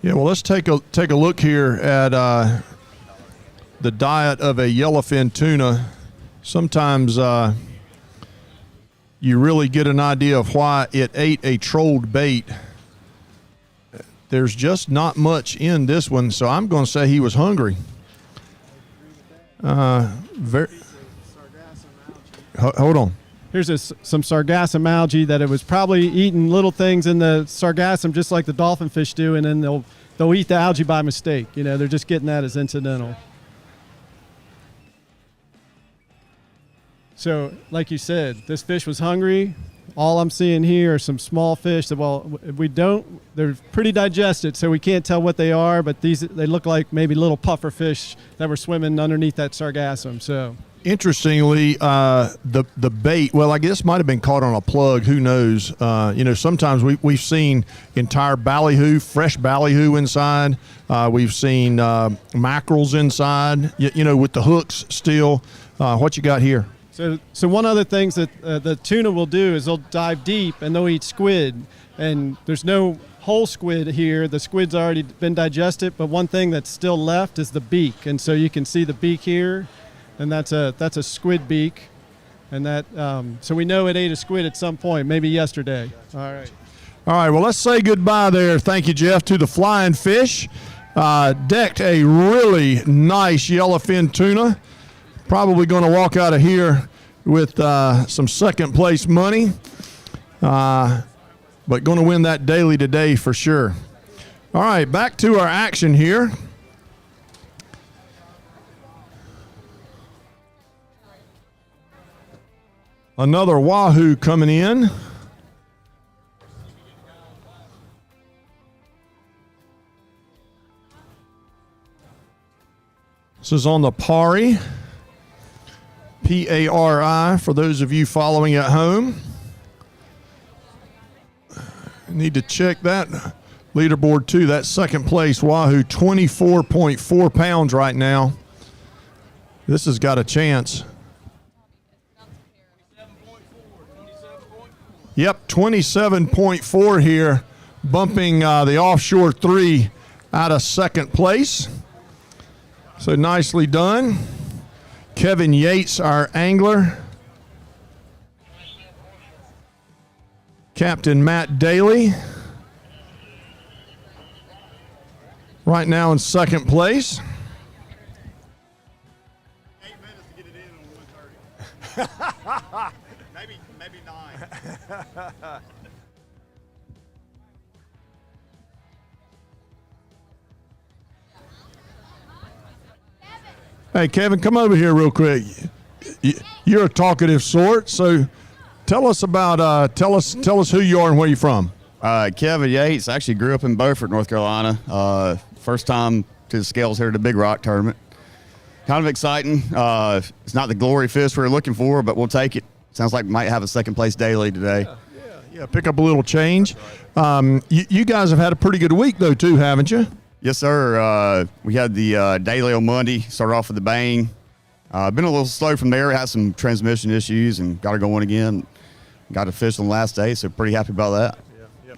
Yeah, well, let's take a look here at the diet of a yellowfin tuna. Sometimes you really get an idea of why it ate a trolled bait. There's just not much in this one, so I'm going to say he was hungry. Hold on. Here's some sargassum algae that it was probably eating little things in the sargassum just like the dolphin fish do, and then they'll eat the algae by mistake. You know, they're just getting that as incidental. So, like you said, this fish was hungry. All I'm seeing here are some small fish that, they're pretty digested, so we can't tell what they are, but they look like maybe little puffer fish that were swimming underneath that sargassum. So, interestingly, the bait, well, I guess might have been caught on a plug. Who knows? Sometimes we've seen entire ballyhoo, fresh ballyhoo inside. We've seen mackerels inside, with the hooks still. What you got here? So one other things that the tuna will do is they'll dive deep and they'll eat squid. And there's no whole squid here. The squid's already been digested, but one thing that's still left is the beak. And so you can see the beak here, and that's a squid beak. And that so we know it ate a squid at some point, maybe yesterday. All right. All right, well, let's say goodbye there. Thank you, Jeff, to the flying fish. Decked a really nice yellowfin tuna. Probably going to walk out of here with some second place money, but going to win that daily today for sure. All right, back to our action here. Another wahoo coming in. This is on the Pari. PARI for those of you following at home. Need to check that leaderboard too. That second place, Wahoo, 24.4 pounds right now. This has got a chance. Yep, 27.4 here, bumping the Offshore 3 out of second place. So nicely done. Kevin Yates, our angler. Captain Matt Daly, right now in second place. 8 minutes to get it in on 1:30. maybe 9. Hey, Kevin, come over here real quick. You're a talkative sort, so tell us about tell us who you are and where you're from. Kevin Yates. I actually grew up in Beaufort, North Carolina. First time to the scales here at the Big Rock tournament. Kind of exciting. It's not the glory fish we're looking for, but we'll take it. Sounds like we might have a second place daily today. Yeah, pick up a little change. You guys have had a pretty good week though too, haven't you? Yes, sir. We had the daily on Monday. Started off with a bang. Been a little slow from there. Had some transmission issues and got it going again. Got a fish on the last day, so pretty happy about that.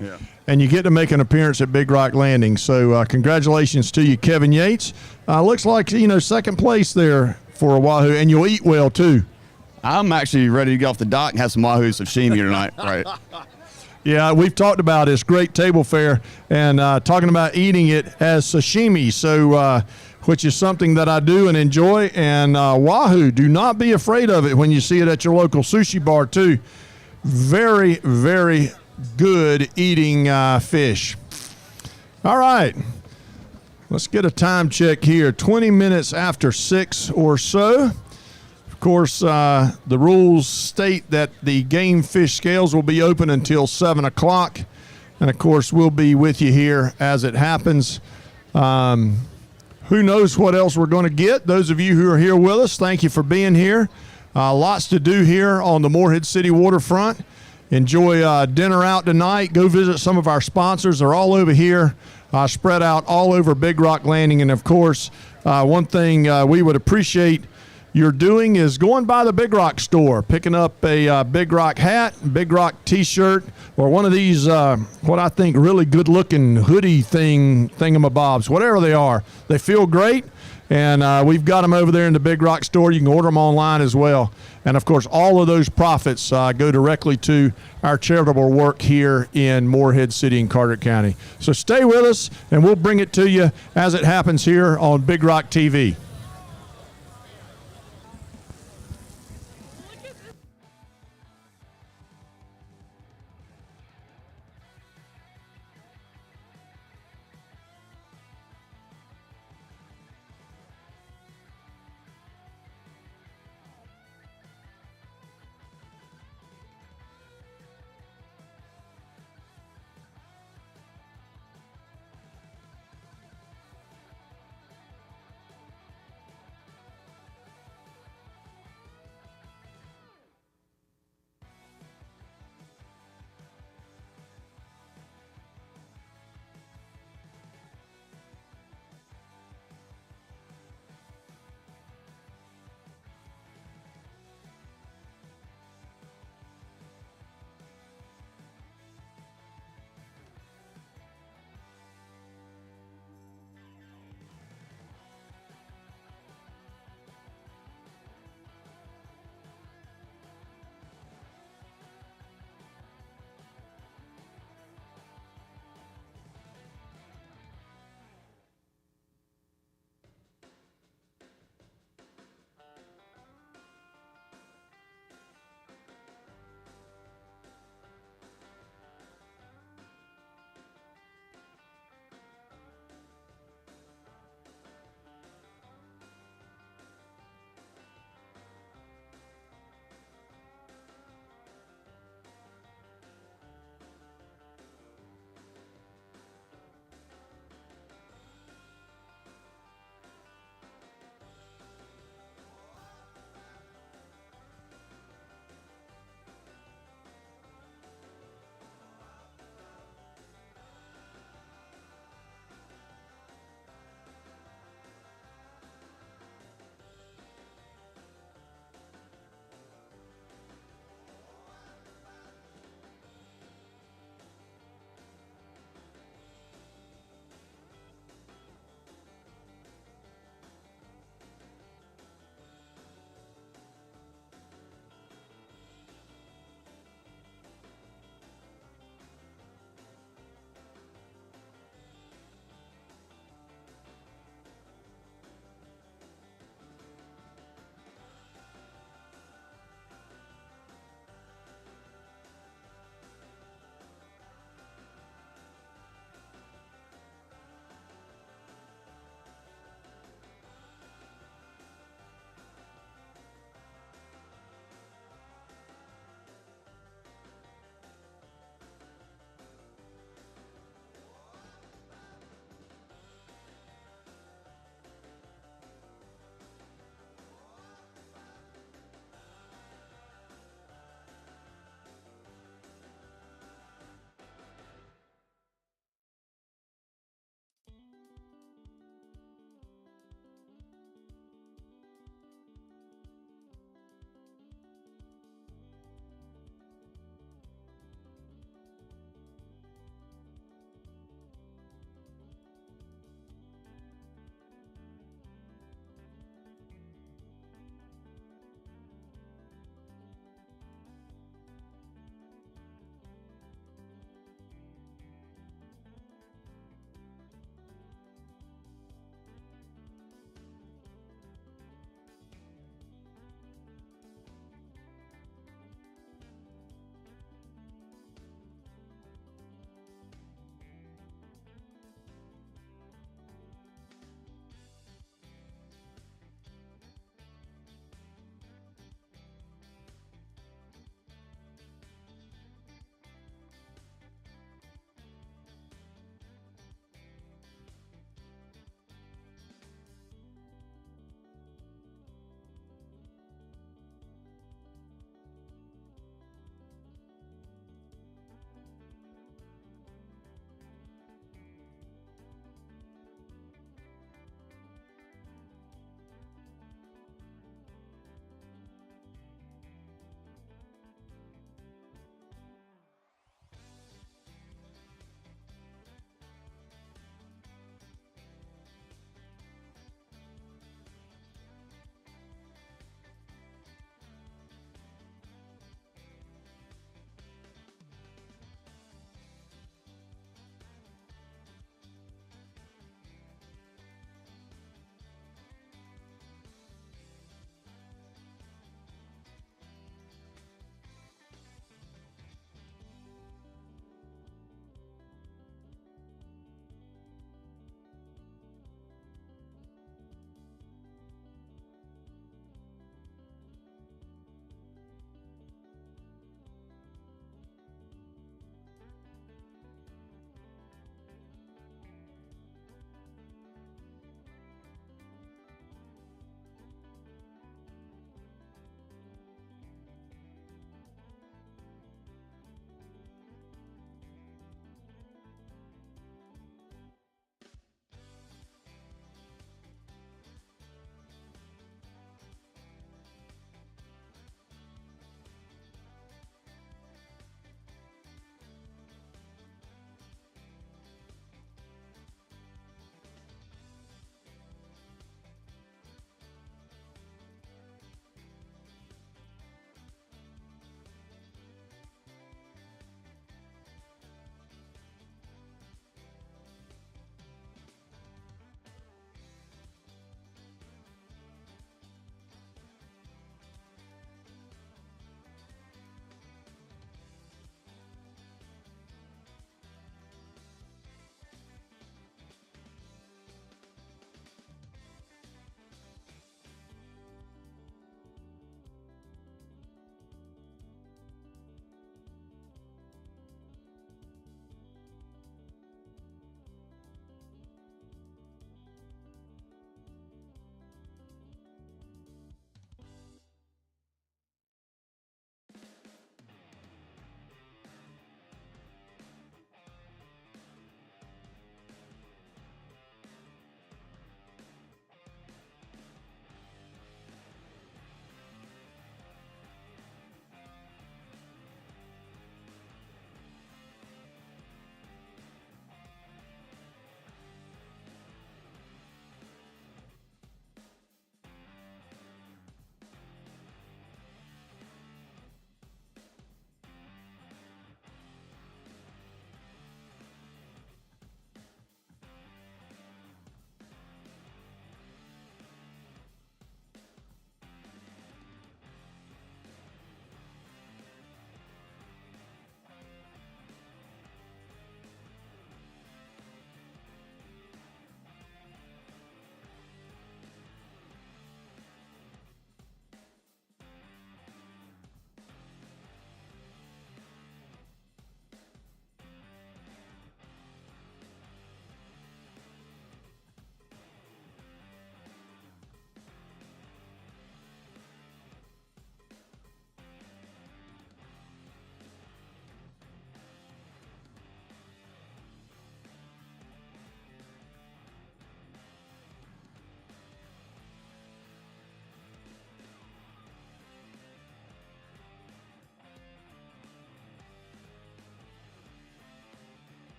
Yeah. And you get to make an appearance at Big Rock Landing. So congratulations to you, Kevin Yates. Looks like, second place there for a Wahoo, and you'll eat well too. I'm actually ready to get off the dock and have some Wahoo sashimi tonight. Right. Yeah, we've talked about this great table fare and talking about eating it as sashimi. So, which is something that I do and enjoy. And Wahoo, do not be afraid of it when you see it at your local sushi bar too. Very, very good eating fish. All right, let's get a time check here. 20 minutes after 6 or so. Of course, the rules state that the game fish scales will be open until 7 o'clock. And of course, we'll be with you here as it happens. Who knows what else we're going to get? Those of you who are here with us, thank you for being here. Lots to do here on the Morehead City waterfront. Enjoy dinner out tonight. Go visit some of our sponsors. They're all over here, spread out all over Big Rock Landing. And, of course, one thing we would appreciate you're doing is going by the Big Rock store, picking up a Big Rock hat, Big Rock T-shirt, or one of these, what I think really good-looking hoodie thingamabobs, whatever they are. They feel great, and we've got them over there in the Big Rock store. You can order them online as well. And, of course, all of those profits go directly to our charitable work here in Morehead City and Carter County. So stay with us, and we'll bring it to you as it happens here on Big Rock TV.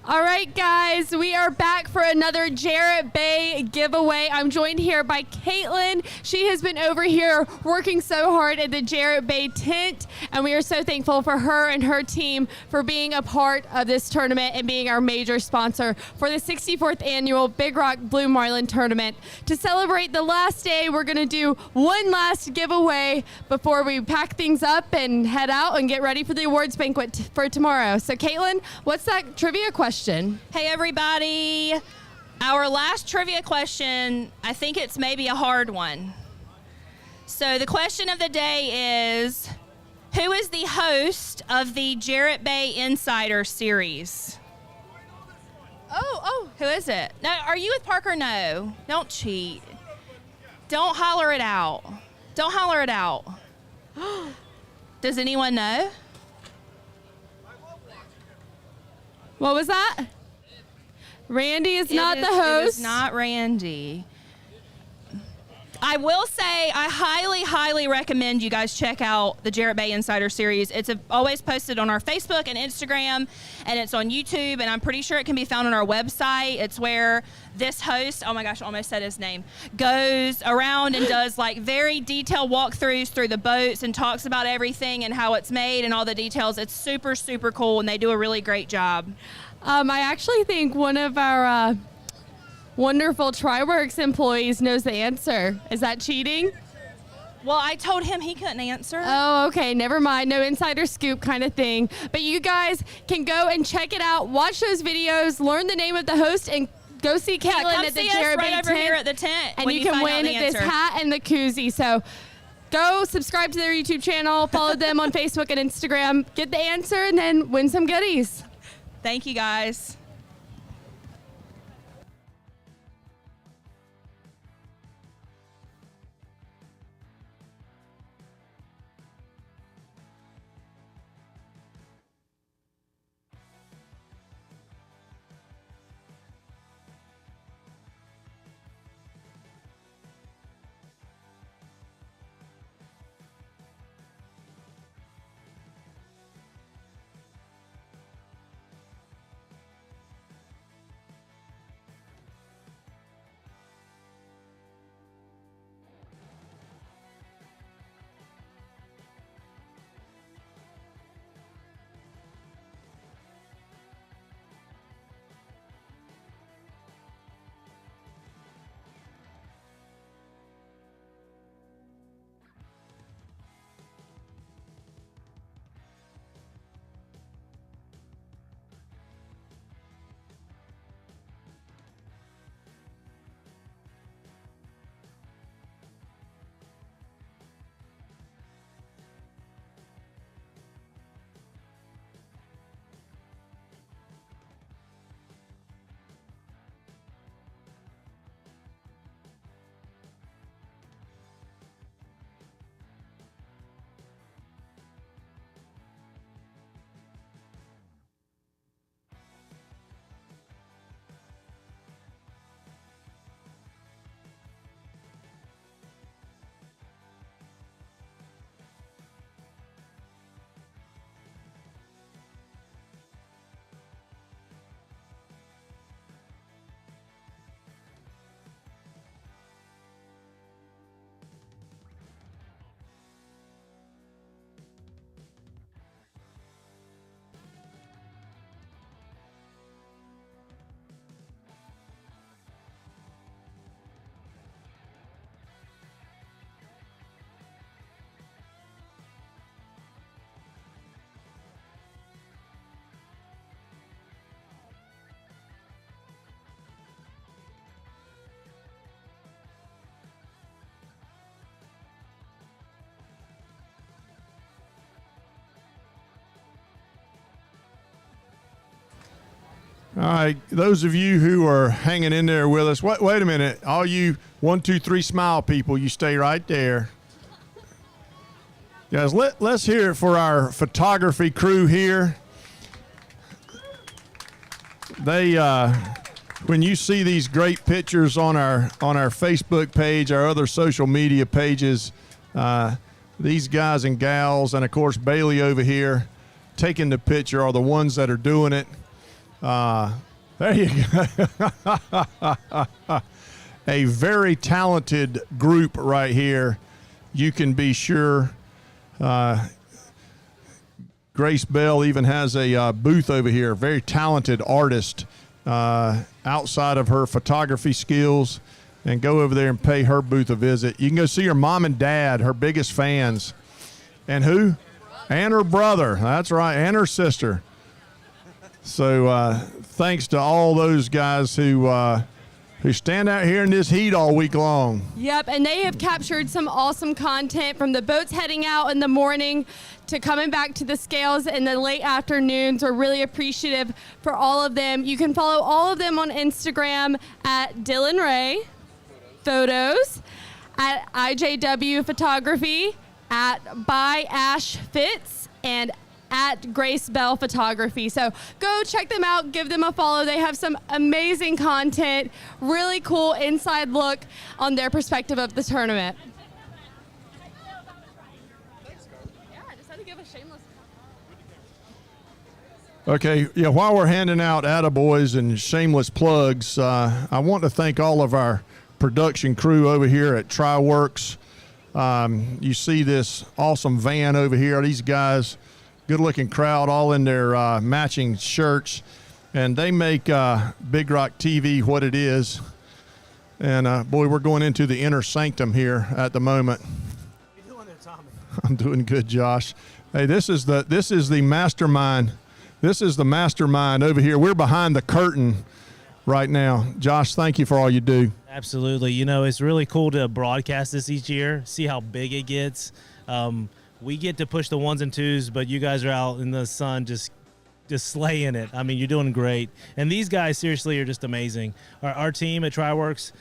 All right, guys, we are back for another Jarrett Bay giveaway. I'm joined here by Caitlin. She has been over here working so hard at the Jarrett Bay tent, and we are so thankful for her and her team for being a part of this tournament and being our major sponsor for the 64th annual Big Rock Blue Marlin tournament. To celebrate the last day, we're going to do one last giveaway before we pack things up and head out and get ready for the awards banquet for tomorrow. So, Caitlin, what's that trivia question? Hey everybody, our last trivia question, I think it's maybe a hard one. So the question of the day is, who is the host of the Jarrett Bay Insider series? Oh, who is it? No, are you with Parker? No, don't cheat. Don't holler it out. Don't holler it out. Does anyone know? What was that? Randy is not the host. It is not Randy. I will say I highly, highly recommend you guys check out the Jarrett Bay Insider series. It's always posted on our Facebook and Instagram, and it's on YouTube, and I'm pretty sure it can be found on our website. It's where this host, oh my gosh, I almost said his name, goes around and does like very detailed walkthroughs through the boats and talks about everything and how it's made and all the details. It's super, super cool, and they do a really great job. I actually think one of our wonderful TriWorks employees knows the answer. Is that cheating? Well, I told him he couldn't answer. Oh, okay. Never mind. No insider scoop kind of thing. But you guys can go and check it out. Watch those videos. Learn the name of the host and go see Caitlin at the Jarrett Bay right over here at the tent. And you can win this hat and the koozie. So go subscribe to their YouTube channel. Follow them on Facebook and Instagram. Get the answer and then win some goodies. Thank you, guys. All right, those of you who are hanging in there with us, wait a minute. All you 1, 2, 3 smile people, you stay right there. Guys, let's hear it for our photography crew here. They, when you see these great pictures on our Facebook page, our other social media pages, these guys and gals, and of course Bailey over here, taking the picture are the ones that are doing it. There you go. A very talented group right here. You can be sure. Grace Bell even has a booth over here. Very talented artist outside of her photography skills. And go over there and pay her booth a visit. You can go see her mom and dad, her biggest fans. And who? And her brother. That's right. And her sister. So thanks to all those guys who stand out here in this heat all week long. Yep, and they have captured some awesome content from the boats heading out in the morning to coming back to the scales in the late afternoons. We're really appreciative for all of them. You can follow all of them on Instagram at Dylan Ray Photos, at IJW Photography, at By Ash Fits, and at Grace Bell Photography. So go check them out, give them a follow. They have some amazing content, really cool inside look on their perspective of the tournament. Okay, yeah, while we're handing out attaboys and shameless plugs, I want to thank all of our production crew over here at TriWorks. You see this awesome van over here. These guys, good-looking crowd, all in their matching shirts, and they make Big Rock TV what it is. And boy, we're going into the inner sanctum here at the moment. How you doing there, Tommy? I'm doing good, Josh. Hey, this is the mastermind. This is the mastermind over here. We're behind the curtain right now. Josh, thank you for all you do. Absolutely. You know, it's really cool to broadcast this each year, see how big it gets. We get to push the ones and twos, but you guys are out in the sun just slaying it. I mean, you're doing great. And these guys, seriously, are just amazing. Our team at TriWorks,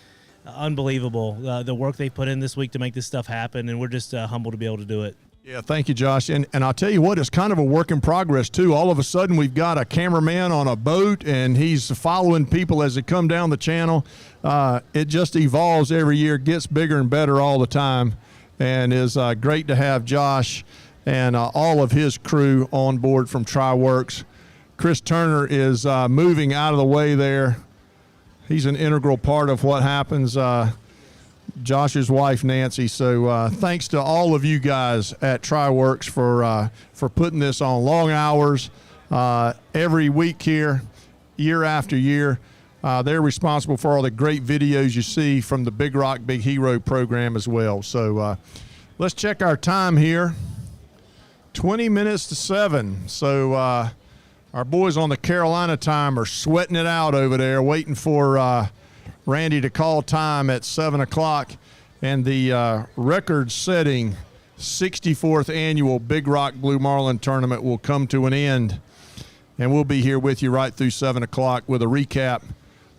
unbelievable. The work they put in this week to make this stuff happen, and we're just humbled to be able to do it. Yeah, thank you, Josh. And I'll tell you what, it's kind of a work in progress, too. All of a sudden, we've got a cameraman on a boat, and he's following people as they come down the channel. It just evolves every year, gets bigger and better all the time, and is great to have Josh and all of his crew on board from TriWorks. Chris Turner is moving out of the way there. He's an integral part of what happens. Josh's wife, Nancy. So thanks to all of you guys at TriWorks for putting this on long hours every week here, year after year. They're responsible for all the great videos you see from the Big Rock Big Hero program as well. So let's check our time here. 20 minutes to 7. So our boys on the Carolina time are sweating it out over there, waiting for Randy to call time at 7 o'clock, and the record-setting 64th annual Big Rock Blue Marlin tournament will come to an end, and we'll be here with you right through 7 o'clock with a recap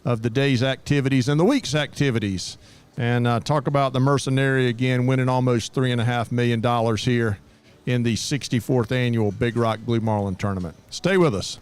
of the day's activities and the week's activities, and talk about the Mercenary again winning almost $3.5 million here in the 64th annual Big Rock Blue Marlin tournament. Stay with us.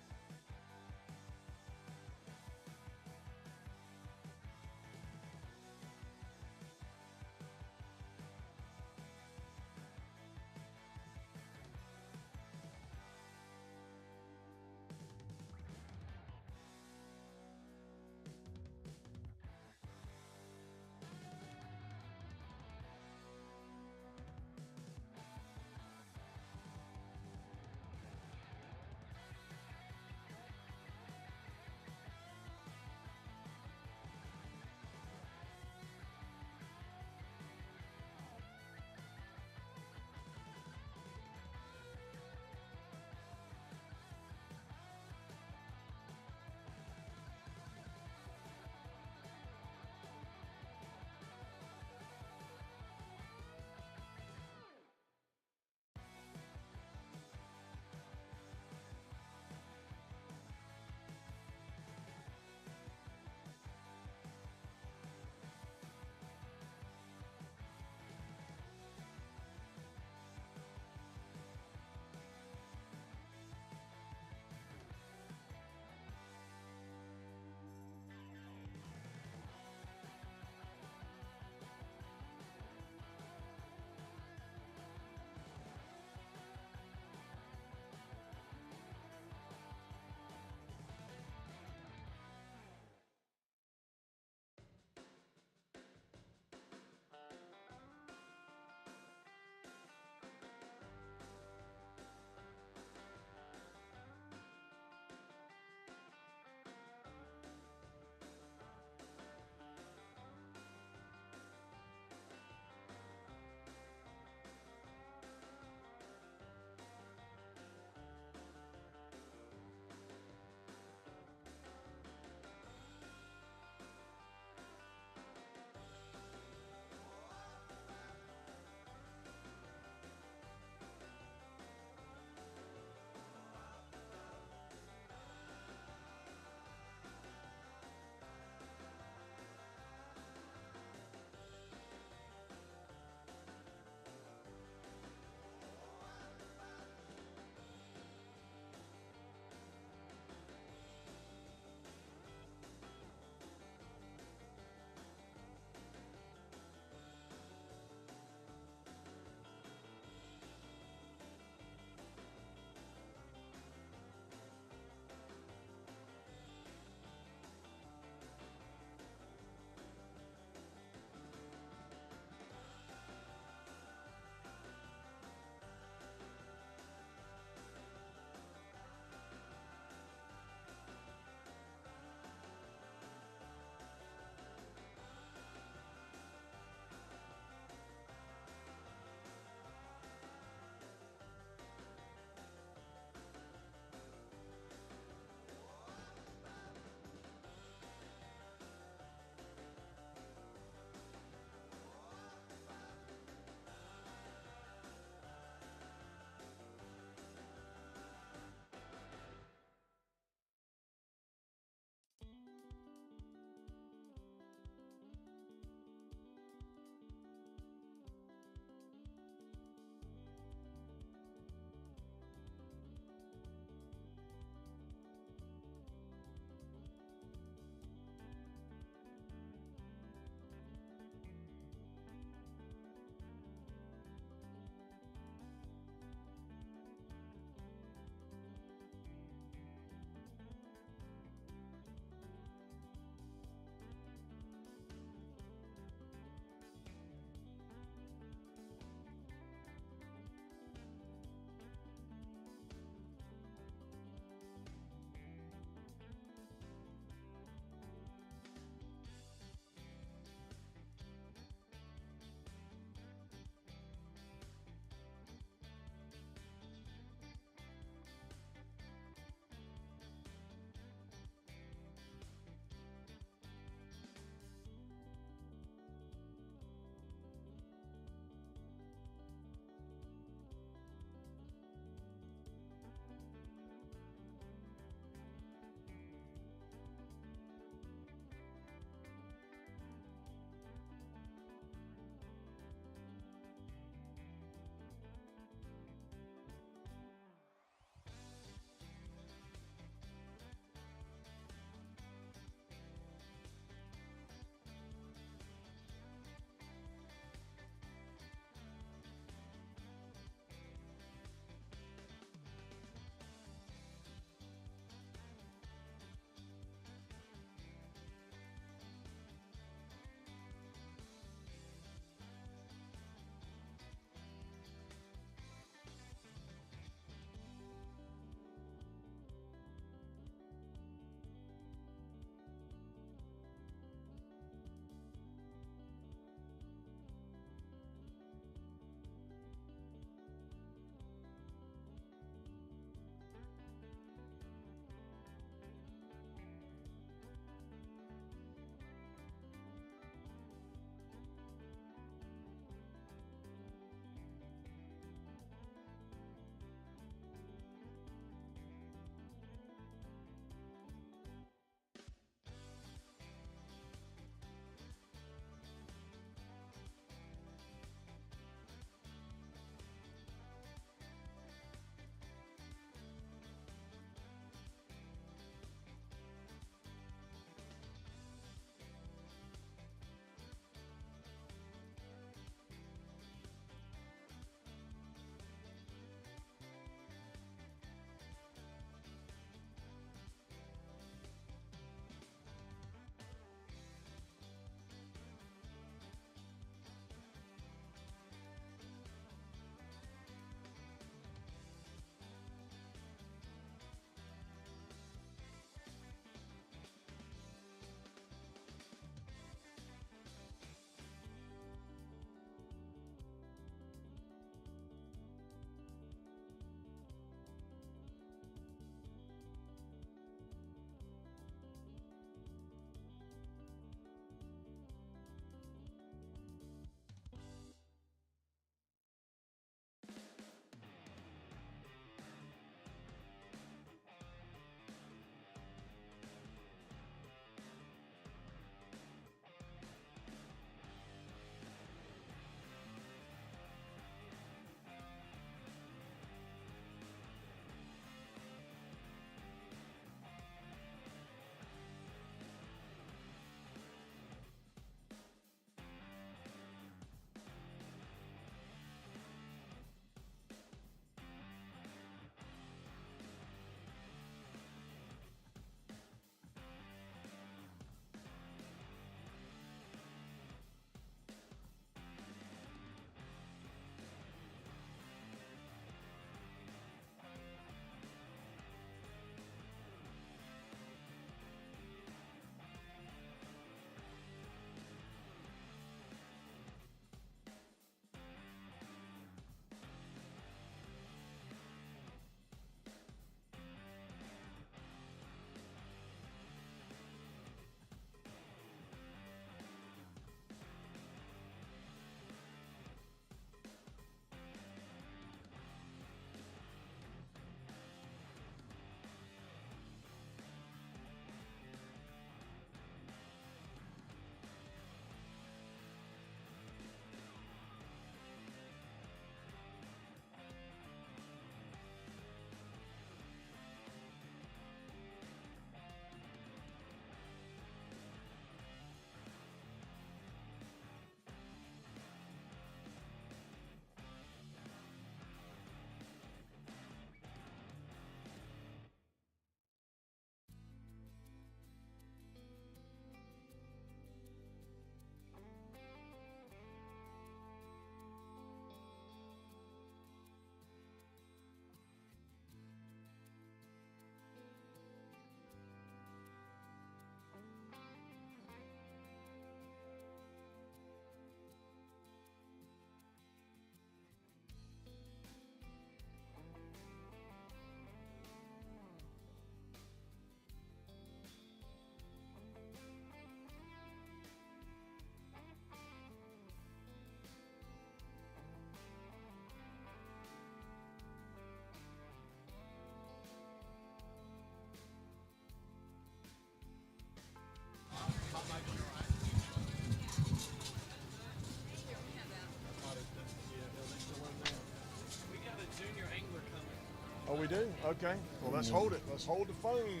Oh, we do? Okay. Well, let's hold it. Let's hold the phone.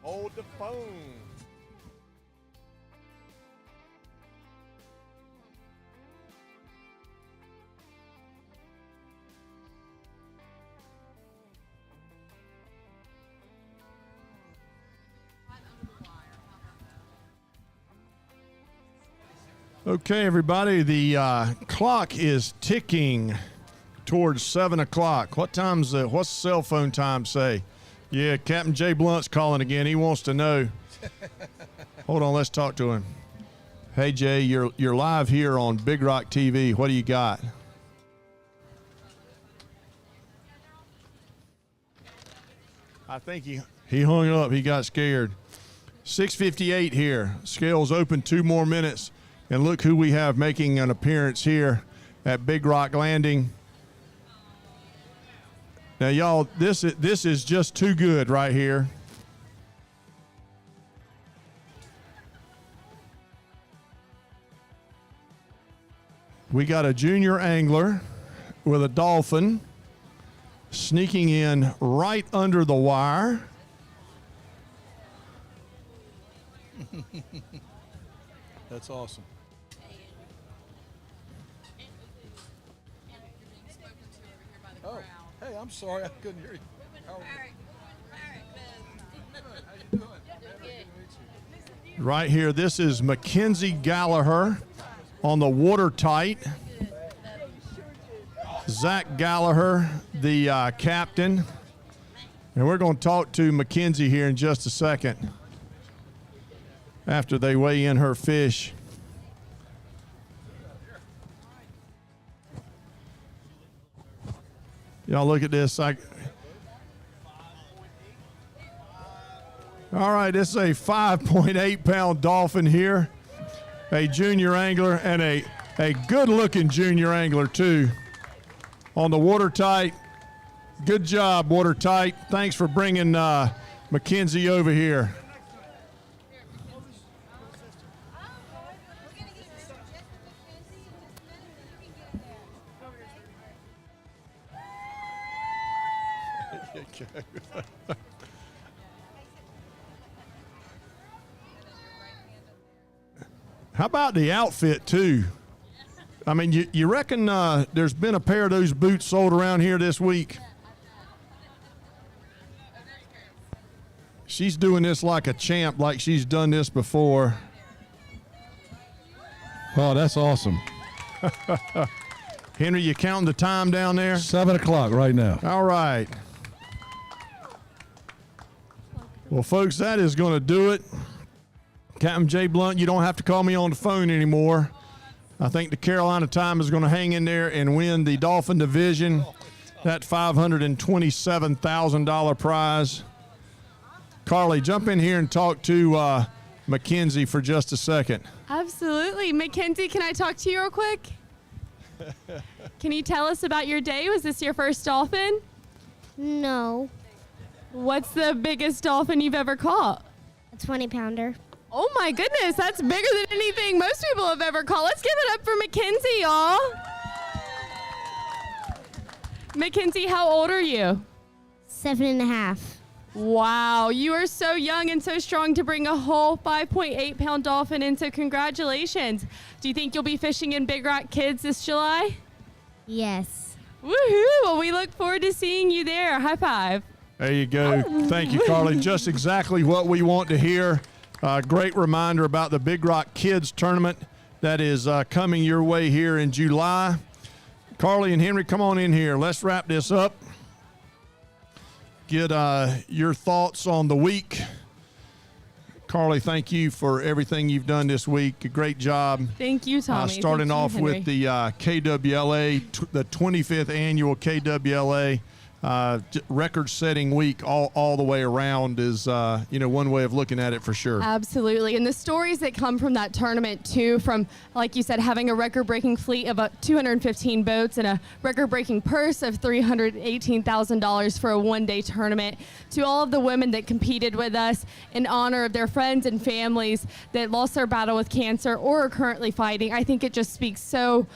Hold the phone. Okay, everybody, the clock is ticking towards 7 o'clock. What's the cell phone time say? Yeah, Captain Jay Blunt's calling again. He wants to know. Hold on, let's talk to him. Hey, Jay, you're live here on Big Rock TV. What do you got? I think he hung up. He got scared. 6:58 here. Scales open 2 more minutes. And look who we have making an appearance here at Big Rock Landing. Now, y'all, this is just too good right here. We got a junior angler with a dolphin sneaking in right under the wire. That's awesome. Oh, hey, I'm sorry, I couldn't hear you. Right here, this is Mackenzie Gallagher on the watertight. Zach Gallagher, the captain. And we're going to talk to Mackenzie here in just a second after they weigh in her fish. Y'all look at this. All right, this is a 5.8 pound dolphin here. A junior angler and a good looking junior angler too. On the watertight. Good job, watertight. Thanks for bringing Mackenzie over here. How about the outfit too? I mean, you reckon there's been a pair of those boots sold around here this week? She's doing this like a champ, like she's done this before. Oh, that's awesome. Henry, you counting the time down there? 7 o'clock right now. All right. Well, folks, that is going to do it. Captain Jay Blunt, you don't have to call me on the phone anymore. I think the Carolina Time is going to hang in there and win the Dolphin Division, that $527,000 prize. Carly, jump in here and talk to Mackenzie for just a second. Absolutely. Mackenzie, can I talk to you real quick? Can you tell us about your day? Was this your first dolphin? No. What's the biggest dolphin you've ever caught? A 20-pounder. Oh my goodness, that's bigger than anything most people have ever caught. Let's give it up for Mackenzie, y'all. Mackenzie, how old are you? 7.5. Wow, you are so young and so strong to bring a whole 5.8 pound dolphin in, so congratulations. Do you think you'll be fishing in Big Rock Kids this July? Yes. Woohoo! Well, we look forward to seeing you there. High five. There you go. Thank you, Carly. Just exactly what we want to hear. Great reminder about the Big Rock Kids tournament that is coming your way here in July. Carly and Henry, come on in here. Let's wrap this up. Get your thoughts on the week. Carly, thank you for everything you've done this week. A great job. Thank you, Tommy. Starting off with the KWLA, the 25th annual KWLA. Record-setting week all the way around is, one way of looking at it for sure. Absolutely. And the stories that come from that tournament, too, from, like you said, having a record-breaking fleet of about 215 boats and a record-breaking purse of $318,000 for a one-day tournament, to all of the women that competed with us in honor of their friends and families that lost their battle with cancer or are currently fighting. I think it just speaks so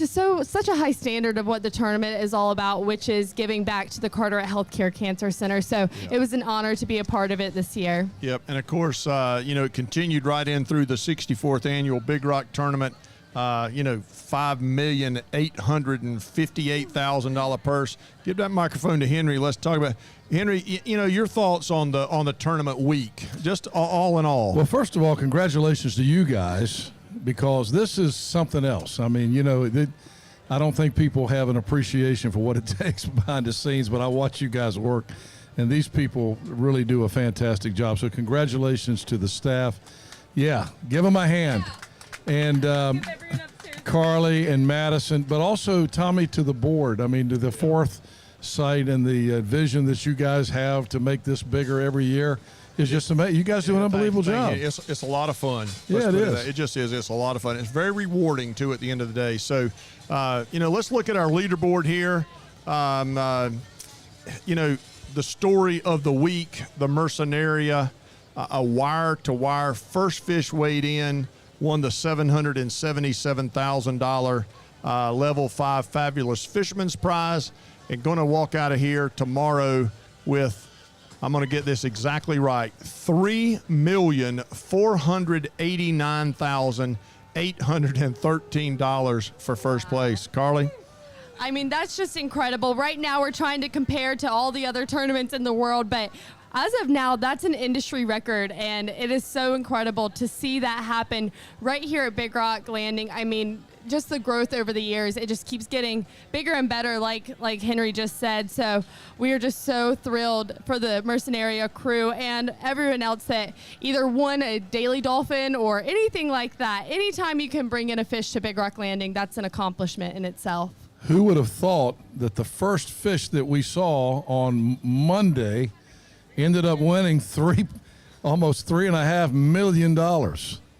such a high standard of what the tournament is all about, which is giving back to the Carteret Healthcare Cancer Center. So it was an honor to be a part of it this year. Yep, and of course, it continued right in through the 64th annual Big Rock Tournament. $5,858,000 purse. Give that microphone to Henry. Let's talk about Henry. Your thoughts on the tournament week, just all in all. Well, first of all, congratulations to you guys, because this is something else. I mean, I don't think people have an appreciation for what it takes behind the scenes, but I watch you guys work, and these people really do a fantastic job. So congratulations to the staff. Yeah, give them a hand. And Carly and Madison, but also Tommy, to the board. I mean, to the fourth site and the vision that you guys have to make this bigger every year is just amazing. You guys do an unbelievable job. It's a lot of fun. Yeah, it is. It just is. It's a lot of fun. It's very rewarding, too, at the end of the day. So, let's look at our leaderboard here. The story of the week, the Mercenaria, a wire-to-wire first fish weighed in, won the $777,000 Level 5 Fabulous Fisherman's Prize, and going to walk out of here tomorrow with, I'm going to get this exactly right, $3,489,813 for first place. Carly? I mean, that's just incredible. Right now, we're trying to compare to all the other tournaments in the world, but as of now, that's an industry record, and it is so incredible to see that happen right here at Big Rock Landing. I mean, just the growth over the years, it just keeps getting bigger and better, like Henry just said. So we are just so thrilled for the Mercenaria crew and everyone else that either won a daily dolphin or anything like that. Anytime you can bring in a fish to Big Rock Landing, that's an accomplishment in itself. Who would have thought that the first fish that we saw on Monday ended up winning almost $3.5 million.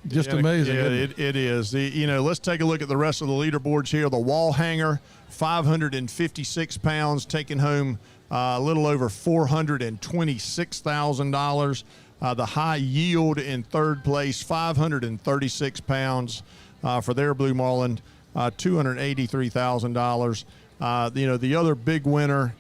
Just amazing. Yeah, it is. Let's take a look at the rest of the leaderboards here. The wall hanger, 556 pounds, taking home a little over $426,000. The high yield in third place, 536 pounds for their blue marlin, $283,000. The other big winner,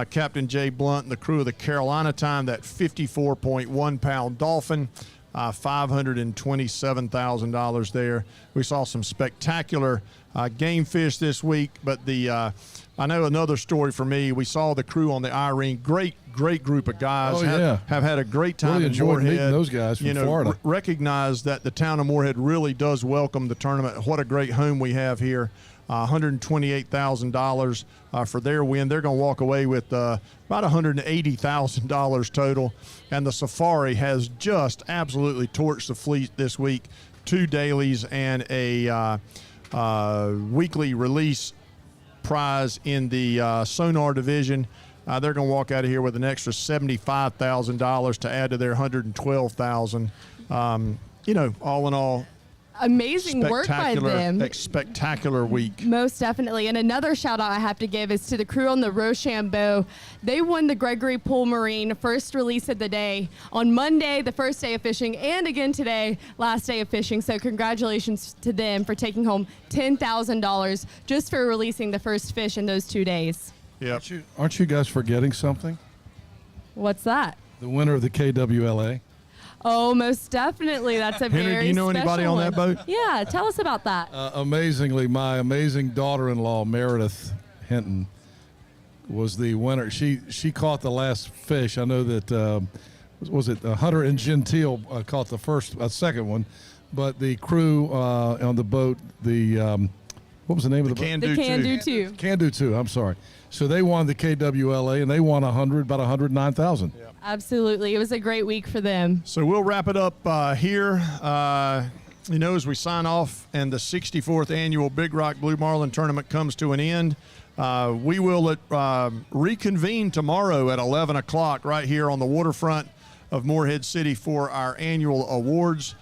Captain Jay Blunt and the crew of the Carolina Time, that 54.1 pound dolphin, $527,000 there. We saw some spectacular game fish this week, but I know another story for me. We saw the crew on the Irene, great group of guys. Have had a great time. Really in enjoyed Moorhead. meeting those guys from Florida. Recognize that the town of Moorhead really does welcome the tournament. What a great home we have here. $128,000 for their win. They're going to walk away with about $180,000 total. And the Safari has just absolutely torched the fleet this week. 2 dailies and a weekly release prize in the sonar division. They're going to walk out of here with an extra $75,000 to add to their $112,000. All in all, amazing work by them. Spectacular week. Most definitely. And another shout out I have to give is to the crew on the Rochambeau. They won the Gregory Poole Marine first release of the day on Monday, the first day of fishing, and again today, last day of fishing. So congratulations to them for taking home $10,000 just for releasing the first fish in those 2 days. Yep. Aren't you guys forgetting something? What's that? The winner of the KWLA. Oh, most definitely. That's a Henry, very do you know anybody special on that one. boat? Yeah, tell us about that. Amazingly, my amazing daughter-in-law, Meredith Hinton, was the winner. She caught the last fish. I know that, was it Hunter and Gentile caught the second one, but the crew on the boat, what was the name of the boat? The Can Do Too. Can Do Too, I'm sorry. So they won the KWLA, and they won about $109,000. Yep. Absolutely. It was a great week for them. So we'll wrap it up here. As we sign off and the 64th annual Big Rock Blue Marlin Tournament comes to an end, we will reconvene tomorrow at 11 o'clock right here on the waterfront of Moorhead City for our annual awards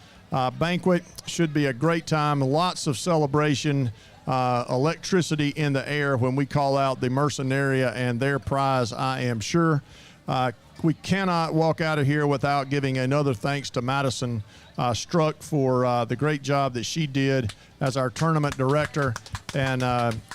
banquet. Should be a great time. Lots of celebration. Electricity in the air when we call out the Mercenaria and their prize, I am sure. We cannot walk out of here without giving another thanks to Madison Struck for the great job that she did as our tournament director. And,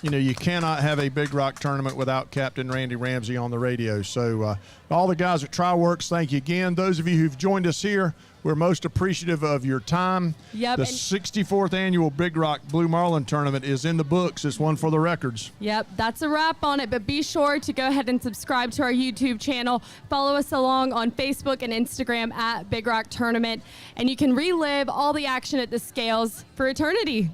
you cannot have a Big Rock tournament without Captain Randy Ramsey on the radio. So all the guys at TriWorks, thank you again. Those of you who've joined us here, we're most appreciative of your time. Yep. The 64th annual Big Rock Blue Marlin tournament is in the books. It's one for the records. Yep, that's a wrap on it. But be sure to go ahead and subscribe to our YouTube channel. Follow us along on Facebook and Instagram at Big Rock Tournament. And you can relive all the action at the scales for eternity.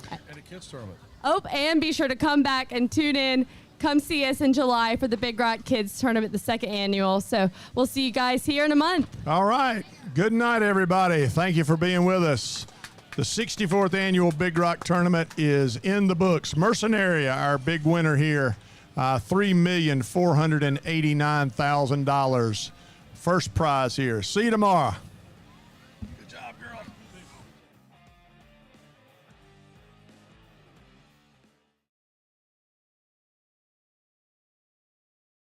And a kids tournament. Oh, and be sure to come back and tune in. Come see us in July for the Big Rock Kids Tournament, the 2nd annual. So we'll see you guys here in a month. All right. Good night, everybody. Thank you for being with us. The 64th annual Big Rock Tournament is in the books. Mercenaria, our big winner here, $3,489,000. First prize here. See you tomorrow.